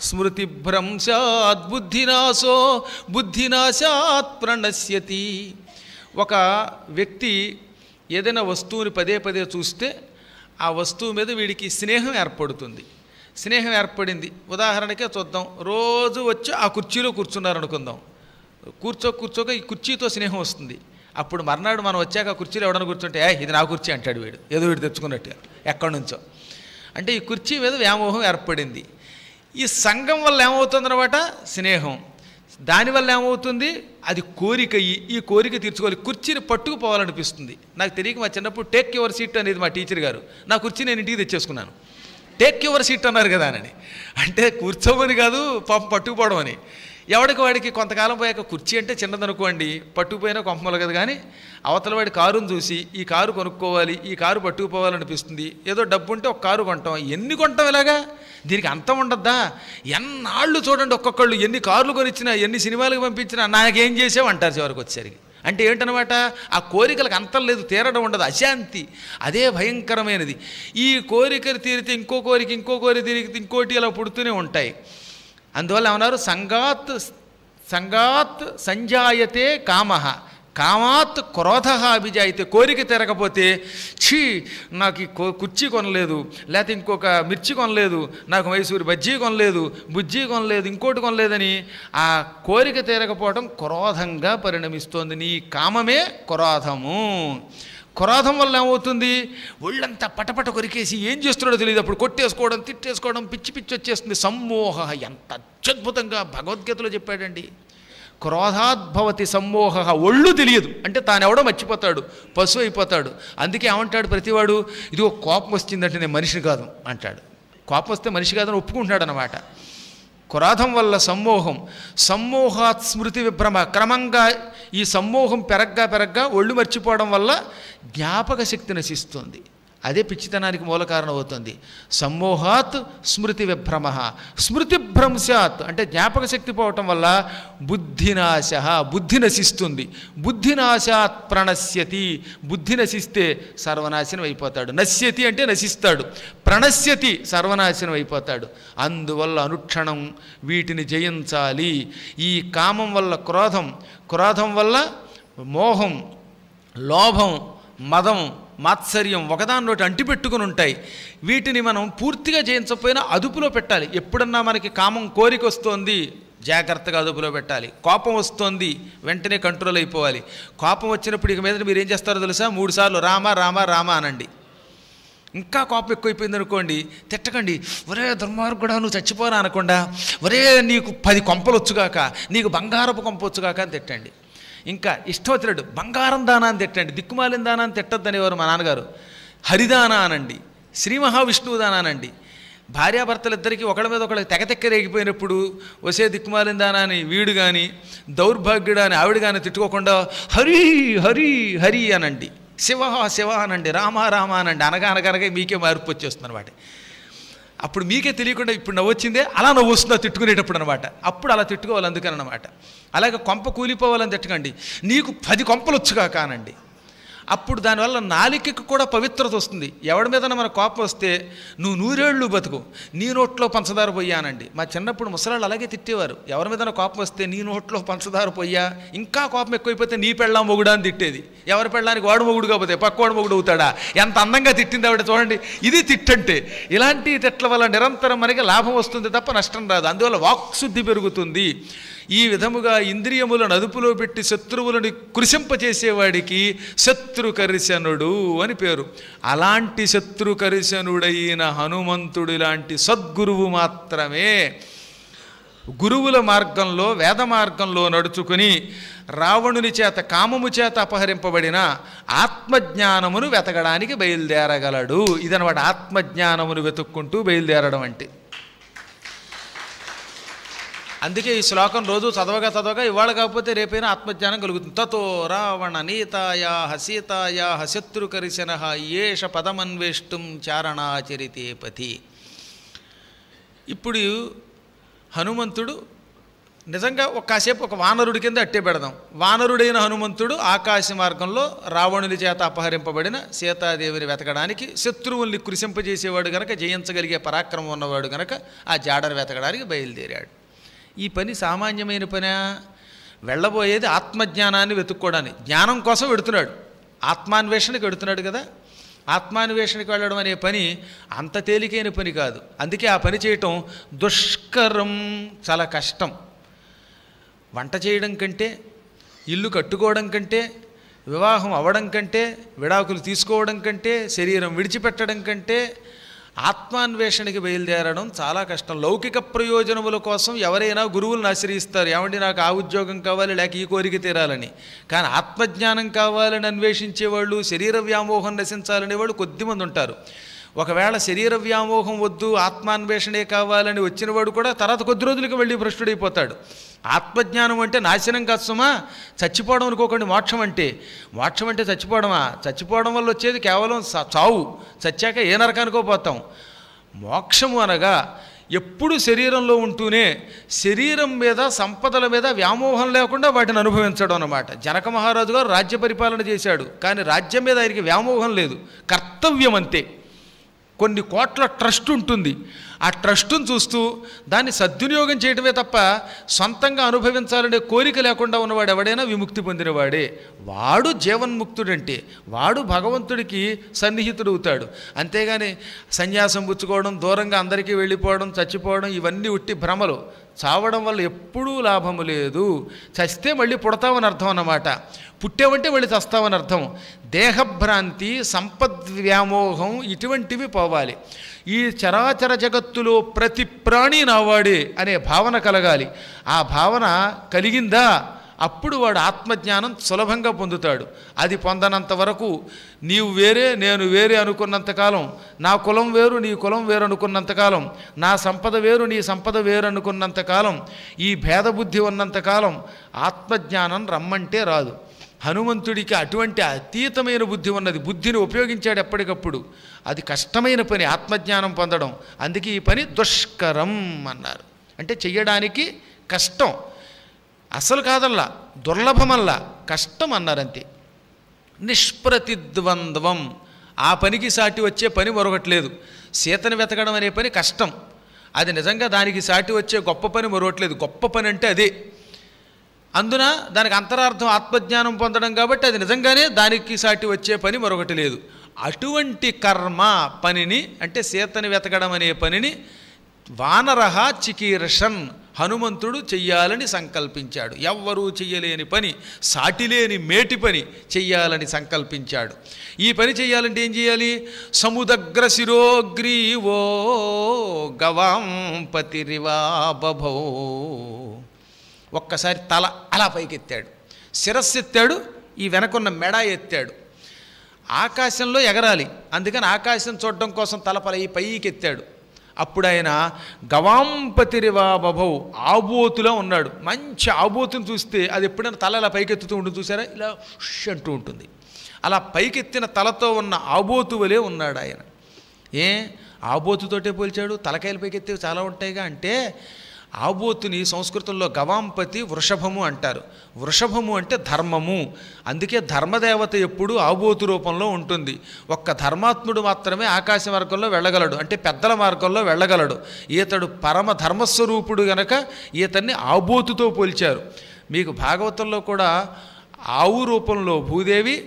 స్మృతిభ్రంశాత్ బుద్ధినాశో బుద్ధినాశాత్ ప్రణశ్యతి. ఒక వ్యక్తి ఏదైనా వస్తువుని పదే చూస్తే ఆ వస్తువు మీద వీడికి స్నేహం ఏర్పడుతుంది. స్నేహం ఏర్పడింది. ఉదాహరణకే చూద్దాం. రోజు వచ్చి ఆ కుర్చీలో కూర్చున్నారనుకుందాం. కూర్చోక ఈ కుర్చీతో స్నేహం వస్తుంది. అప్పుడు మర్నాడు మనం వచ్చాక ఆ కుర్చీలో ఎవడన్నా కూర్చుంటే ఇది నా కుర్చీ అంటాడు వీడు, ఏదో వీడు తెచ్చుకున్నట్టుగా ఎక్కడి నుంచో. అంటే ఈ కుర్చీ మీద వ్యామోహం ఏర్పడింది. ఈ సంఘం వల్ల ఏమవుతుందన్నమాట? స్నేహం. దానివల్ల ఏమవుతుంది? అది కోరిక. ఈ కోరిక తీర్చుకోవాలి. కుర్చీని పట్టుకుపోవాలనిపిస్తుంది. నాకు తెలియక మా చిన్నప్పుడు టేక్ యువర్ సీట్ అనేది మా టీచర్ గారు. నా కుర్చీ నేను ఇంటికి తెచ్చేసుకున్నాను. టేక్ యువర్ సీట్ అన్నారు కదా అని. అంటే కూర్చోమని కాదు, పాపం పట్టుకుపోవడం అని. ఎవడికి వాడికి కొంతకాలం పోయాక కుర్చీ అంటే చిన్నదనుకోండి, పట్టుకుపోయినా కొంపమలు కదా. కానీ అవతల వాడి కారును చూసి ఈ కారు కొనుక్కోవాలి, ఈ కారు పట్టుకుపోవాలనిపిస్తుంది. ఏదో డబ్బు ఉంటే ఒక కారు కొంటాం. ఎన్ని కొంటాం ఇలాగా? దీనికి అంతం ఉండద్దా? ఎన్నాళ్ళు చూడండి, ఒక్కొక్కళ్ళు ఎన్ని కార్లు కొనిచ్చినా, ఎన్ని సినిమాలకు పంపించినా నాకేం చేసావు అంటారు చివరికి వచ్చేసరికి. అంటే ఏంటనమాట? ఆ కోరికలకు అంతం లేదు, తీరడం ఉండదు, అశాంతి. అదే భయంకరమైనది. ఈ కోరికలు తీరితే ఇంకో కోరిక తీరితే ఇంకోటి ఇలా పుడుతూనే ఉంటాయి. అందువల్ల ఏమన్నారు? సంగాత్ సంజాయతే కామః కామాత్ క్రోధః అభిజాయతే. కోరిక తిరగపోతే ఛీ నాకు ఈ కుర్చీ కొనలేదు, లేకపోతే ఇంకొక మిర్చి కొనలేదు, నాకు మైసూరు బజ్జీ కొనలేదు, బుజ్జీ కొనలేదు, ఇంకోటి కొనలేదని ఆ కోరిక తిరగపోవడం క్రోధంగా పరిణమిస్తోంది. నీ కామమే క్రోధము. క్రోధం వల్ల ఏమవుతుంది? ఒళ్ళంతా పటపట కొరికేసి ఏం చేస్తున్నాడో తెలియదు. అప్పుడు కొట్టేసుకోవడం, తిట్టేసుకోవడం, పిచ్చి వచ్చేస్తుంది. సమ్మోహ. ఎంత అత్యద్భుతంగా భగవద్గీతలో చెప్పాడండి. క్రోధాద్భవతి సమ్మోహ. ఒళ్ళు తెలియదు అంటే తానెవడో మర్చిపోతాడు, పశువు అయిపోతాడు. అందుకే ఏమంటాడు ప్రతివాడు? ఇదిగో కోపం వచ్చిందంటే నేను మనిషిని కాదు అంటాడు. కోపం వస్తే మనిషి కాదని ఒప్పుకుంటాడు అన్నమాట. క్రోధం వల్ల సమ్మోహం. సమ్మోహాత్ స్మృతి విభ్రమ. క్రమంగా ఈ సమ్మోహం పెరగ్గా ఒళ్ళు మర్చిపోవడం వల్ల జ్ఞాపక శక్తి నశిస్తుంది. అదే పిచ్చితనానికి మూల కారణం అవుతుంది. సమ్మోహాత్ స్మృతి విభ్రమ, స్మృతిభ్రంశాత్ అంటే జ్ఞాపక శక్తి పోవటం వల్ల బుద్ధినాశ, బుద్ధి నశిస్తుంది. బుద్ధినాశాత్ ప్రణశ్యతి, బుద్ధి నశిస్తే సర్వనాశనం అయిపోతాడు. నశ్యతి అంటే నశిస్తాడు, ప్రణశ్యతి సర్వనాశనం అయిపోతాడు. అందువల్ల అనుక్షణం వీటిని జయించాలి. ఈ కామం వల్ల క్రోధం, క్రోధం వల్ల మోహం, లోభం, మదం, మాత్సర్యం ఒకదాన్నోటి అంటిపెట్టుకుని ఉంటాయి. వీటిని మనం పూర్తిగా జయించకపోయినా అదుపులో పెట్టాలి. ఎప్పుడన్నా మనకి కామం కోరిక వస్తోంది, జాగ్రత్తగా అదుపులో పెట్టాలి. కోపం వస్తోంది, వెంటనే కంట్రోల్ అయిపోవాలి. కోపం వచ్చినప్పుడు ఇక మీద మీరు ఏం చేస్తారో తెలుసా, 3 సార్లు రామ రామ రామ అనండి. ఇంకా కోపం ఎక్కువైపోయింది అనుకోండి, తిట్టకండి. ఒరే దుర్మార్గుడా నువ్వు చచ్చిపోరా అనకుండా, ఒరే నీకు 10 కొంపలు వచ్చుగాక, నీకు బంగారపు కొంప వచ్చుగాక అని తిట్టండి. ఇంకా ఇష్టం వచ్చినట్టు బంగారం దానా అని తిట్టండి. దిక్కుమాలిన దానా అని తిట్టద్దనేవారు మా నాన్నగారు. హరిదానా అనండి, శ్రీ మహావిష్ణువు దానా అనండి. భార్యాభర్తలిద్దరికీ ఒకళ్ళ మీద ఒకళ్ళకి తెగతెక్కరేగిపోయినప్పుడు వసే దిక్కుమాలిన దానా అని వీడు కానీ, దౌర్భాగ్యుడు అని ఆవిడ కానీ తిట్టుకోకుండా హరి హరి హరి అనండి, శివ శివ అనండి, రామ రామ అనండి. అనగా మీకే మార్పు వచ్చేస్తుంది అనమాట. అప్పుడు మీకే తెలియకుండా ఇప్పుడు నవ్వొచ్చిందే అలా నవ్వు వస్తుందో తిట్టుకునేటప్పుడు అనమాట. అప్పుడు అలా తిట్టుకోవాలి అందుకని అనమాట. అలాగే కొంప కూలిపోవాలని తిట్టకండి, నీకు 10 కొంపలు వచ్చుగా కానండి. అప్పుడు దానివల్ల నాలికకి కూడా పవిత్రత వస్తుంది. ఎవడి మీద మన కోపం వస్తే నువ్వు 100 ఏళ్ళు బతుకు, నీ నోట్లో పంచదార పొయ్యానండి. మా చిన్నప్పుడు ముసలాళ్ళు అలాగే తిట్టేవారు. ఎవరి మీద కోపం వస్తే నీ నోట్లో పంచదార పొయ్యా, ఇంకా కోపం ఎక్కువైపోతే నీ పెళ్ళాం మొగుడా అని తిట్టేది. ఎవరి పెళ్ళానికి వాడు మొగుడు కాకపోతే పక్కవాడు మొగుడు అవుతాడా? ఎంత అందంగా తిట్టింది ఆవిడ చూడండి. ఇది తిట్టంటే. ఇలాంటి తిట్ల వల్ల నిరంతరం మనకి లాభం వస్తుంది తప్ప నష్టం రాదు. అందువల్ల వాక్శుద్ధి పెరుగుతుంది. ఈ విధముగా ఇంద్రియములను అదుపులో పెట్టి శత్రువులను కృశింపచేసేవాడికి శత్రుకర్షణుడు అని పేరు. అలాంటి శత్రుకర్షణుడైన హనుమంతుడి లాంటి సద్గురువు మాత్రమే గురువుల మార్గంలో, వేద మార్గంలో నడుచుకుని రావణుని చేత, కామము చేత అపహరింపబడిన ఆత్మజ్ఞానమును వెతకడానికి బయలుదేరగలడు. ఇదనమాట ఆత్మజ్ఞానమును వెతుక్కుంటూ బయలుదేరడం అంటే. అందుకే ఈ శ్లోకం రోజు చదవగా ఇవాళ కాకపోతే రేపైనా ఆత్మజ్ఞానం కలుగుతుంది. తతో రావణ నీతాయా సీతాయా శత్రుకర్షణ ఏష పదమన్వేష్టం చారణాచరితే పథి. ఇప్పుడు హనుమంతుడు నిజంగా కాసేపు ఒక వానరుడి కింద అట్టే పెడదాం. వానరుడైన హనుమంతుడు ఆకాశ మార్గంలో రావణుని చేత అపహరింపబడిన సీతాదేవిని వెతకడానికి, శత్రువుల్ని కృశింపజేసేవాడు గనక, జయించగలిగే పరాక్రమం ఉన్నవాడు గనక ఆ జాడను వెతకడానికి బయలుదేరాడు. ఈ పని సామాన్యమైన పని. వెళ్ళబోయేది ఆత్మజ్ఞానాన్ని వెతుక్కోవడానికి, జ్ఞానం కోసం వెడుతున్నాడు, ఆత్మాన్వేషణకి వెడుతున్నాడు కదా. ఆత్మాన్వేషణకి వెళ్ళడం అనే పని అంత తేలికైన పని కాదు. అందుకే ఆ పని చేయటం దుష్కరం, చాలా కష్టం. వంట చేయడం కంటే, ఇల్లు కట్టుకోవడం కంటే, వివాహం అవ్వడం కంటే, విడాకులు తీసుకోవడం కంటే, శరీరం విడిచిపెట్టడం కంటే ఆత్మాన్వేషణకి బయలుదేరడం చాలా కష్టం. లౌకిక ప్రయోజనముల కోసం ఎవరైనా గురువులను ఆశ్రయిస్తారు. ఏమండి నాకు ఆ ఉద్యోగం కావాలి, లేక ఈ కోరిక తీరాలని. కానీ ఆత్మజ్ఞానం కావాలని అన్వేషించేవాళ్ళు, శరీర వ్యామోహం నశించాలనేవాళ్ళు కొద్దిమంది ఉంటారు. ఒకవేళ శరీర వ్యామోహం వద్దు, ఆత్మాన్వేషణే కావాలని వచ్చినవాడు కూడా తర్వాత కొద్ది రోజులకి వెళ్ళి భ్రష్టుడైపోతాడు. ఆత్మజ్ఞానం అంటే నాశనం కాదు సుమా, చచ్చిపోవడం అనుకోకండి. మోక్షం అంటే చచ్చిపోవడమా? చచ్చిపోవడం వల్ల వచ్చేది కేవలం చావు. చచ్చాక ఏ నరకానికో పోతాం. మోక్షము అనగా ఎప్పుడు శరీరంలో ఉంటూనే శరీరం మీద, సంపదల మీద వ్యామోహం లేకుండా వాటిని అనుభవించడం అన్నమాట. జనక మహారాజు గారు రాజ్య పరిపాలన చేశాడు, కానీ రాజ్యం మీద ఆయనకి వ్యామోహం లేదు, కర్తవ్యం అంతే. కొన్ని కోట్ల ట్రస్ట్ ఉంటుంది, ఆ ట్రస్టును చూస్తూ దాన్ని సద్వినియోగం చేయడమే తప్ప సొంతంగా అనుభవించాలనే కోరిక లేకుండా ఉన్నవాడు ఎవడైనా విముక్తి పొందినవాడే. వాడు జీవన్ముక్తుడంటే వాడు భగవంతుడికి సన్నిహితుడవుతాడు. అంతేగాని సన్యాసం పుచ్చుకోవడం, దూరంగా అందరికీ వెళ్ళిపోవడం, చచ్చిపోవడం ఇవన్నీ ఉట్టి భ్రమలు. చావడం వల్ల ఎప్పుడూ లాభము లేదు. చస్తే మళ్ళీ పుడతావని అర్థం అన్నమాట. పుట్టావంటే మళ్ళీ చస్తావని అర్థం. దేహభ్రాంతి, సంపద్వ్యామోహం ఇటువంటివి పోవాలి. ఈ చరాచర జగత్తులో ప్రతి ప్రాణి నావాడే అనే భావన కలగాలి. ఆ భావన కలిగిందా అప్పుడు వాడు ఆత్మజ్ఞానం సులభంగా పొందుతాడు. అది పొందనంత వరకు నీవు వేరే నేను వేరే అనుకున్నంతకాలం, నా కులం వేరు నీ కులం వేరు అనుకున్నంతకాలం, నా సంపద వేరు నీ సంపద వేరు అనుకున్నంతకాలం, ఈ భేదబుద్ధి ఉన్నంతకాలం ఆత్మజ్ఞానం రమ్మంటే రాదు. హనుమంతుడికి అటువంటి అతీతమైన బుద్ధి ఉన్నది. బుద్ధిని ఉపయోగించాడు ఎప్పటికప్పుడు. అది కష్టమైన పని ఆత్మజ్ఞానం పొందడం. అందుకే ఈ పని దుష్కరం అన్నారు. అంటే చెయ్యడానికి కష్టం, అసలు కాదల్లా, దుర్లభమల్లా, కష్టం అన్నారంతే. నిష్ప్రతిద్వంద్వం, ఆ పనికి సాటి వచ్చే పని మరొకటి లేదు. సీతను వెతకడం అనే పని కష్టం, అది నిజంగా దానికి సాటి వచ్చే గొప్ప పని మరొకట్లేదు. గొప్ప పని అంటే అదే. అందున దానికి అంతరార్థం ఆత్మజ్ఞానం పొందడం కాబట్టి అది నిజంగానే దానికి సాటి వచ్చే పని మరొకటి లేదు. అటువంటి కర్మ పనిని, అంటే సీతని వెతకడం అనే పనిని వానరహ చికీర్షన్, హనుమంతుడు చెయ్యాలని సంకల్పించాడు. ఎవ్వరూ చెయ్యలేని పని, సాటిలేని మేటి పని చెయ్యాలని సంకల్పించాడు. ఈ పని చెయ్యాలంటే ఏం చేయాలి? సముదగ్ర శిరోగ్రీవో గవాంపతిరివా బభో. ఒక్కసారి తల అలా పైకెత్తాడు, శిరస్సు ఎత్తాడు, ఈ వెనకున్న మెడ ఎత్తాడు. ఆకాశంలో ఎగరాలి, అందుకని ఆకాశం చూడడం కోసం తలపల ఈ పైకి ఎత్తాడు. అప్పుడు ఆయన గవాంపతిరివా బభౌ, ఆబోతులా ఉన్నాడు. మంచి ఆబోతుని చూస్తే అది ఎప్పుడైనా తల ఇలా పైకెత్తుతూ ఉంటుంది చూసారా, ఇలా ష్ అంటూ ఉంటుంది. అలా పైకెత్తిన తలతో ఉన్న ఆబోతు వలే ఉన్నాడు ఆయన. ఆబోతుతోటే పోల్చాడు? తలకాయలు పైకెత్తేవి చాలా ఉంటాయిగా. అంటే ఆబోతుని సంస్కృతంలో గవాంపతి వృషభము అంటారు. వృషభము అంటే ధర్మము. అందుకే ధర్మదేవత ఎప్పుడూ ఆబోతు రూపంలో ఉంటుంది. ఒక్క ధర్మాత్ముడు మాత్రమే ఆకాశ మార్గంలో వెళ్ళగలడు, అంటే పెద్దల మార్గంలో వెళ్ళగలడు. ఈతడు పరమ ధర్మస్వరూపుడు గనక ఈతన్ని ఆబోతుతో పోల్చారు. మీకు భాగవతంలో కూడా ఆవు రూపంలో భూదేవి,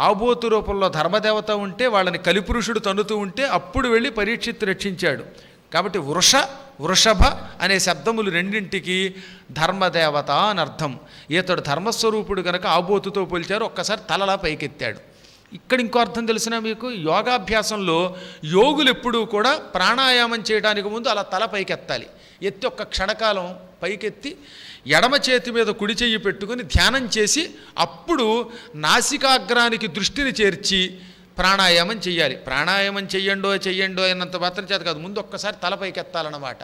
ఆబోతు రూపంలో ధర్మదేవత ఉంటే వాళ్ళని కలిపురుషుడు తన్నుతూ ఉంటే అప్పుడు వెళ్ళి పరీక్షిత్తు రక్షించాడు. కాబట్టి వృషభ అనే శబ్దములు రెండింటికి ధర్మదేవత అని అర్థం. ఈతడు ధర్మస్వరూపుడు కనుక ఆబోతుతో పోల్చారు. ఒక్కసారి తలలా పైకెత్తాడు. ఇక్కడ ఇంకో అర్థం తెలిసినా మీకు, యోగాభ్యాసంలో యోగులు ఎప్పుడూ కూడా ప్రాణాయామం చేయడానికి ముందు అలా తల పైకెత్తాలి. ఎత్తి ఒక్క క్షణకాలం పైకెత్తి ఎడమ చేతి మీద కుడి చెయ్యి పెట్టుకుని ధ్యానం చేసి అప్పుడు నాసికాగ్రానికి దృష్టిని చేర్చి ప్రాణాయామం చెయ్యాలి. ప్రాణాయామం చెయ్యండో అన్నంత మాత్రం చేత కాదు, ముందు ఒక్కసారి తలపైకి ఎత్తాలన్నమాట.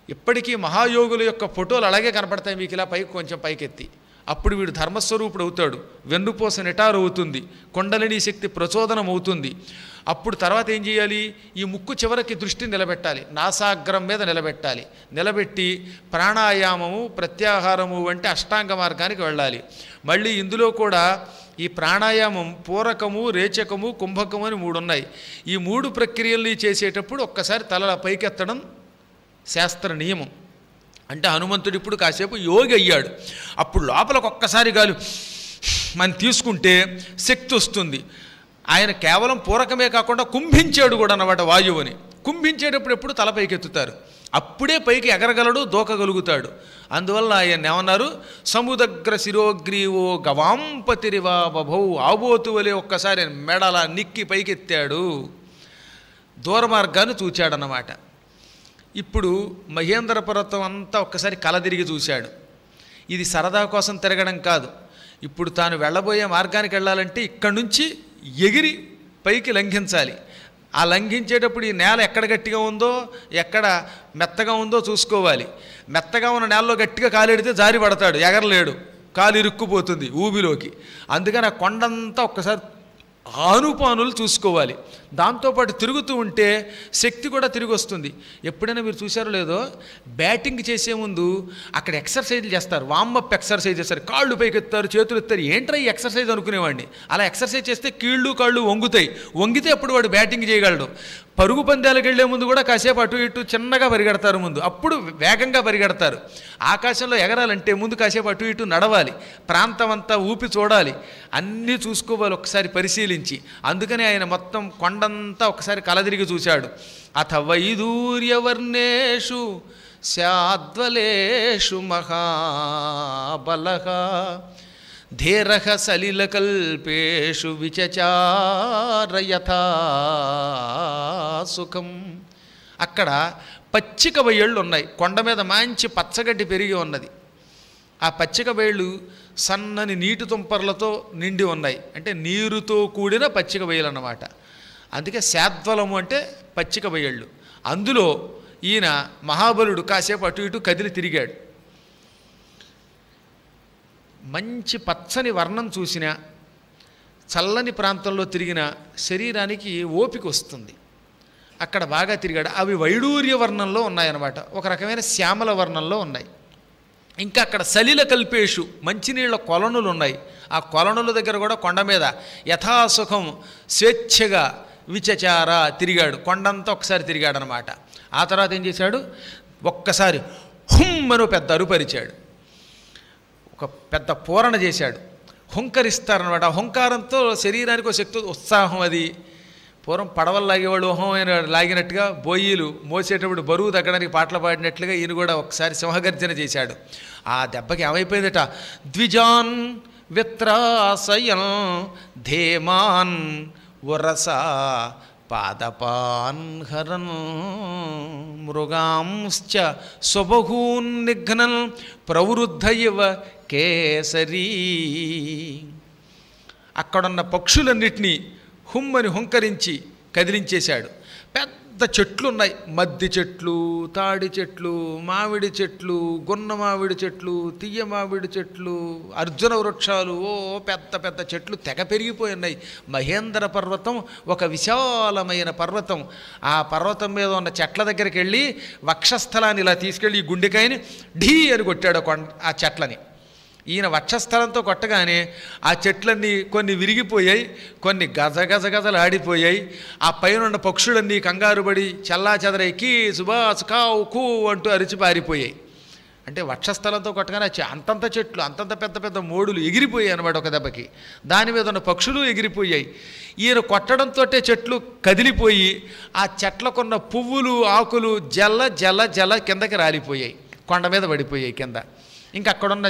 ఇప్పటికీ మహాయోగుల యొక్క ఫోటోలు అలాగే కనపడతాయి మీకు, ఇలా పైకి కొంచెం పైకెత్తి. అప్పుడు వీడు ధర్మస్వరూపుడు అవుతాడు, వెన్నుపూస నిటారు అవుతుంది, కుండలిని శక్తి ప్రచోదనం అవుతుంది. అప్పుడు తర్వాత ఏం చేయాలి? ఈ ముక్కు చివరికి దృష్టి నిలబెట్టాలి, నాసాగ్రం మీద నిలబెట్టాలి. నిలబెట్టి ప్రాణాయామము ప్రత్యాహారము వంటి అష్టాంగ మార్గానికి వెళ్ళాలి. మళ్ళీ ఇందులో కూడా ఈ ప్రాణాయామం పూరకము, రేచకము, కుంభకము అని 3 ఉన్నాయి. ఈ 3 ప్రక్రియల్ని చేసేటప్పుడు ఒక్కసారి తల పైకెత్తడం శాస్త్ర నియమం. అంటే హనుమంతుడు ఇప్పుడు కాసేపు యోగి అయ్యాడు. అప్పుడు లోపలికి ఒక్కసారి గాలి మనం తీసుకుంటే శక్తి వస్తుంది. ఆయన కేవలం పూరకమే కాకుండా కుంభించాడు కూడా అన్నమాట వాయువుని. కుంభించేటప్పుడు ఎప్పుడు తల పైకెత్తుతారు, అప్పుడే పైకి ఎగరగలడు, దూకగలుగుతాడు. అందువల్ల ఆయన ఏమన్నారు? సముదగ్ర శిరోగ్రీవో గవాంపతిరివా బభౌ, ఆబోతు వలె ఒక్కసారి మెడల నిక్కి పైకెత్తాడు, దూర మార్గాన్ని చూచాడన్నమాట. ఇప్పుడు మహేంద్ర పర్వతం అంతా ఒక్కసారి కలదిరిగి చూశాడు. ఇది సరదా కోసం తిరగడం కాదు. ఇప్పుడు తాను వెళ్ళబోయే మార్గానికి వెళ్ళాలంటే ఇక్కడి నుంచి ఎగిరి పైకి లంఘించాలి. ఆ లంఘించేటప్పుడు ఈ నేల ఎక్కడ గట్టిగా ఉందో, ఎక్కడ మెత్తగా ఉందో చూసుకోవాలి. మెత్తగా ఉన్న నేలలో గట్టిగా కాలెడితే జారి పడతాడు, ఎగరలేడు, కాలు ఇరుక్కుపోతుంది ఊబిలోకి. అందుకని ఆ కొండంతా ఒక్కసారి ఆనుపానులు చూసుకోవాలి. దాంతోపాటు తిరుగుతూ ఉంటే శక్తి కూడా తిరిగి వస్తుంది. ఎప్పుడైనా మీరు చూసారో లేదో, బ్యాటింగ్ చేసే ముందు అక్కడ ఎక్సర్సైజ్లు చేస్తారు, వార్మప్ ఎక్సర్సైజ్ చేస్తారు, కాళ్ళు పైకి ఎత్తారు, చేతులు ఎత్తారు. ఏంట్రా ఈ ఎక్సర్సైజ్ అనుకునేవాడిని. అలా ఎక్సర్సైజ్ చేస్తే కీళ్ళు కాళ్ళు వంగుతాయి. వంగితే అప్పుడు వాడు బ్యాటింగ్ చేయగలడు. పరుగు పందాలకు వెళ్ళే ముందు కూడా కాసేపు అటు ఇటు చిన్నగా పరిగెడతారు ముందు, అప్పుడు వేగంగా పరిగెడతారు. ఆకాశంలో ఎగరాలంటే ముందు కాసేపు అటు ఇటు నడవాలి, ప్రాంతం అంతా ఊపి చూడాలి, అన్నీ చూసుకోవాలి ఒకసారి పరిశీలించి. అందుకని ఆయన మొత్తం కొండంతా ఒకసారి కలదిరిగి చూశాడు. అథ వైదూర్యవర్ణేషు శాద్వలేషు మహాబలః ధీరః సలిలకల్పేషు విచచార యథా సుఖం. అక్కడ పచ్చిక బయళ్ళు ఉన్నాయి, కొండ మీద మంచి పచ్చగడ్డి పెరిగి ఉన్నది. ఆ పచ్చిక బయళ్ళు సన్నని నీటి తుంపర్లతో నిండి ఉన్నాయి, అంటే నీరుతో కూడిన పచ్చిక బయలు అన్నమాట. అందుకే శాద్వలము అంటే పచ్చిక బయళ్ళు. అందులో ఈయన మహాబలుడు కాసేపు అటు ఇటు కదిలి తిరిగాడు. మంచి పచ్చని వర్ణం చూసినా చల్లని ప్రాంతంలో తిరిగిన శరీరానికి ఓపిక వస్తుంది. అక్కడ బాగా తిరిగాడు. అవి వైడూర్య వర్ణంలో ఉన్నాయన్నమాట, ఒక రకమైన శ్యామల వర్ణంలో ఉన్నాయి. ఇంకా అక్కడ సలిల కల్పేషు మంచినీళ్ళ కొలనులు ఉన్నాయి. ఆ కొలనుల దగ్గర కూడా కొండ మీద యథాసుఖం స్వేచ్ఛగా విచచార తిరిగాడు. కొండంతా ఒకసారి తిరిగాడు అనమాట. ఆ తర్వాత ఏం చేశాడు, ఒక్కసారి హుమ్మను పెద్ద అరుపరిచాడు, ఒక పెద్ద పూరణ చేశాడు. హుంకరిస్తారనమాట. హుంకారంతో శరీరానికి ఒక శక్తి ఉత్సాహం. అది పూర్వం పడవలు లాగేవాళ్ళు ఓహం అయిన లాగినట్టుగా, బోయీలు మోసేటప్పుడు బరువు తగ్గడానికి పాటలు పాడినట్లుగా ఈయన కూడా ఒకసారి సింహగర్జన చేశాడు. ఆ దెబ్బకి ఏమైపోయిందట, ద్విజాన్ విత్రాసయన్ ధేమాన్ వరసా పాదపాన్ హరన్ మృగాంశ్చ స్వబహూన్ నిఘ్నన్ ప్రవృద్ధ ఇవ కేసరీ. అక్కడున్న పక్షులన్నిటినీ హుమ్మని హుంకరించి కదిలించేశాడు. పెద్ద చెట్లు ఉన్నాయి, మద్ది చెట్లు, తాడి చెట్లు, మామిడి చెట్లు, గున్న మామిడి చెట్లు, తీయ మామిడి చెట్లు, అర్జున వృక్షాలు, ఓ పెద్ద పెద్ద చెట్లు తెగ పెరిగిపోయి ఉన్నాయి. మహేంద్ర పర్వతం ఒక విశాలమైన పర్వతం. ఆ పర్వతం మీద ఉన్న చెట్ల దగ్గరికి వెళ్ళి వక్షస్థలాన్ని ఇలా తీసుకెళ్ళి ఈ గుండెకాయని ఢీ అని కొట్టాడు ఆ చెట్లని. ఈయన వక్షస్థలంతో కొట్టగానే ఆ చెట్లన్నీ కొన్ని విరిగిపోయాయి, కొన్ని గజగజగజలు ఆడిపోయాయి. ఆ పైన ఉన్న పక్షులన్నీ కంగారుబడి చల్లా చెదరై కీ సుబాస్ కావు కూ అంటూ అరిచి పారిపోయాయి. అంటే వక్షస్థలంతో కొట్టగానే అంతంత చెట్లు, అంతంత పెద్ద పెద్ద మోడులు ఎగిరిపోయాయి అన్నమాట ఒక దెబ్బకి. దాని మీద ఉన్న పక్షులు ఎగిరిపోయాయి. ఈయన కొట్టడంతో చెట్లు కదిలిపోయి ఆ చెట్లకున్న పువ్వులు ఆకులు జల్ల జల్ల జల్ల కిందకి రాలిపోయాయి, కొండ మీద పడిపోయాయి కింద. ఇంకా అక్కడున్న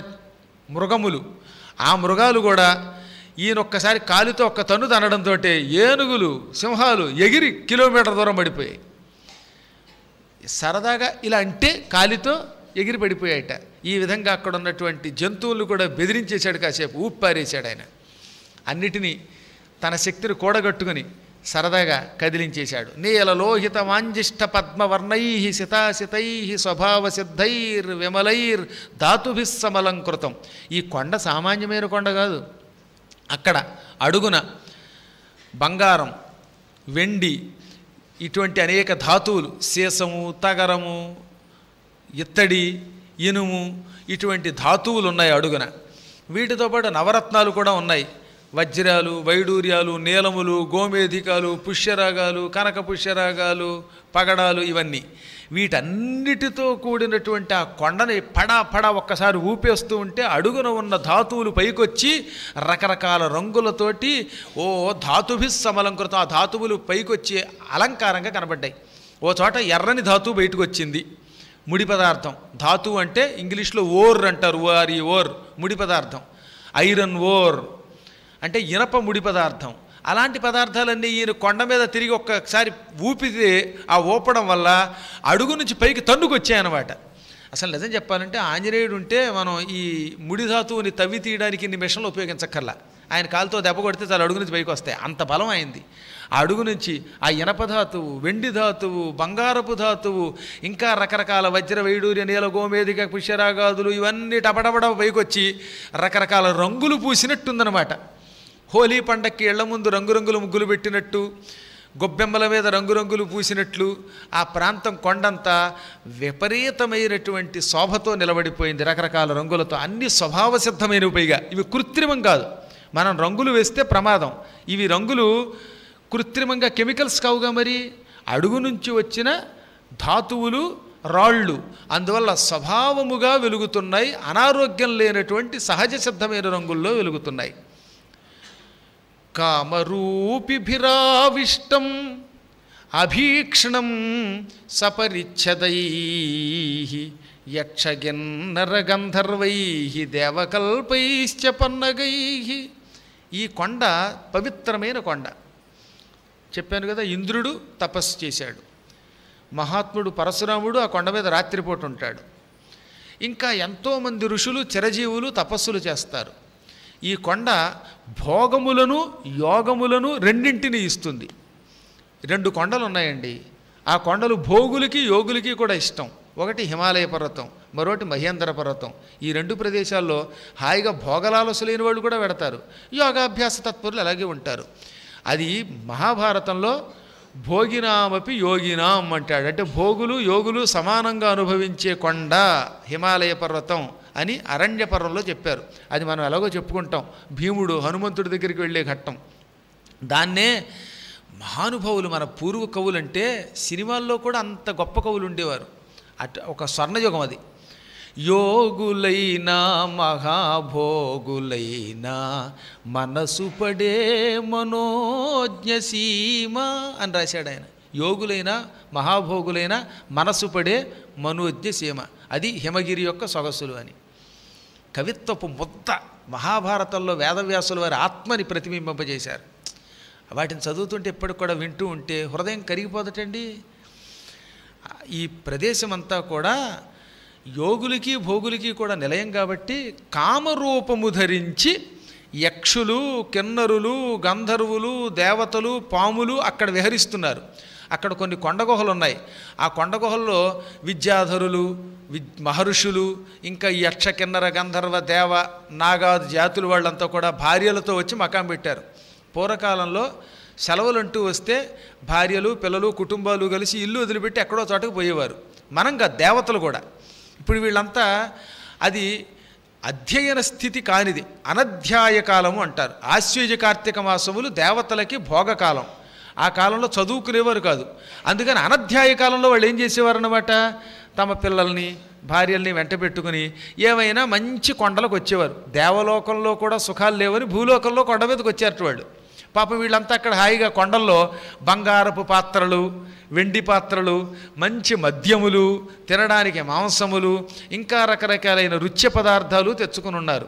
మృగములు, ఆ మృగాలు కూడా ఈయన ఒక్కసారి కాలితో ఒక్క తన్ను తనడంతో ఏనుగులు సింహాలు ఎగిరి కిలోమీటర్ దూరం పడిపోయాయి. సరదాగా ఇలా అంటే కాలితో ఎగిరి పడిపోయాయట. ఈ విధంగా అక్కడ ఉన్నటువంటి జంతువులు కూడా బెదిరించేశాడు, కాసేపు ఊపిపారేశాడు ఆయన. అన్నిటినీ తన శక్తిని కూడగట్టుకుని సరదాగా కదిలించేశాడు. నీలలోహిత మాంజిష్ట పద్మవర్ణై సితాసితై స్వభావ సిద్ధైర్ విమలైర్ ధాతుభిస్సమలంకృతం. ఈ కొండ సామాన్యమైన కొండ కాదు. అక్కడ అడుగున బంగారం, వెండి, ఇటువంటి అనేక ధాతువులు, సీసము, తగరము, ఇత్తడి, ఇనుము, ఇటువంటి ధాతువులు ఉన్నాయి అడుగున. వీటితో పాటు నవరత్నాలు కూడా ఉన్నాయి. వజ్రాలు, వైడూర్యాలు, నీలములు, గోమేధికాలు, పుష్యరాగాలు, కనక పుష్యరాగాలు, పగడాలు, ఇవన్నీ. వీటన్నిటితో కూడినటువంటి ఆ కొండని పడా పడా ఒక్కసారి ఊపేస్తూ ఉంటే అడుగున ఉన్న ధాతువులు పైకొచ్చి రకరకాల రంగులతోటి ధాతుభిస్సమలంకృతం. ఆ ధాతువులు పైకొచ్చి అలంకారంగా కనబడ్డాయి. ఓ చోట ఎర్రని ధాతువు బయటకు వచ్చింది, ముడి పదార్థం. ధాతువు అంటే ఇంగ్లీష్లో ఓర్ అంటారు, ఓఆర్ఈ ఓర్, ముడి పదార్థం. ఐరన్ ఓర్ అంటే ఇనప ముడి పదార్థం. అలాంటి పదార్థాలన్నీ ఈయన కొండ మీద తిరిగి ఒక్కసారి ఊపితే ఆ ఊపడం వల్ల అడుగు నుంచి పైకి తన్నుకొచ్చాయన్నమాట. అసలు నిజం చెప్పాలంటే ఆంజనేయుడు ఉంటే మనం ఈ ముడి ధాతువుని తవ్వి తీయడానికి ఇన్ని మిషన్లు ఉపయోగించక్కర్లా. ఆయన కాలుతో దెబ్బ కొడితే చాలా అడుగు నుంచి పైకి వస్తాయి, అంత బలం అయింది. ఆ అడుగు నుంచి ఆ ఇనప ధాతువు, వెండి ధాతువు, బంగారపు ధాతువు, ఇంకా రకరకాల వజ్ర, వైడూర్య, నీల, గోమేధిక, పుష్యరాగాదులు ఇవన్నీ టపటపడ పైకి వచ్చి రకరకాల రంగులు పూసినట్టుందన్నమాట. హోలీ పండక్కి ఇళ్ల ముందు రంగురంగులు ముగ్గులు పెట్టినట్టు, గొబ్బెమ్మల మీద రంగురంగులు పూసినట్లు ఆ ప్రాంతం కొండంతా విపరీతమైనటువంటి శోభతో నిలబడిపోయింది. రకరకాల రంగులతో, అన్ని స్వభావ సిద్ధమైనవి. పైగా ఇవి కృత్రిమం కాదు. మనం రంగులు వేస్తే ప్రమాదం. ఇవి రంగులు కృత్రిమంగా కెమికల్స్ కావుగా, మరి అడుగు నుంచి వచ్చిన ధాతువులు, రాళ్ళు, అందువల్ల స్వభావముగా వెలుగుతున్నాయి. అనారోగ్యం లేనటువంటి సహజ సిద్ధమైన రంగుల్లో వెలుగుతున్నాయి. కామరూపిభిరావిష్టం అభీక్షణం సపరిచ్ఛదై యక్షగిన్నరగంధర్వై దేవకల్పైశ్చ పన్నగై. ఈ కొండ పవిత్రమైన కొండ. చెప్పాను కదా, ఇంద్రుడు తపస్సు చేశాడు, మహాత్ముడు పరశురాముడు ఆ కొండ మీద రాత్రిపూట ఉంటాడు. ఇంకా ఎంతోమంది ఋషులు, చిరజీవులు తపస్సులు చేస్తారు. ఈ కొండ భోగములను యోగములను రెండింటిని ఇస్తుంది. 2 కొండలు ఉన్నాయండి. ఆ కొండలు భోగులకి యోగులకి కూడా ఇష్టం. ఒకటి హిమాలయ పర్వతం, మరొకటి మహేంద్ర పర్వతం. ఈ రెండు ప్రదేశాల్లో హాయిగా భోగలాలసులైన వాళ్ళు కూడా వెడతారు, యోగాభ్యాస తత్పరులు అలాగే ఉంటారు. అది మహాభారతంలో భోగినామపి యోగినాం అంటాడు. అంటే భోగులు యోగులు సమానంగా అనుభవించే కొండ హిమాలయ పర్వతం అని అరణ్య పర్వంలో చెప్పారు. అది మనం ఎలాగో చెప్పుకుంటాం, భీముడు హనుమంతుడి దగ్గరికి వెళ్ళే ఘట్టం. దాన్నే మహానుభావులు మన పూర్వ కవులు, అంటే సినిమాల్లో కూడా అంత గొప్ప కవులు ఉండేవారు. ఒక స్వర్ణయుగం అది. యోగులైనా మహాభోగులైనా మనసు పడే మనోజ్ఞ సీమ అని రాశాడు ఆయన. యోగులైన మహాభోగులైన మనసు పడే మనోజ్ఞ సీమ, అది హిమగిరి యొక్క సొగసులు అని. కవిత్వపు ముద్ద మహాభారతంలో వేదవ్యాసుల వారి ఆత్మని ప్రతిబింబింపజేశారు. వాటిని చదువుతుంటే ఎప్పటికి కూడా వింటూ ఉంటే హృదయం కరిగిపోదటండి. ఈ ప్రదేశం అంతా కూడా యోగులకి భోగులకి కూడా నిలయం కాబట్టి కామరూపము ధరించి యక్షులు, కిన్నరులు, గంధర్వులు, దేవతలు, పాములు అక్కడ విహరిస్తున్నారు. అక్కడ కొన్ని కొండగుహలు ఉన్నాయి. ఆ కొండగుహల్లో విద్యాధరులు, మహర్షులు, ఇంకా యక్ష, కిన్నర, గంధర్వ, దేవ, నాగాది జాతుల వాళ్ళంతా కూడా భార్యలతో వచ్చి మకాం పెట్టారు. పూర్వకాలంలో సెలవులంటూ వస్తే భార్యలు, పిల్లలు, కుటుంబాలు కలిసి ఇల్లు వదిలిపెట్టి ఎక్కడో చోటకు పోయేవారు. మనంగా దేవతలు కూడా. ఇప్పుడు వీళ్ళంతా అది అధ్యయన స్థితి కానిది, అనధ్యాయ కాలము అంటారు. ఆశ్వయుజ కార్తీక మాసములు దేవతలకి భోగకాలం. ఆ కాలంలో చదువుకునేవారు కాదు. అందుకని అనధ్యాయ కాలంలో వాళ్ళు ఏం చేసేవారు అన్నమాట, తమ పిల్లల్ని భార్యల్ని వెంట పెట్టుకుని ఏమైనా మంచి కొండలకు వచ్చేవారు. దేవలోకంలో కూడా సుఖాలు లేవని భూలోకంలో కొండ మీదకి వచ్చారట వాళ్ళు. పాపం వీళ్ళంతా అక్కడ హాయిగా కొండల్లో బంగారపు పాత్రలు, వెండి పాత్రలు, మంచి మద్యములు, తినడానికి మాంసములు, ఇంకా రకరకాలైన రుచ్య పదార్థాలు తెచ్చుకుని ఉన్నారు.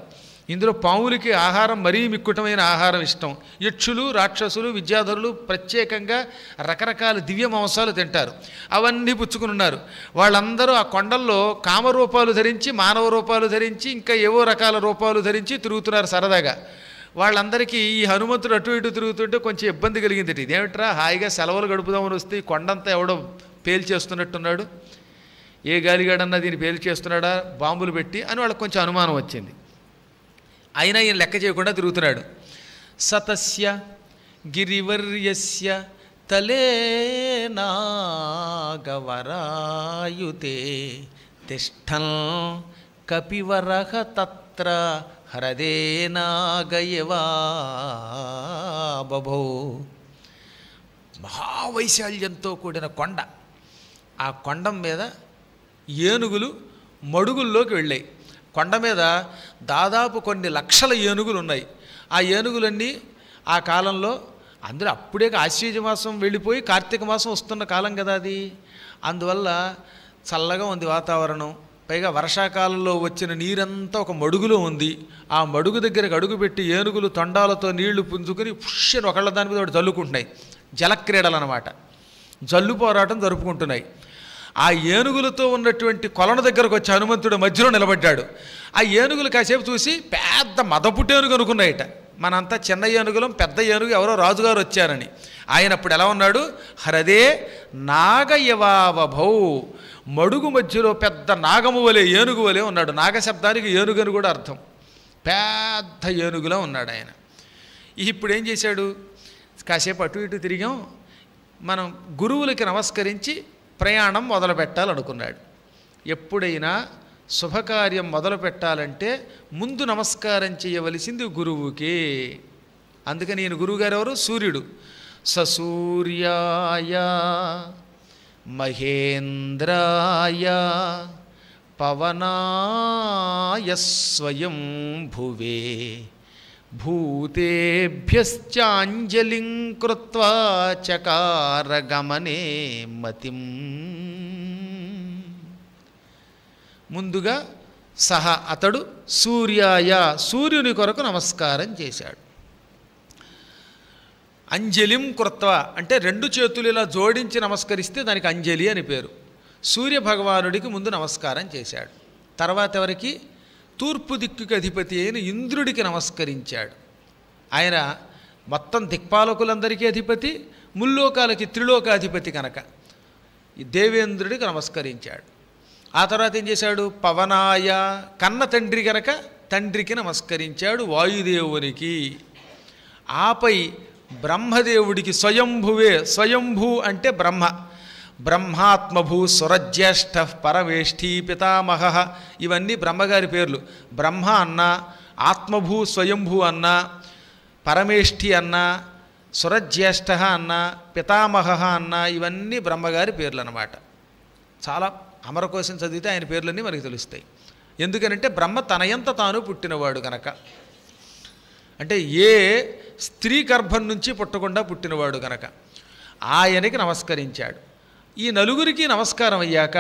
ఇందులో పాములకి ఆహారం మరీ మిక్కుటమైన ఆహారం ఇష్టం. యక్షులు, రాక్షసులు, విద్యాధరులు ప్రత్యేకంగా రకరకాల దివ్య మాంసాలు తింటారు. అవన్నీ పుచ్చుకుని ఉన్నారు. వాళ్ళందరూ ఆ కొండల్లో కామరూపాలు ధరించి, మానవ రూపాలు ధరించి, ఇంకా ఏవో రకాల రూపాలు ధరించి తిరుగుతున్నారు సరదాగా. వాళ్ళందరికీ ఈ హనుమంతుడు అటు ఇటు తిరుగుతుంటే కొంచెం ఇబ్బంది కలిగింది. ఇదేమిట్రా హాయిగా సెలవులు గడుపుదామని వస్తే ఈ కొండంతా ఎవడో పేల్చేస్తున్నట్టున్నాడు, ఏ గాలిగాడన్నా దీన్ని పేల్చేస్తున్నాడా బాంబులు పెట్టి అని వాళ్ళకి కొంచెం అనుమానం వచ్చింది. అయినా ఈయన లెక్క చేయకుండా తిరుగుతున్నాడు. సతస్య గిరివర్యస్య తలేనాగవరాయుతే తిష్టన్ కపివరహ తత్ర హరదేనాగయవా బభో. మహావైశాల్యంతో కూడిన కొండ. ఆ కొండం మీద ఏనుగులు మడుగుల్లోకి వెళ్ళాయి. కొండ మీద దాదాపు కొన్ని లక్షల ఏనుగులు ఉన్నాయి. ఆ ఏనుగులన్నీ ఆ కాలంలో అందరూ అప్పుడే ఆశ్వయుజ మాసం వెళ్ళిపోయి కార్తీక మాసం వస్తున్న కాలం కదా అది. అందువల్ల చల్లగా ఉంది వాతావరణం. పైగా వర్షాకాలంలో వచ్చిన నీరంతా ఒక మడుగులో ఉంది. ఆ మడుగు దగ్గరకు అడుగుపెట్టి ఏనుగులు తొండాలతో నీళ్లు పుంజుకొని పుష్యని ఒకళ్ళ దాని మీద ఒకటి జల్లుకుంటున్నాయి. జలక్రీడలు అన్నమాట. జల్లు పోరాటం జరుపుకుంటున్నాయి. ఆ ఏనుగులతో ఉన్నటువంటి కొలను దగ్గరకు వచ్చి హనుమంతుడు మధ్యలో నిలబడ్డాడు. ఆ ఏనుగులు కాసేపు చూసి పెద్ద మదపుటేనుగు అనుకున్నాయట. మనంతా చిన్న ఏనుగులం, పెద్ద ఏనుగు ఎవరో రాజుగారు వచ్చారని. ఆయన అప్పుడు ఎలా ఉన్నాడు, హరదే నాగయవావభౌ, మడుగు మధ్యలో పెద్ద నాగము వలె, ఏనుగు వలె ఉన్నాడు. నాగశబ్దానికి ఏనుగని కూడా అర్థం. పెద్ద ఏనుగులా ఉన్నాడు ఆయన. ఇప్పుడు ఏం చేశాడు, కాసేపు అటు ఇటు తిరిగాం, మనం గురువులకి నమస్కరించి ప్రయాణం మొదలు పెట్టాలనుకున్నాడు. ఎప్పుడైనా శుభకార్యం మొదలు పెట్టాలంటే ముందు నమస్కారం చేయవలసింది గురువుకి. అందుకని ఈయన గురువుగారు ఎవరు, సూర్యుడు. సూర్యాయ మహేంద్రాయ పవనాయ స్వయం భువే భూతేభ్యశ్చాంజలిం కృత్వా చకార గమనే మతిం. ముందుగా అతడు సూర్యాయ, సూర్యుని కొరకు నమస్కారం చేశాడు. అంజలిం కృత్వా అంటే రెండు చేతులు ఇలా జోడించి నమస్కరిస్తే దానికి అంజలి అని పేరు. సూర్యభగవానుడికి ముందు నమస్కారం చేశాడు. తర్వాత ఎవరికి, తూర్పు దిక్కుకి అధిపతి అయిన ఇంద్రుడికి నమస్కరించాడు. ఆయన మొత్తం దిక్పాలకులందరికీ అధిపతి, ముల్లోకాలకి త్రిలోకాధిపతి కనుక ఈ దేవేంద్రుడికి నమస్కరించాడు. ఆ తర్వాత ఏం చేశాడు? పవనాయ, కన్న తండ్రి గనక తండ్రికి నమస్కరించాడు వాయుదేవునికి. ఆపై బ్రహ్మదేవుడికి స్వయంభువే, స్వయంభూ అంటే బ్రహ్మ, బ్రహ్మాత్మభూ సురజ్యేష్ఠ పరమేష్ఠీ పితామహ, ఇవన్నీ బ్రహ్మగారి పేర్లు. బ్రహ్మ అన్న, ఆత్మభూ స్వయంభూ అన్న, పరమేష్ఠి అన్న, సురజ్యేష్ఠ అన్న, పితామహ అన్న, ఇవన్నీ బ్రహ్మగారి పేర్లు అన్నమాట. చాలా అమరకోశం చదివితే ఆయన పేర్లన్నీ మనకు తెలుస్తాయి. ఎందుకనంటే బ్రహ్మ తనయంత తాను పుట్టినవాడు కనుక. అంటే ఏ స్త్రీ గర్భం నుంచి పుట్టకుండా పుట్టినవాడు కనుక ఆయనకి నమస్కరించాడు. ఈ నలుగురికి నమస్కారం అయ్యాక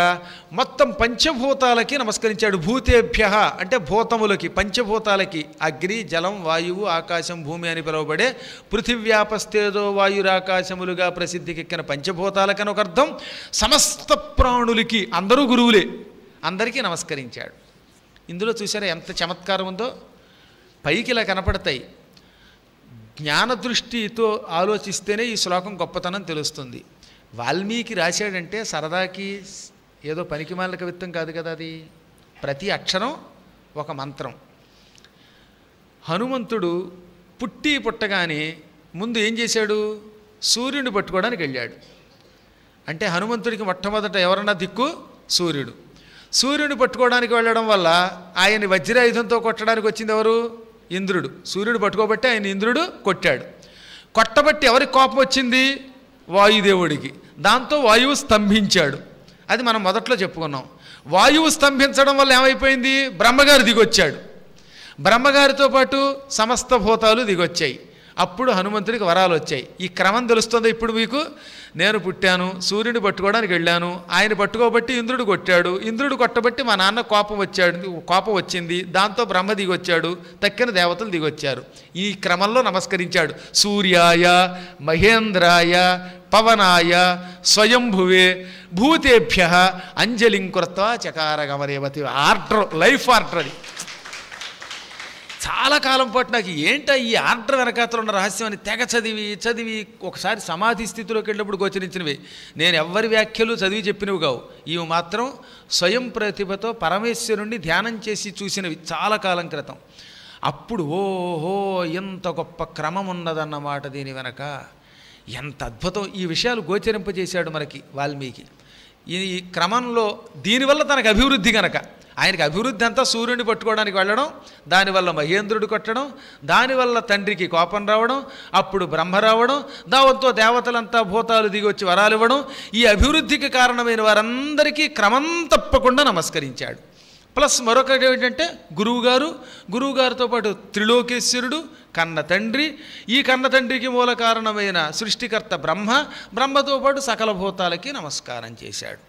మొత్తం పంచభూతాలకి నమస్కరించాడు. భూతేభ్య అంటే భూతములకి, పంచభూతాలకి, అగ్ని, జలం, వాయువు, ఆకాశం, భూమి అని పిలువబడే పృథివ్యాపస్తేజో వాయురాకాశములుగా ప్రసిద్ధికెక్కిన పంచభూతాలకని ఒక అర్థం. సమస్త ప్రాణులకి, అందరూ గురువులే, అందరికీ నమస్కరించాడు. ఇందులో చూసారా ఎంత చమత్కారం ఉందో? పైకి ఇలా కనపడతాయి, జ్ఞానదృష్టితో ఆలోచిస్తేనే ఈ శ్లోకం గొప్పతనం తెలుస్తుంది. వాల్మీకి రాశాడంటే సరదాకి ఏదో పనికిమాలిన కవిత్వం కాదు కదా, అది ప్రతి అక్షరం ఒక మంత్రం. హనుమంతుడు పుట్టగానే ముందు ఏం చేశాడు? సూర్యుడిని పట్టుకోవడానికి వెళ్ళాడు. అంటే హనుమంతుడికి మొట్టమొదట ఎవరన్నా దిక్కు? సూర్యుడు. సూర్యుడిని పట్టుకోవడానికి వెళ్ళడం వల్ల ఆయన వజ్రాయుధంతో కొట్టడానికి వచ్చింది ఎవరు? ఇంద్రుడు. సూర్యుడు పట్టుకోబట్టి ఆయన ఇంద్రుడు కొట్టాడు. కొట్టబట్టి ఎవరికి కోపం వచ్చింది? వాయుదేవుడికి. దాంతో వాయువు స్తంభించాడు. అది మనం మొదట్లో చెప్పుకున్నాం. వాయువు స్తంభించడం వల్ల ఏమైపోయింది? బ్రహ్మగారు దిగొచ్చాడు. బ్రహ్మగారితో పాటు సమస్త భూతాలు దిగొచ్చాయి. అప్పుడు హనుమంతుడికి వరాలు వచ్చాయి. ఈ క్రమం తెలుస్తుంది ఇప్పుడు మీకు. నేను పుట్టాను, సూర్యుడిని పట్టుకోవడానికి వెళ్ళాను, ఆయన పట్టుకోబట్టి ఇంద్రుడు కొట్టాడు, ఇంద్రుడు కొట్టబట్టి మా నాన్న కోపం వచ్చింది, దాంతో బ్రహ్మ దిగొచ్చాడు, తక్కిన దేవతలు దిగొచ్చారు. ఈ క్రమంలో నమస్కరించాడు. సూర్యాయ, మహేంద్రాయ, పవనాయ, స్వయంభువే, భూతేభ్య అంజలిం కృత్వా చకారగమరేవతి. ఆర్డర్, లైఫ్ ఆర్డర్ అది. చాలా కాలం పాటు నాకు ఏంటో ఈ ఆర్డర్ వెనకాతలు ఉన్న రహస్యం అని తెగ చదివి ఒకసారి సమాధి స్థితిలోకి వెళ్ళినప్పుడు గోచరించినవి. నేను ఎవ్వరి వ్యాఖ్యలు చదివి చెప్పినవి కావు. ఇవి మాత్రం స్వయం ప్రతిభతో పరమేశ్వరుణ్ణి ధ్యానం చేసి చూసినవి చాలా కాలం క్రితం. అప్పుడు ఓహో ఎంత గొప్ప క్రమం ఉన్నదన్నమాట దీని వెనక. ఎంత అద్భుతం! ఈ విషయాలు గోచరింపజేశాడు మనకి వాల్మీకి. ఈ క్రమంలో దీనివల్ల తనకు అభివృద్ధి కనుక, ఆయనకి అభివృద్ధి అంతా సూర్యుడిని పట్టుకోవడానికి వెళ్ళడం, దానివల్ల మహేంద్రుడు కొట్టడం, దానివల్ల తండ్రికి కోపం రావడం, అప్పుడు బ్రహ్మ రావడం, దాంతో దేవతలంతా భూతాలు దిగి వచ్చి వరాలు ఇవ్వడం. ఈ అభివృద్ధికి కారణమైన వారందరికీ క్రమం తప్పకుండా నమస్కరించాడు. ప్లస్ మరొకటి ఏంటంటే గురువుగారితో పాటు త్రిలోకేశ్వరుడు, కన్న తండ్రి, ఈ కన్న తండ్రికి మూల కారణమైన సృష్టికర్త బ్రహ్మతో పాటు సకల భూతాలకి నమస్కారం చేశాడు.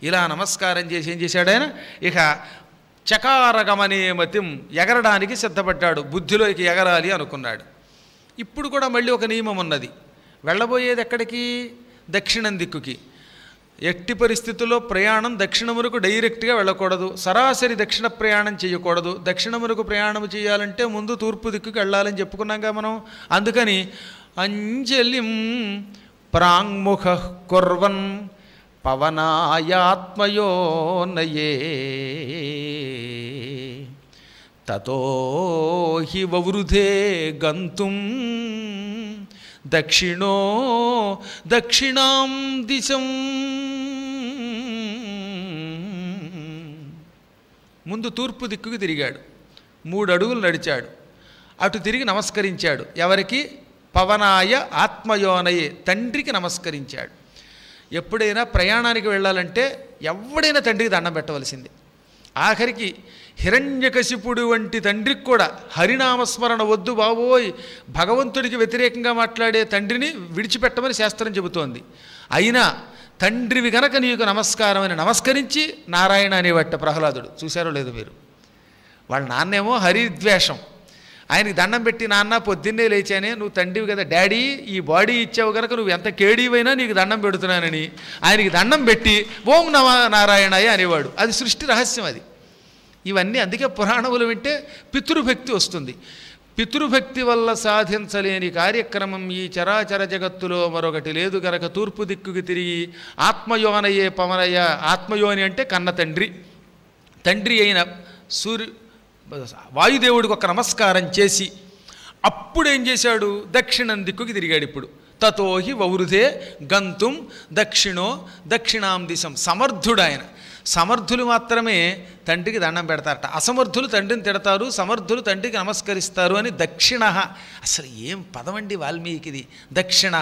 ఇలా నమస్కారం చేసి ఏం చేశాడు ఆయన? ఇక చకారగమనేమతిం, ఎగరడానికి సిద్ధపడ్డాడు. బుద్ధిలోకి ఎగరాలి అనుకున్నాడు. ఇప్పుడు కూడా మళ్ళీ ఒక నియమం ఉన్నది. వెళ్ళబోయేది ఎక్కడికి? దక్షిణం దిక్కుకి. ఎట్టి పరిస్థితుల్లో ప్రయాణం దక్షిణమునకు డైరెక్ట్గా వెళ్ళకూడదు, సరాసరి దక్షిణ ప్రయాణం చేయకూడదు. దక్షిణమునకు ప్రయాణం చేయాలంటే ముందు తూర్పు దిక్కుకి వెళ్ళాలని చెప్పుకున్నాగా మనం. అందుకని అంజలిం ప్రాంగ్ముఖ కుర్వన్ పవనాయాత్మయో నయే తతో హి వవృధే గంతుం దక్షిణాం దిశం. ముందు తూర్పు దిక్కుకు తిరిగాడు. 3 అడుగులు నడిచాడు. అటు తిరిగి నమస్కరించాడు. ఎవరికి? పవనాయ ఆత్మయోనయే, తండ్రికి నమస్కరించాడు. ఎప్పుడైనా ప్రయాణానికి వెళ్ళాలంటే ఎవడైనా తండ్రికి దండం పెట్టవలసింది. ఆఖరికి హిరణ్యకశిపుడు వంటి తండ్రికి కూడా హరినామస్మరణ వద్దు బాబోయ్, భగవంతుడికి వ్యతిరేకంగా మాట్లాడే తండ్రిని విడిచిపెట్టమని శాస్త్రం చెబుతోంది. అయినా తండ్రివి గనక నీకు నమస్కారం అని నమస్కరించి నారాయణ అనేవట్ట ప్రహ్లాదుడు. చూశారో లేదు మీరు? వాళ్ళ నాన్నేమో హరిద్వేషం. ఆయనకి దండం పెట్టి, నాన్న పొద్దున్నే లేచానే, నువ్వు తండ్రివి కదా డాడీ, ఈ బాడీ ఇచ్చావు కనుక నువ్వు ఎంత కేడీవైనా నీకు దండం పెడుతున్నానని ఆయనకి దండం పెట్టి ఓం నమ నారాయణాయ అనేవాడు. అది సృష్టి రహస్యం అది. ఇవన్నీ అందుకే పురాణములు వింటే పితృభక్తి వస్తుంది. పితృభక్తి వల్ల సాధించలేని కార్యక్రమం ఈ చరాచర జగత్తులో మరొకటి లేదు గనక తూర్పు దిక్కుకి తిరిగి ఆత్మయోనయే పవనయ, ఆత్మయోని అంటే కన్న తండ్రి, తండ్రి అయిన వాయుదేవుడికి ఒక నమస్కారం చేసి అప్పుడేం చేశాడు? దక్షిణం దిక్కుకి తిరిగాడు. ఇప్పుడు తతోహి వవృధే గంతుం దక్షిణాం దిశం. సమర్థుడు ఆయన. సమర్థులు మాత్రమే తండ్రికి దండం పెడతారట. అసమర్థులు తండ్రిని తిడతారు, సమర్థులు తండ్రికి నమస్కరిస్తారు అని దక్షిణ. అసలు ఏం పదమండి వాల్మీకిది! దక్షిణ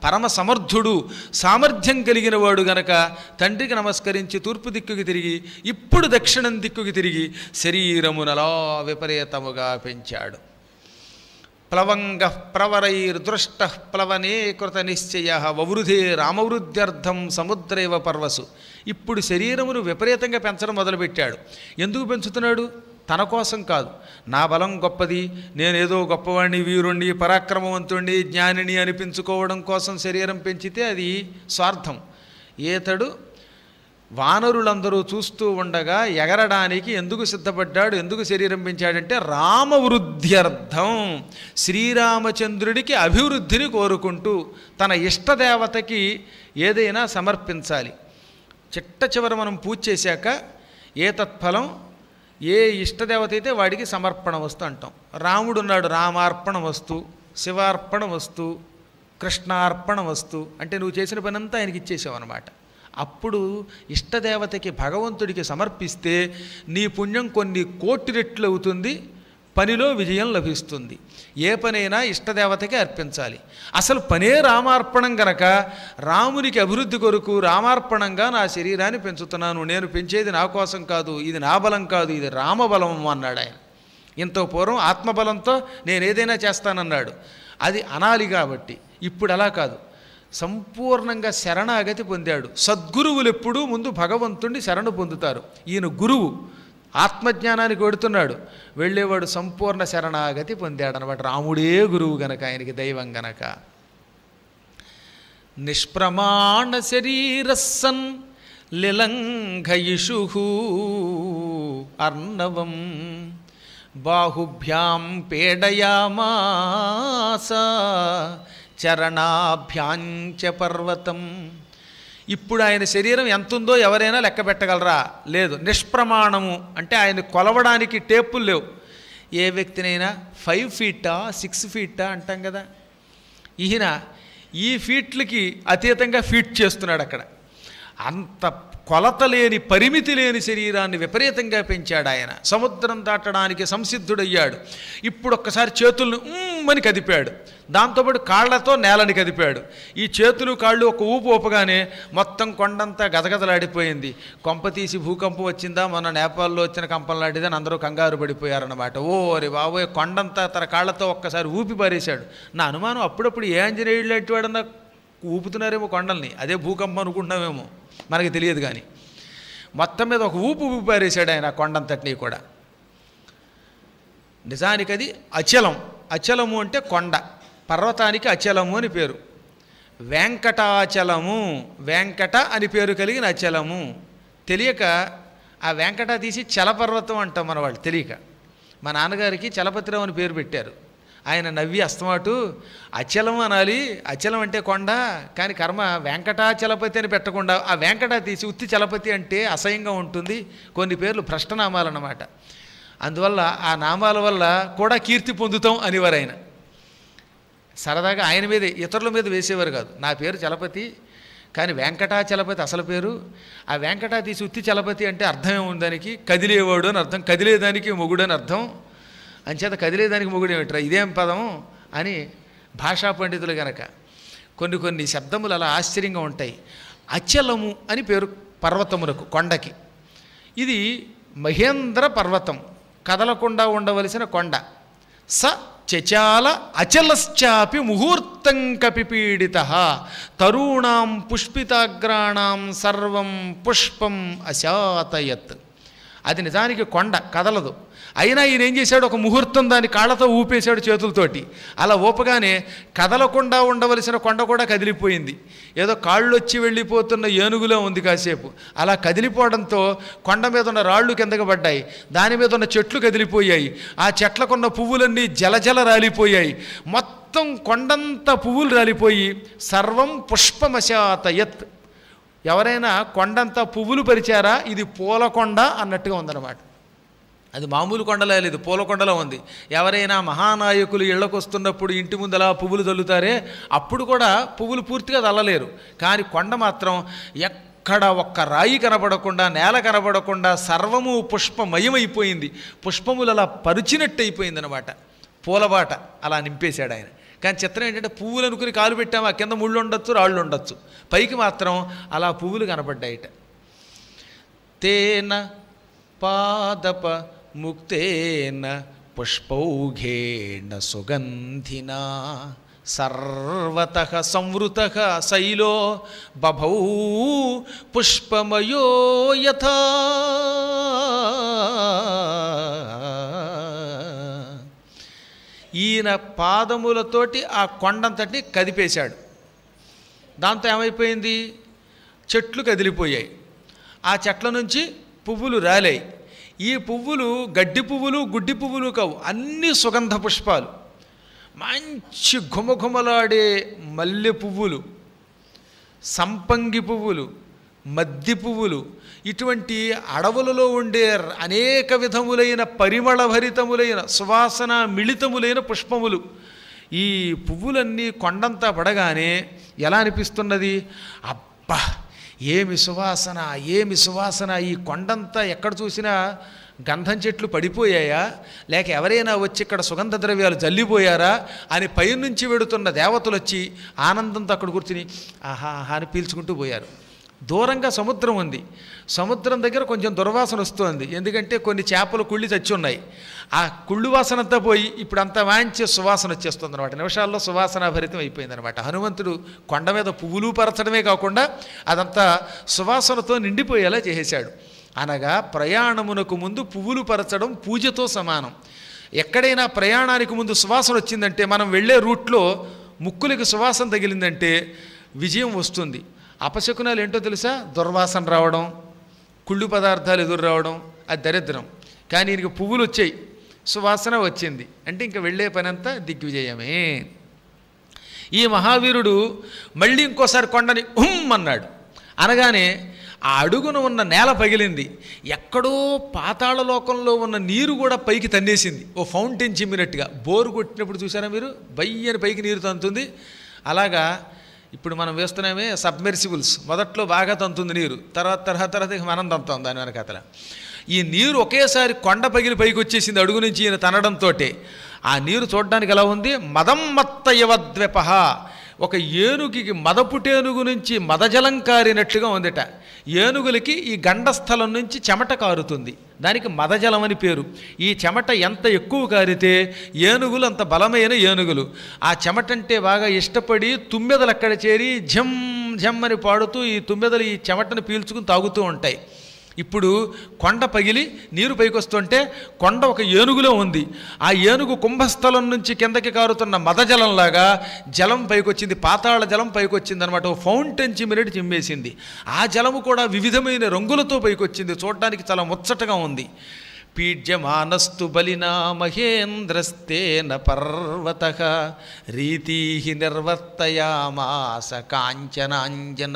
పరమ సమర్థుడు, సామర్థ్యం కలిగిన వాడు గనక తండ్రికి నమస్కరించి తూర్పు దిక్కుకి తిరిగి ఇప్పుడు దక్షిణం దిక్కుకి తిరిగి శరీరమునలా విపరీతముగా పెంచాడు. ప్లవంగ ప్రవరైర్దృష్ట ప్లవనే కృత నిశ్చయ వవృధే రామవృద్ధ్యర్థం సముద్రేవ పర్వసు. ఇప్పుడు శరీరమును విపరీతంగా పెంచడం మొదలుపెట్టాడు. ఎందుకు పెంచుతున్నాడు? తన కోసం కాదు. నా బలం గొప్పది, నేనేదో గొప్పవాణ్ణి, వీరుణ్ణి, పరాక్రమవంతుణ్ణి, జ్ఞానిని అనిపించుకోవడం కోసం శరీరం పెంచితే అది స్వార్థం. ఈతడు వానరులందరూ చూస్తూ ఉండగా ఎగరడానికి ఎందుకు సిద్ధపడ్డాడు, ఎందుకు శరీరం పెంచాడంటే రామవృద్ధ్యర్థం, శ్రీరామచంద్రుడికి అభివృద్ధిని కోరుకుంటూ తన ఇష్టదేవతకి ఏదైనా సమర్పించాలి. చిట్ట చివర మనం పూజ చేశాక ఏ తత్ఫలం, ఏ ఇష్టదేవత అయితే వాడికి సమర్పణ వస్తు అంటాం. రాముడు ఉన్నాడు, రామార్పణ వస్తు, శివార్పణ వస్తు, కృష్ణార్పణ వస్తు. అంటే నువ్వు చేసిన పనంతా ఆయనకి ఇచ్చేసావు అన్నమాట. అప్పుడు ఇష్టదేవతకి భగవంతుడికి సమర్పిస్తే నీ పుణ్యం కొన్ని కోటి రెట్లు అవుతుంది, పనిలో విజయం లభిస్తుంది. ఏ పనైనా ఇష్టదేవతకి అర్పించాలి. అసలు పనే రామార్పణం గనక రామునికి అభివృద్ధి కొరకు రామార్పణంగా నా శరీరాన్ని పెంచుతున్నాను. నేను పెంచేది నా కోసం కాదు, ఇది నా బలం కాదు, ఇది రామబలం అన్నాడు ఆయన. ఇంత పూర్వం ఆత్మబలంతో నేను ఏదైనా చేస్తానన్నాడు. అది అనాలి కాబట్టి ఇప్పుడు అలా కాదు, సంపూర్ణంగా శరణాగతి పొందాడు. సద్గురువులు ఎప్పుడూ ముందు భగవంతుణ్ణి శరణు పొందుతారు. ఈయన గురువు ఆత్మజ్ఞానానికి వెడుతున్నాడు, వెళ్ళేవాడు సంపూర్ణ శరణాగతి పొందాడనమాట. రాముడే గురువు గనక, ఆయనకి దైవం గనక. నిష్ప్రమాణ శరీరస్సన్ లిలంఘయిషు అర్ణవం బాహుభ్యాం పేడయామాస చరణాభ్యాంచ పర్వతం. ఇప్పుడు ఆయన శరీరం ఎంతుందో ఎవరైనా లెక్క పెట్టగలరా? లేదు. నిష్ప్రమాణము అంటే ఆయన కొలవడానికి టేపులు లేవు. ఏ వ్యక్తినైనా 5 ఫీటా 6 ఫీటా అంటాం కదా, ఈయన ఈ ఫీట్లకి అతీతంగా ఫీట్ చేస్తున్నాడు అక్కడ. అంత కొలత లేని, పరిమితి లేని శరీరాన్ని విపరీతంగా పెంచాడు ఆయన. సముద్రం దాటడానికి సంసిద్ధుడయ్యాడు. ఇప్పుడు ఒక్కసారి చేతులను అని కదిపాడు, దాంతోపాటు కాళ్లతో నేలని కదిపాడు. ఈ చేతులు కాళ్ళు ఒక ఊపు ఊపగానే మొత్తం కొండంతా గదగదలాడిపోయింది. కొంపతీసి భూకంపం వచ్చిందా, మన నేపాల్లో వచ్చిన కంపం లాంటిదని అందరూ కంగారు పడిపోయారన్నమాట. ఓరే బాబోయ్, కొండంతా తన కాళ్లతో ఒక్కసారి ఊపి పారేశాడు. నా అనుమానం అప్పుడప్పుడు ఏ ఆంజనేయుడు లాంటి వాడన్నా ఊపుతున్నారేమో కొండల్ని, అదే భూకంపం అనుకుంటున్నామేమో, మనకి తెలియదు. కానీ మొత్తం మీద ఒక ఊపు ఊపి పారేశాడు ఆయన కొండంతటినీ కూడా. నిజానికి అది అచలం. అచలము అంటే కొండ, పర్వతానికి అచలము అని పేరు. వెంకటాచలము, వెంకట అని పేరు కలిగిన అచలము. తెలియక ఆ వెంకట తీసి చలపర్వతం అంటాం మన వాళ్ళు తెలియక. మా నాన్నగారికి చలపతిరావు అని పేరు పెట్టారు. ఆయన నవ్వి అస్తమాటు అచలం అనాలి, అచలం అంటే కొండ, కానీ కర్మ వెంకటాచలపతి అని పెట్టకుండా ఆ వెంకట తీసి ఉత్తి చలపతి అంటే అసహ్యంగా ఉంటుంది. కొన్ని పేర్లు భ్రష్టనామాలు అన్నమాట. అందువల్ల ఆ నామాల వల్ల కూడా కీర్తి పొందుతాం అనేవారు ఆయన. సరదాగా ఆయన మీద ఇతరుల మీద వేసేవారు కాదు. నా పేరు చలపతి, కానీ వెంకటాచలపతి అసలు పేరు. ఆ వెంకట తీసి ఉత్తి చలపతి అంటే అర్థం ఏముందానికి? కదిలేవాడు అని అర్థం, కదిలేదానికి మొగుడు అని అర్థం. అంచేత కదిలేదానికి మొగుడు ఏమిట్రా, ఇదేం పదం అని భాషా పండితులు గనక కొన్ని కొన్ని శబ్దములు అలా ఆశ్చర్యంగా ఉంటాయి. అచలము అని పేరు పర్వతములకు, కొండకి. ఇది మహేంద్ర పర్వతం, కదలకుండా ఉండవలసిన కొండ. స చచాల అచలశ్చాపి ముహూర్తం కపిపీడిత తరుణాం పుష్పితాగ్రాణం సర్వం పుష్పం అశాతయత్. అది నిజానికి కొండ, కదలదు. అయినా ఈయన ఏం చేశాడు, ఒక ముహూర్తం దాని కాళ్ళతో ఊపేశాడు చేతులతోటి. అలా ఊపగానే కదలకుండా ఉండవలసిన కొండ కూడా కదిలిపోయింది. ఏదో కాళ్ళు వచ్చి వెళ్ళిపోతున్న ఏనుగులో ఉంది కాసేపు. అలా కదిలిపోవడంతో కొండ మీద ఉన్న రాళ్ళు కిందకి పడ్డాయి, దాని మీద ఉన్న చెట్లు కదిలిపోయాయి, ఆ చెట్లకున్న పువ్వులన్నీ జలజల రాలిపోయాయి. మొత్తం కొండంతా పువ్వులు రాలిపోయి సర్వం పుష్పమశాతయత్, ఎవరైనా కొండంతా పువ్వులు పరిచారా, ఇది పూలకొండ అన్నట్టుగా ఉందన్నమాట. అది మామూలు కొండలా లేదు, పూలకొండలో ఉంది. ఎవరైనా మహానాయకులు ఇళ్లకు వస్తున్నప్పుడు ఇంటి ముందలా పువ్వులు చల్లుతారే, అప్పుడు కూడా పువ్వులు పూర్తిగా చల్లలేరు. కానీ కొండ మాత్రం ఎక్కడ ఒక్క రాయి కనబడకుండా, నేల కనబడకుండా సర్వము పుష్పమయమైపోయింది. పుష్పములు అలా పరిచినట్టు అయిపోయిందనమాట. పూలబాట అలా నింపేశాడు ఆయన. కానీ చిత్రం ఏంటంటే పువ్వులు అనుకుని కాలు పెట్టాము, ఆ కింద ముళ్ళు ఉండొచ్చు, రాళ్ళు ఉండొచ్చు, పైకి మాత్రం అలా పువ్వులు కనబడ్డాయిట. తేన పాదప ముక్తేన పుష్పౌఘేన సుగంధినా సర్వతః సంవృతః శైలో బభౌ పుష్పమయో యథా. ఈయన పాదములతోటి ఆ కొండంతటి కదిపేశాడు. దాంతో ఏమైపోయింది, చెట్లు కదిలిపోయాయి. ఆ చెట్ల నుంచి పువ్వులు రాలాయి. ఈ పువ్వులు గడ్డి పువ్వులు, గుడ్డి పువ్వులు కావు, అన్ని సుగంధ పుష్పాలు. మంచి ఘుమఘుమలాడే మల్లె పువ్వులు, సంపంగి పువ్వులు, మద్ది పువ్వులు, ఇటువంటి అడవులలో ఉండే అనేక విధములైన పరిమళభరితములైన సువాసన మిళితములైన పుష్పములు. ఈ పువ్వులన్నీ కొండంతా పడగానే ఎలా అనిపిస్తున్నది, అబ్బా ఏమి సువాసన, ఏమి సువాసన! ఈ కొండంతా ఎక్కడ చూసినా గంధం చెట్లు పడిపోయాయా, లేక ఎవరైనా వచ్చి ఇక్కడ సుగంధ ద్రవ్యాలు జల్లిపోయారా అని పైనుంచి వెడుతున్న దేవతలు వచ్చి ఆనందంతో అక్కడ కూర్చుని ఆహా అని పీల్చుకుంటూ పోయారు. దూరంగా సముద్రం ఉంది. సముద్రం దగ్గర కొంచెం దుర్వాసన వస్తుంది, ఎందుకంటే కొన్ని చేపలు కుళ్ళి చచ్చి ఉన్నాయి. ఆ కుళ్ళు వాసన అంతా పోయి ఇప్పుడు అంతా వాంచే సువాసన వచ్చేస్తుంది అనమాట. నిమిషాల్లో సువాసనాభరితం అయిపోయిందనమాట. హనుమంతుడు కొండ మీద పువ్వులు పరచడమే కాకుండా అదంతా సువాసనతో నిండిపోయేలా చేసేశాడు. అనగా ప్రయాణమునకు ముందు పువ్వులు పరచడం పూజతో సమానం. ఎక్కడైనా ప్రయాణానికి ముందు సువాసన వచ్చిందంటే, మనం వెళ్ళే రూట్లో ముక్కులకి సువాసన తగిలిందంటే విజయం వస్తుంది. అపశకునాలు ఏంటో తెలుసా, దుర్వాసన రావడం, కుళ్ళు పదార్థాలు ఎదురు రావడం, అది దరిద్రం. కానీ ఈయనకి పువ్వులు వచ్చాయి, సువాసన వచ్చింది అంటే ఇంకా వెళ్ళే పనంతా దిగ్విజయమే. ఈ మహావీరుడు మళ్ళీ ఇంకోసారి కొండని అన్నాడు. అనగానే ఆ అడుగున ఉన్న నేల పగిలింది. ఎక్కడో పాతాళలోకంలో ఉన్న నీరు కూడా పైకి తన్నేసింది. ఓ ఫౌంటైన్ చిమ్మినట్టుగా. బోరు కొట్టినప్పుడు చూసారా మీరు, బయ్యని పైకి నీరు తంతుంది. అలాగా ఇప్పుడు మనం వేస్తున్నామే సబ్మెర్సిబుల్స్, మొదట్లో బాగా తంతుంది నీరు, తర్వాత మనం తంతాం దాని వెనకాతల. ఈ నీరు ఒకేసారి కొండ పగిలి పైకి వచ్చేసింది అడుగు నుంచి ఈయన తనడంతో. ఆ నీరు చూడడానికి ఎలా ఉంది, మదం మత్తయవద్వెపహ, ఒక ఏనుగుకి మదపుటేనుగు నుంచి మదజలం కారినట్లుగా ఉందిట. ఏనుగులకి ఈ గండస్థలం నుంచి చెమట కారుతుంది, దానికి మదజలం అని పేరు. ఈ చెమట ఎంత ఎక్కువ కారితే ఏనుగులు అంత బలమైన ఏనుగులు. ఆ చెమట అంటే బాగా ఇష్టపడి తుమ్మెదలు అక్కడ చేరి ఝమ్ ఝమ్ అని పాడుతూ ఈ తుమ్మెదలు ఈ చెమటను పీల్చుకుని తాగుతూ ఉంటాయి. ఇప్పుడు కొండ పగిలి నీరు పైకి వస్తుంటే కొండ ఒక ఏనుగులో ఉంది. ఆ ఏనుగు కుంభస్థలం నుంచి కిందకి కారుతున్న మదజలంలాగా జలం పైకి వచ్చింది, పాతాళ జలం పైకి వచ్చింది అనమాట. ఓ ఫౌంటైన్ చిమ్మినట్టు చిమ్మేసింది. ఆ జలము కూడా వివిధమైన రంగులతో పైకి వచ్చింది, చూడడానికి చాలా ముచ్చటగా ఉంది. పీడ్యమానస్తు బలినా మహేంద్రస్తేన పర్వతః రీతీ నిర్వర్తయామాస కాంచనాంజనరాజతీం.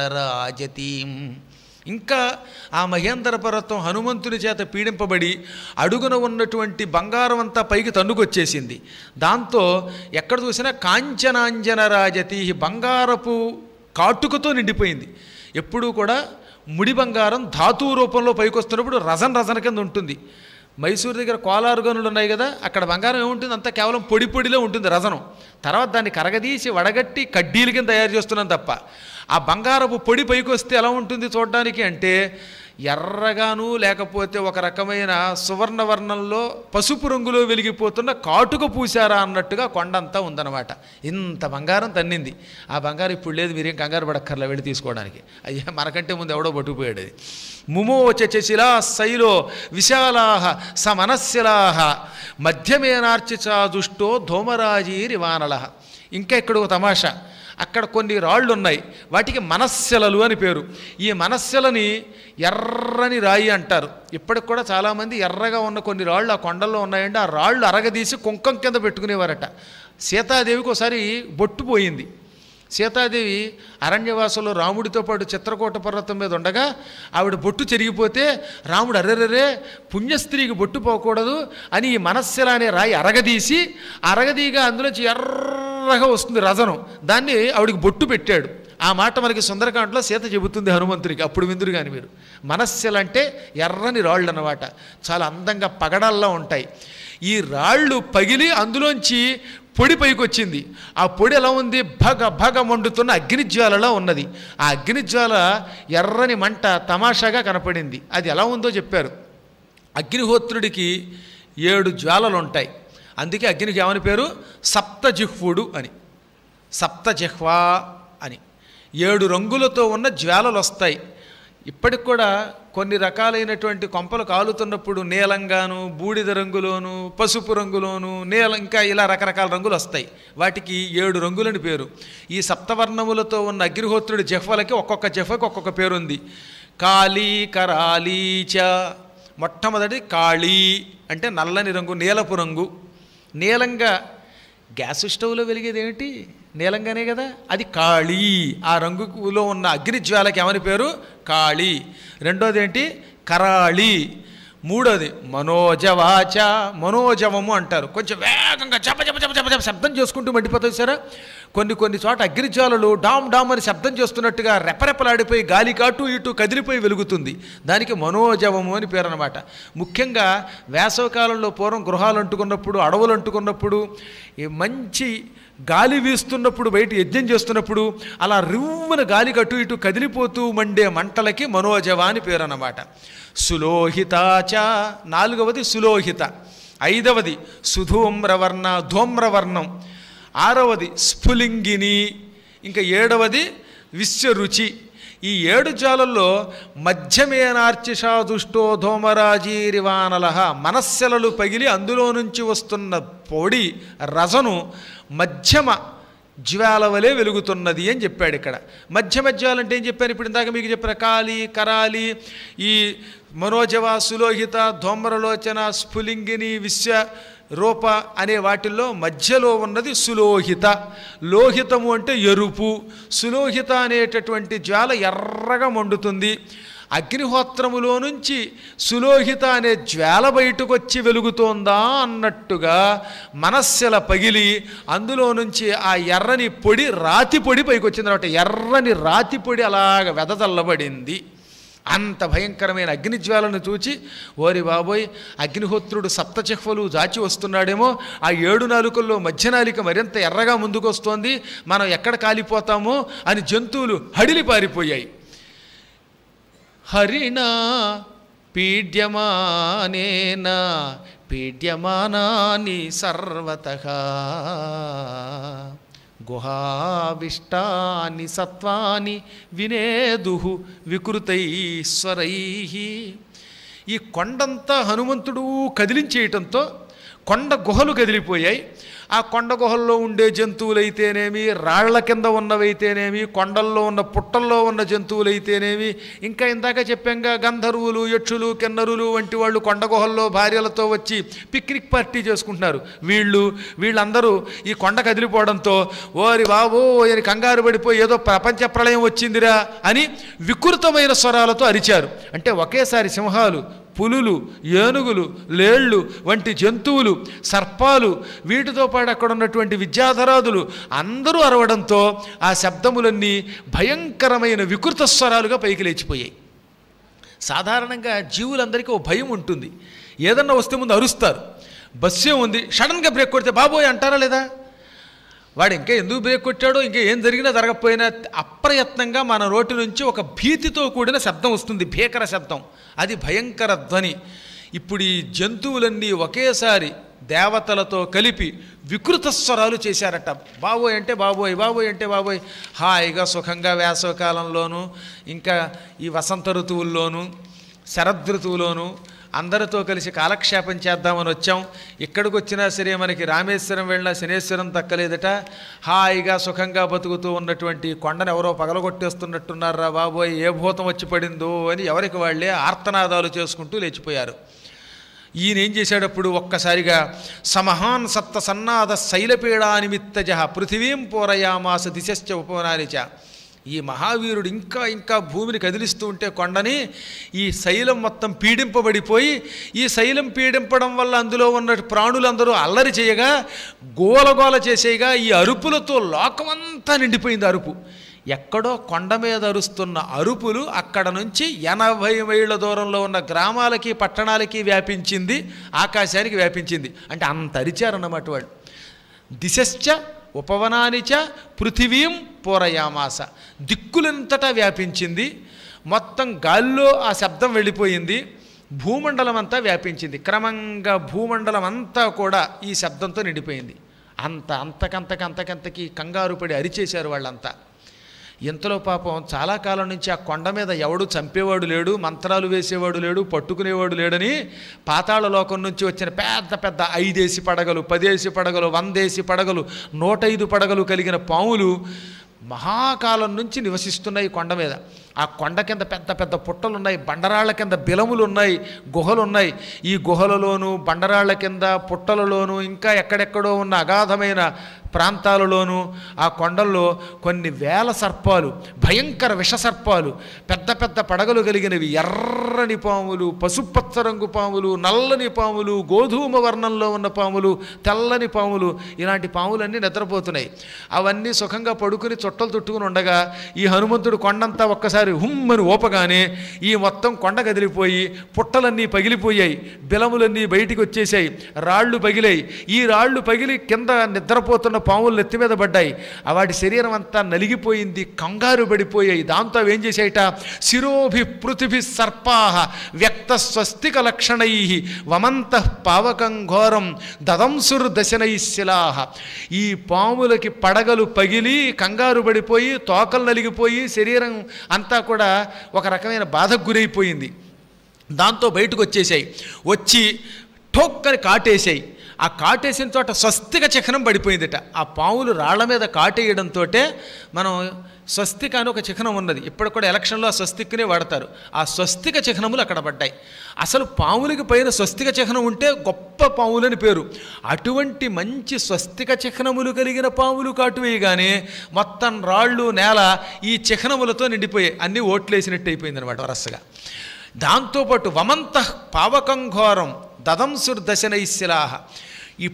ఇంకా ఆ మహేంద్ర పర్వతం హనుమంతుని చేత పీడింపబడి అడుగున ఉన్నటువంటి బంగారం అంతా పైకి తన్నుకొచ్చేసింది. దాంతో ఎక్కడ చూసినా కాంచనాంజన రాజతి, బంగారపు కాటుకతో నిండిపోయింది. ఎప్పుడూ కూడా ముడి బంగారం ధాతు రూపంలో పైకి వస్తున్నప్పుడు రజన కింద ఉంటుంది. మైసూరు దగ్గర కోలారు గనులు ఉన్నాయి కదా, అక్కడ బంగారం ఏముంటుంది, అంతా కేవలం పొడి పొడిలో ఉంటుంది రజనం. తర్వాత దాన్ని కరగదీసి వడగట్టి కడ్డీల కింద తయారు చేస్తున్నాం తప్ప ఆ బంగారపు పొడి పైకి వస్తే ఎలా ఉంటుంది చూడడానికి అంటే ఎర్రగాను, లేకపోతే ఒక రకమైన సువర్ణవర్ణంలో పసుపు రంగులో వెలిగిపోతున్న కాటుక పూసారా అన్నట్టుగా కొండంతా ఉందన్నమాట. ఇంత బంగారం తన్నింది. ఆ బంగారం ఇప్పుడు లేదు, మీరేం కంగారు పడక్కర్లా వెళ్ళి తీసుకోవడానికి. అయ్యా మనకంటే ముందు ఎవడో పట్టుకుపోయాడు అది. ముమోచశిలా శైలో విశాలాహ సమనస్యలాహ మధ్యమేనార్చిచా దుష్టో ధూమరాజీరివానల. ఇంకా ఇక్కడ ఒక తమాషా, అక్కడ కొన్ని రాళ్ళు ఉన్నాయి, వాటికి మనస్సెలలు అని పేరు. ఈ మనస్సెలని ఎర్రని రాయి అంటారు. ఇప్పటికి కూడా చాలామంది ఎర్రగా ఉన్న కొన్ని రాళ్ళు ఆ కొండల్లో ఉన్నాయండి. ఆ రాళ్ళు అరగదీసి కుంకం కింద పెట్టుకునేవారట. సీతాదేవికి ఒకసారి బొట్టు పోయింది. సీతాదేవి అరణ్యవాసంలో రాముడితో పాటు చిత్రకూట పర్వతం మీద ఉండగా ఆవిడ బొట్టు చెరిగిపోతే రాముడు అర్రెర్రే పుణ్యస్త్రీకి బొట్టు పోకూడదు అని ఈ మనస్సుల అనే రాయి అరగదీగా అందులోంచి ఎర్రగా వస్తుంది రజనం. దాన్ని ఆవిడికి బొట్టు పెట్టాడు. ఆ మాట మనకి సుందరకాండలో సీత చెబుతుంది హనుమంతుడికి. అప్పుడు విందురు కానీ మీరు. మనస్సులంటే ఎర్రని రాళ్ళు అన్నమాట. చాలా అందంగా పగడాల్లో ఉంటాయి. ఈ రాళ్ళు పగిలి అందులోంచి పొడి పైకి వచ్చింది. ఆ పొడి ఎలా ఉంది? భగ మండుతున్న అగ్నిజ్వాలలో ఉన్నది. ఆ అగ్నిజ్వాల ఎర్రని మంట తమాషాగా కనపడింది. అది ఎలా ఉందో చెప్పారు. అగ్నిహోత్రుడికి 7 జ్వాలలు ఉంటాయి. అందుకే అగ్నికి ఏమని పేరు? సప్తజిహ్వుడు అని, సప్తజిహ్వా అని. 7 రంగులతో ఉన్న జ్వాలలు వస్తాయి. ఇప్పటికి కూడా కొన్ని రకాలైనటువంటి కొంపలు కాలుతున్నప్పుడు నీలంగాను, బూడిద రంగులోను, పసుపు రంగులోను, ఇంకా ఇలా రకరకాల రంగులు వస్తాయి. వాటికి 7 రంగులని పేరు. ఈ సప్తవర్ణములతో ఉన్న అగ్నిహోత్రుడి జిహ్వలకి ఒక్కొక్క జిహ్వకి ఒక్కొక్క పేరుంది. కాళీ, కరాళీచ. మొట్టమొదటి కాళీ అంటే నల్లని రంగు, నీలపు రంగు. నీలంగా గ్యాస్ స్టవ్లో వెలిగేది ఏమిటి? నీలంగానే కదా, అది కాళీ. ఆ రంగులో ఉన్న అగ్నిజ్వాలకి ఏమని పేరు? కాళీ. రెండోది ఏంటి? కరాళి. మూడోది మనోజవాచ. మనోజవము అంటారు. కొంచెం వేగంగా జప జప జప జప జప శబ్దం చేసుకుంటూ మండిపోతుంది సారా. కొన్ని చోట అగ్నిజ్వాలలు డామ్ డామ్ అని శబ్దం చేస్తున్నట్టుగా రెపరెపలాడిపోయి గాలికి అటు ఇటు కదిలిపోయి వెలుగుతుంది. దానికి మనోజవము అని పేరు అన్నమాట. ముఖ్యంగా వేసవకాలంలో పూర్వం గృహాలు అంటుకున్నప్పుడు, అడవులు అంటుకున్నప్పుడు, మంచి గాలి వీస్తున్నప్పుడు, బయట యజ్ఞం చేస్తున్నప్పుడు అలా రివ్వున గాలికి అటు ఇటు కదిలిపోతూ మండే మంటలకి మనోజవ అని పేరు అన్నమాట. సులోహితాచ. 4వది సులోహిత. 5వది సుధూమ్రవర్ణ, ధూమ్రవర్ణం. 6వది స్ఫులింగిని. ఇంకా 7వది విశ్వరుచి. ఈ 7 జ్వాలల్లో మధ్యమేనార్చిషా దుష్టో ధూమరాజీరివానల. మనస్సెలలు పగిలి అందులో నుంచి వస్తున్న పొడి రజను మధ్యమ జ్వాల వలె వెలుగుతున్నది అని చెప్పాడు ఇక్కడ. మధ్యమ జ్వాల అంటే ఏం చెప్పాను ఇప్పుడు? ఇందాక మీకు చెప్పిన కాళీ, కరాలి, ఈ మనోజవ, సులోహిత, ధూమ్రలోచన, స్ఫులింగిని, విశ్వ రూప అనే వాటిల్లో మధ్యలో ఉన్నది సులోహిత. లోహితము అంటే ఎరుపు. సులోహిత అనేటటువంటి జ్వాల ఎర్రగా మండుతుంది. అగ్నిహోత్రములో నుంచి సులోహిత అనే జ్వాల బయటకు వచ్చి వెలుగుతోందా అన్నట్టుగా మనస్సుల పగిలి అందులో నుంచి ఆ ఎర్రని పొడి, రాతి పొడి పైకి వచ్చింది అనమాట. ఎర్రని రాతి పొడి అలాగ వెదజల్లబడింది. అంత భయంకరమైన అగ్నిజ్వాలను చూచి ఓరి బాబోయ్, అగ్నిహోత్రుడు సప్తచిహ్వలు జాచి వస్తున్నాడేమో, ఆ 7 నాలుకల్లో మధ్య నాలిక మరింత ఎర్రగా ముందుకు వస్తోంది, మనం ఎక్కడ కాలిపోతామో అని జంతువులు హడిలి పారిపోయాయి. హరిణా పీడ్యమానేన పీడ్యమానాని సర్వతః గుహావిష్టాని సత్వాని వినేదుః వికృతైశ్వరైః. ఈ కొండంతా హనుమంతుడు కదిలించేయటంతో కొండ గుహలు కదిలిపోయాయి. ఆ కొండ గుహల్లో ఉండే జంతువులైతేనేమి, రాళ్ల కింద ఉన్నవైతేనేమి, కొండల్లో ఉన్న పుట్టల్లో ఉన్న జంతువులైతేనేమి, ఇంకా ఇందాక చెప్పాంగా గంధర్వులు, యక్షులు, కిన్నరులు వంటి వాళ్ళు కొండ గుహల్లో భార్యలతో వచ్చి పిక్నిక్ పార్టీ చేసుకుంటున్నారు. వీళ్ళందరూ ఈ కొండ కదిలిపోవడంతో ఓరి బాబో అని కంగారు పడిపోయి ఏదో ప్రపంచ ప్రళయం వచ్చిందిరా అని వికృతమైన స్వరాలతో అరిచారు. అంటే ఒకేసారి సింహాలు, పులులు, ఏనుగులు, లేళ్ళు వంటి జంతువులు, సర్పాలు, వీటితో పాటు అక్కడ ఉన్నటువంటి విద్యాధరాదులు అందరూ అరవడంతో ఆ శబ్దములన్నీ భయంకరమైన వికృత స్వరాలుగా పైకి లేచిపోయాయి. సాధారణంగా జీవులందరికీ ఓ భయం ఉంటుంది. ఏదన్నా వస్తే ముందు అరుస్తారు. బస్సే ఉంది, సడన్గా బ్రేక్ కొడితే బాబోయ్ అంటారా లేదా? వాడు ఇంకా ఎందుకు బ్రేక్ కొట్టాడో, ఇంకా ఏం జరిగినా జరగకపోయినా అప్రయత్నంగా మన నోటి నుంచి ఒక భీతితో కూడిన శబ్దం వస్తుంది, భీకర శబ్దం. అది భయంకర ధ్వని. ఇప్పుడు ఈ జంతువులన్నీ ఒకేసారి దేవతలతో కలిపి వికృత స్వరాలు చేశారట. బాబోయ్ అంటే బాబోయ్, బాబోయ్ అంటే బాబోయ్. హాయిగా సుఖంగా వేసవకాలంలోనూ, ఇంకా ఈ వసంత ఋతువుల్లోనూ, శరదృతువులోనూ అందరితో కలిసి కాలక్షేపం చేద్దామని వచ్చాం. ఇక్కడికి వచ్చినా సరే మనకి రామేశ్వరం వెళ్ళినా శనేశ్వరం తక్కలేదట. హాయిగా సుఖంగా బతుకుతూ ఉన్నటువంటి కొండను ఎవరో పగలగొట్టేస్తున్నట్టున్నారా బాబోయ్, ఏ భూతం వచ్చి పడిందో అని ఎవరికి వాళ్ళే ఆర్తనాదాలు చేసుకుంటూ లేచిపోయారు. ఈయన ఏం చేశాడప్పుడు ఒక్కసారిగా సమహాన్ సత్త సన్నాద శైలపీడా నిమిత్తజ పృథివీం పూరయామాస దిశశ్చ ఉపవనానిచ. ఈ మహావీరుడు ఇంకా ఇంకా భూమిని కదిలిస్తూ ఉంటే కొండని ఈ శైలం మొత్తం పీడింపబడిపోయి, ఈ శైలం పీడింపడం వల్ల అందులో ఉన్న ప్రాణులందరూ అల్లరి చేయగా, గోలగోల చేసేయగా ఈ అరుపులతో లోకమంతా నిండిపోయింది. అరుపు ఎక్కడో కొండ మీద అరుస్తున్న అరుపులు అక్కడ నుంచి 80 మైళ్ళ దూరంలో ఉన్న గ్రామాలకి పట్టణాలకి వ్యాపించింది, ఆకాశానికి వ్యాపించింది. అంటే అంత అరిచారన్నమాట వాళ్ళు. దిశశ్చ ఉపవనానిచ పృథివీం పూరయామాస, దిక్కులంతటా వ్యాపించింది. మొత్తం గాల్లో ఆ శబ్దం వెళ్ళిపోయింది. భూమండలం అంతా వ్యాపించింది. క్రమంగా భూమండలం అంతా కూడా ఈ శబ్దంతో నిండిపోయింది. అంతకంతకి కంగారు పడి అరిచేశారు వాళ్ళంతా. ఇంతలో పాపం చాలా కాలం నుంచి ఆ కొండ మీద ఎవడు చంపేవాడు లేడు, మంత్రాలు వేసేవాడు లేడు, పట్టుకునేవాడు లేడని పాతాళ లోకం నుంచి వచ్చిన పెద్ద పెద్ద 5 పడగలు, 10 పడగలు, 100 పడగలు, 105 పడగలు కలిగిన పాములు మహాకాలం నుంచి నివసిస్తున్నాయి కొండ మీద. ఆ కొండ కింద పెద్ద పెద్ద పుట్టలు ఉన్నాయి, బండరాళ్ల కింద బిలములు ఉన్నాయి, గుహలు ఉన్నాయి. ఈ గుహలలోనూ బండరాళ్ల కింద పుట్టలలోనూ ఇంకా ఎక్కడెక్కడో ఉన్న అగాధమైన ప్రాంతాలలోనూ ఆ కొండల్లో కొన్ని వేల సర్పాలు, భయంకర విషసర్పాలు, పెద్ద పెద్ద పడగలు కలిగినవి, ఎర్రని పాములు, పసుపచ్చ రంగు పాములు, నల్లని పాములు, గోధుమ వర్ణంలో ఉన్న పాములు, తెల్లని పాములు, ఇలాంటి పాములన్నీ నిద్రపోతున్నాయి. అవన్నీ సుఖంగా పడుకుని చుట్టలు చుట్టుకుని ఉండగా ఈ హనుమంతుడు కొండంతా ఒక్కసారి హుమ్మని ఊపగానే ఈ మొత్తం కొండ కదిలిపోయి పుట్టలన్నీ పగిలిపోయాయి, బిలములన్నీ బయటికి వచ్చేసాయి, రాళ్ళు పగిలాయి. ఈ రాళ్ళు పగిలి కింద నిద్రపోతున్న పాములు నెత్తి మీద పడ్డాయి. వాటి శరీరం అంతా నలిగిపోయింది, కంగారు పడిపోయాయి. దాంతో అవి ఏం చేశాయిట, శిరోభి పృథిభి సర్పాహ వ్యక్త స్వస్తిక లక్షణై వమంత పావకం ఘోరం దదంసుర్ దశనైశిలాహ. ఈ పాములకి పడగలు పగిలి కంగారు పడిపోయి, తోకలు నలిగిపోయి, శరీరం అంతా కూడా ఒక రకమైన బాధకు గురైపోయింది. దాంతో బయటకు వచ్చేసాయి. వచ్చి ఠోక్కని కాటేసాయి. ఆ కాటేసిన చోట స్వస్తిక చిహ్నం పడిపోయిందిట. ఆ పాములు రాళ్ల మీద కాటేయడంతో మనం స్వస్తిక అని ఒక చిహ్నం ఉన్నది, ఇప్పుడు కూడా ఎలక్షన్లో ఆ స్వస్తిక్నే వాడతారు. ఆ స్వస్తిక చిహ్నములు అక్కడ పడ్డాయి. అసలు పాములకి పైన స్వస్తిక చిహ్నం ఉంటే గొప్ప పాములని పేరు. అటువంటి మంచి స్వస్తిక చిహ్నములు కలిగిన పాములు కాటువేయగానే మొత్తం రాళ్ళు నేల ఈ చిహ్నములతో నిండిపోయాయి. అన్నీ ఓట్లేసినట్టు అయిపోయింది అనమాట వరసగా. దాంతోపాటు వమంత పావకం ఘోరం దదంసుర్ దశనైశిలాహ. ఈ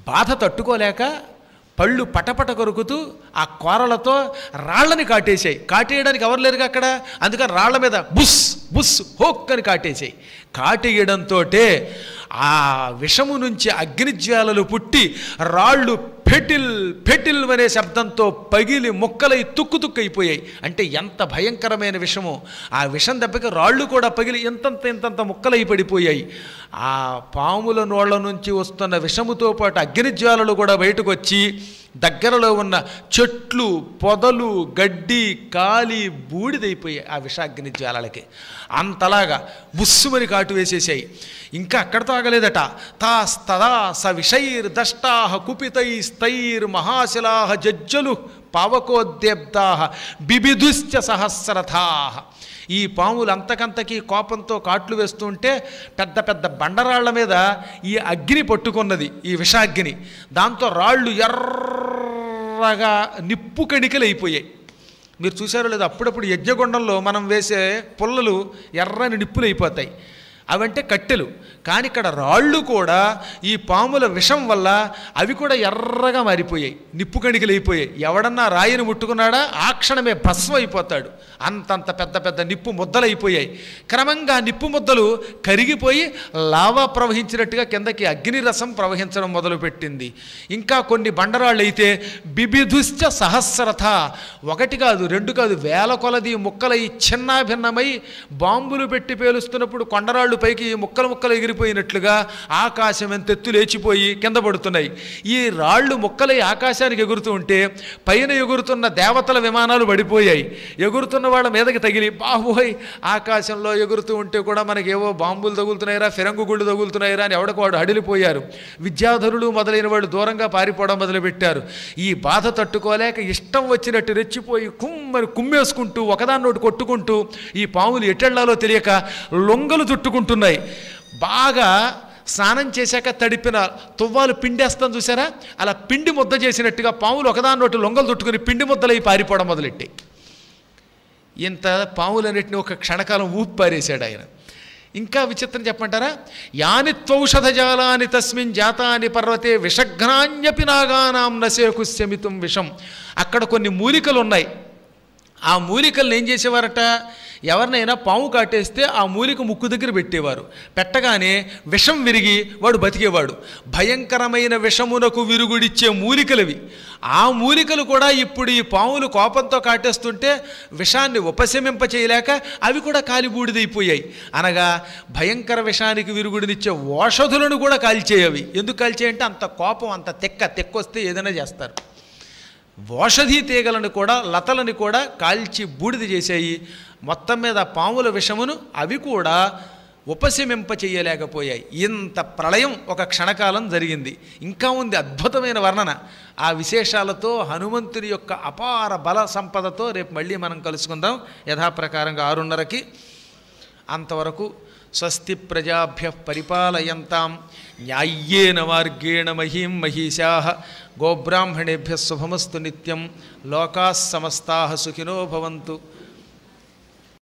బాధ తట్టుకోలేక పళ్ళు పటపట కొరుకుతూ ఆ కోరలతో రాళ్ళని కాటేసాయి. కాటేయడానికి ఎవరు లేరుగా అక్కడ, అందుకని రాళ్ల మీద బుస్ బుస్ హోక్కని కాటేసాయి. కాటేయడంతో ఆ విషము నుంచి అగ్నిజ్వాలలు పుట్టి రాళ్ళు ఫెటిల్ ఫెటిల్ అనే శబ్దంతో పగిలి ముక్కలై తుక్కుతుక్కైపోయాయి. అంటే ఎంత భయంకరమైన విషమో! ఆ విషం దెబ్బకి రాళ్ళు కూడా పగిలి ఇంతంత ముక్కలై పడిపోయాయి. ఆ పాముల నోళ్ల నుంచి వస్తున్న విషముతో పాటు అగ్నిజ్వాలలు కూడా బయటకు వచ్చి దగ్గరలో ఉన్న చెట్లు, పొదలు, గడ్డి కాలి బూడిదైపోయాయి ఆ విషాగ్ని జ్వాలలకి. అంతలాగా బుస్సుమని కాటు వేసేసాయి. ఇంకా అక్కడతో ఆగలేదట. తాస్తదా స విషైర్ దష్టాహ కుపితైస్తైర్ మహాశిలాహ జజ్జలు పావకోద్యబ్దాహ బిబిధుశ్చ సహస్రథాహ. ఈ పాములు అంతకంతకీ కోపంతో కాట్లు వేస్తుంటే పెద్ద పెద్ద బండరాళ్ల మీద ఈ అగ్ని పట్టుకున్నది, ఈ విషాగ్ని. దాంతో రాళ్ళు ఎర్రగా నిప్పు కణికలు అయిపోయాయి. మీరు చూసారో లేదా, అప్పుడప్పుడు యజ్ఞగుండంలో మనం వేసే పుల్లలు ఎర్రని నిప్పులు అయిపోతాయి, అవంటే కట్టెలు. కానీ ఇక్కడ రాళ్ళు కూడా ఈ పాముల విషం వల్ల అవి కూడా ఎర్రగా మారిపోయాయి, నిప్పు కణికలు అయిపోయాయి. ఎవడన్నా రాయిని ముట్టుకున్నాడా ఆ క్షణమే భస్మం అయిపోతాడు. అంతంత పెద్ద పెద్ద నిప్పు ముద్దలైపోయాయి. క్రమంగా నిప్పు ముద్దలు కరిగిపోయి లావా ప్రవహించినట్టుగా కిందకి అగ్నిరసం ప్రవహించడం మొదలుపెట్టింది. ఇంకా కొన్ని బండరాళ్ళు అయితే బిబిధుశ్చ సహస్రథ, ఒకటి కాదు రెండు కాదు, వేల కొలది ముక్కలై చిన్నాభిన్నమై బాంబులు పెట్టి పేలుస్తున్నప్పుడు కొండరాళ్ళు పైకి ముక్కలు ముక్కలు ఎగిరిపోయినట్లుగా ఆకాశం ఎంతెత్తు లేచిపోయి కింద పడుతున్నాయి. ఈ రాళ్ళు ముక్కలై ఆకాశానికి ఎగురుతూ ఉంటే పైన ఎగురుతున్న దేవతల విమానాలు పడిపోయాయి. ఎగురుతున్న వాళ్ళ మీదకి తగిలి బాబోయ్, ఆకాశంలో ఎగురుతూ ఉంటే కూడా మనకేవో బాంబులు తగులుతున్నాయిరా, ఫిరంగు గుళ్ళు తగులుతున్నాయిరా అని ఎవడకు అడిలిపోయారు. విద్యాధరులు మొదలైన వాళ్ళు దూరంగా పారిపోవడం మొదలుపెట్టారు. ఈ బాధ తట్టుకోలేక ఇష్టం వచ్చినట్టు రెచ్చిపోయి కుమ్మేసుకుంటూ ఒకదాన్నోటి కొట్టుకుంటూ ఈ పాములు ఎటెళ్లాలో తెలియక లొంగలు చుట్టుకుంటున్నాయి. బాగా స్నానం చేశాక తడిపిన తువ్వాలు పిండేస్తాం చూసారా, అలా పిండి ముద్ద చేసినట్టుగా పాములు ఒకదాని ఒకటి లొంగలు తుట్టుకుని పిండి ముద్దలై పారిపోవడం మొదలెట్టి ఇంత పాములన్నింటినీ ఒక క్షణకాలం ఊపి పారేశాడు ఆయన. ఇంకా విచిత్రం చెప్పమంటారా, యాని త్వౌషధజాలాని తస్మిన్ జాతాని పర్వతే విషఘ్నాన్యపి నాగానాం నశేకుస్యమితుం విషం. అక్కడ కొన్ని మూలికలు ఉన్నాయి. ఆ మూలికలను ఏం చేసేవారట, ఎవరినైనా పాము కాటేస్తే ఆ మూలిక ముక్కు దగ్గర పెట్టేవారు. పెట్టగానే విషం విరిగి వాడు బతికేవాడు. భయంకరమైన విషమునకు విరుగుడిచ్చే మూలికలవి. ఆ మూలికలు కూడా ఇప్పుడు ఈ పాములు కోపంతో కాటేస్తుంటే విషాన్ని ఉపశమింప చేయలేక అవి కూడా కాలిబూడిదైపోయాయి. అనగా భయంకర విషానికి విరుగుడినిచ్చే ఓషధులను కూడా కాల్చేయవి. ఎందుకు కాల్చేయంటే అంత కోపం, అంత తెక్కొస్తే ఏదైనా చేస్తారు. ఓషధీ తీగలను కూడా లతలను కూడా కాల్చి బూడిద చేశాయి. మొత్తం మీద పాముల విషమును అవి కూడా ఉపశమింప చేయలేకపోయాయి. ఇంత ప్రళయం ఒక క్షణకాలం జరిగింది. ఇంకా ఉంది అద్భుతమైన వర్ణన. ఆ విశేషాలతో హనుమంతుని యొక్క అపార బల సంపదతో రేపు మళ్ళీ మనం కలుసుకుందాం యథాప్రకారంగా 6:30కి. అంతవరకు స్వస్తి ప్రజాభ్య పరిపాలయంతాం న్యాయ్యేన మార్గేణ మహీం మహిషాః గోబ్రాహ్మణేభ్య శుభమస్తు నిత్యం. లోకాః సమస్తాః సుఖినో భవంతు.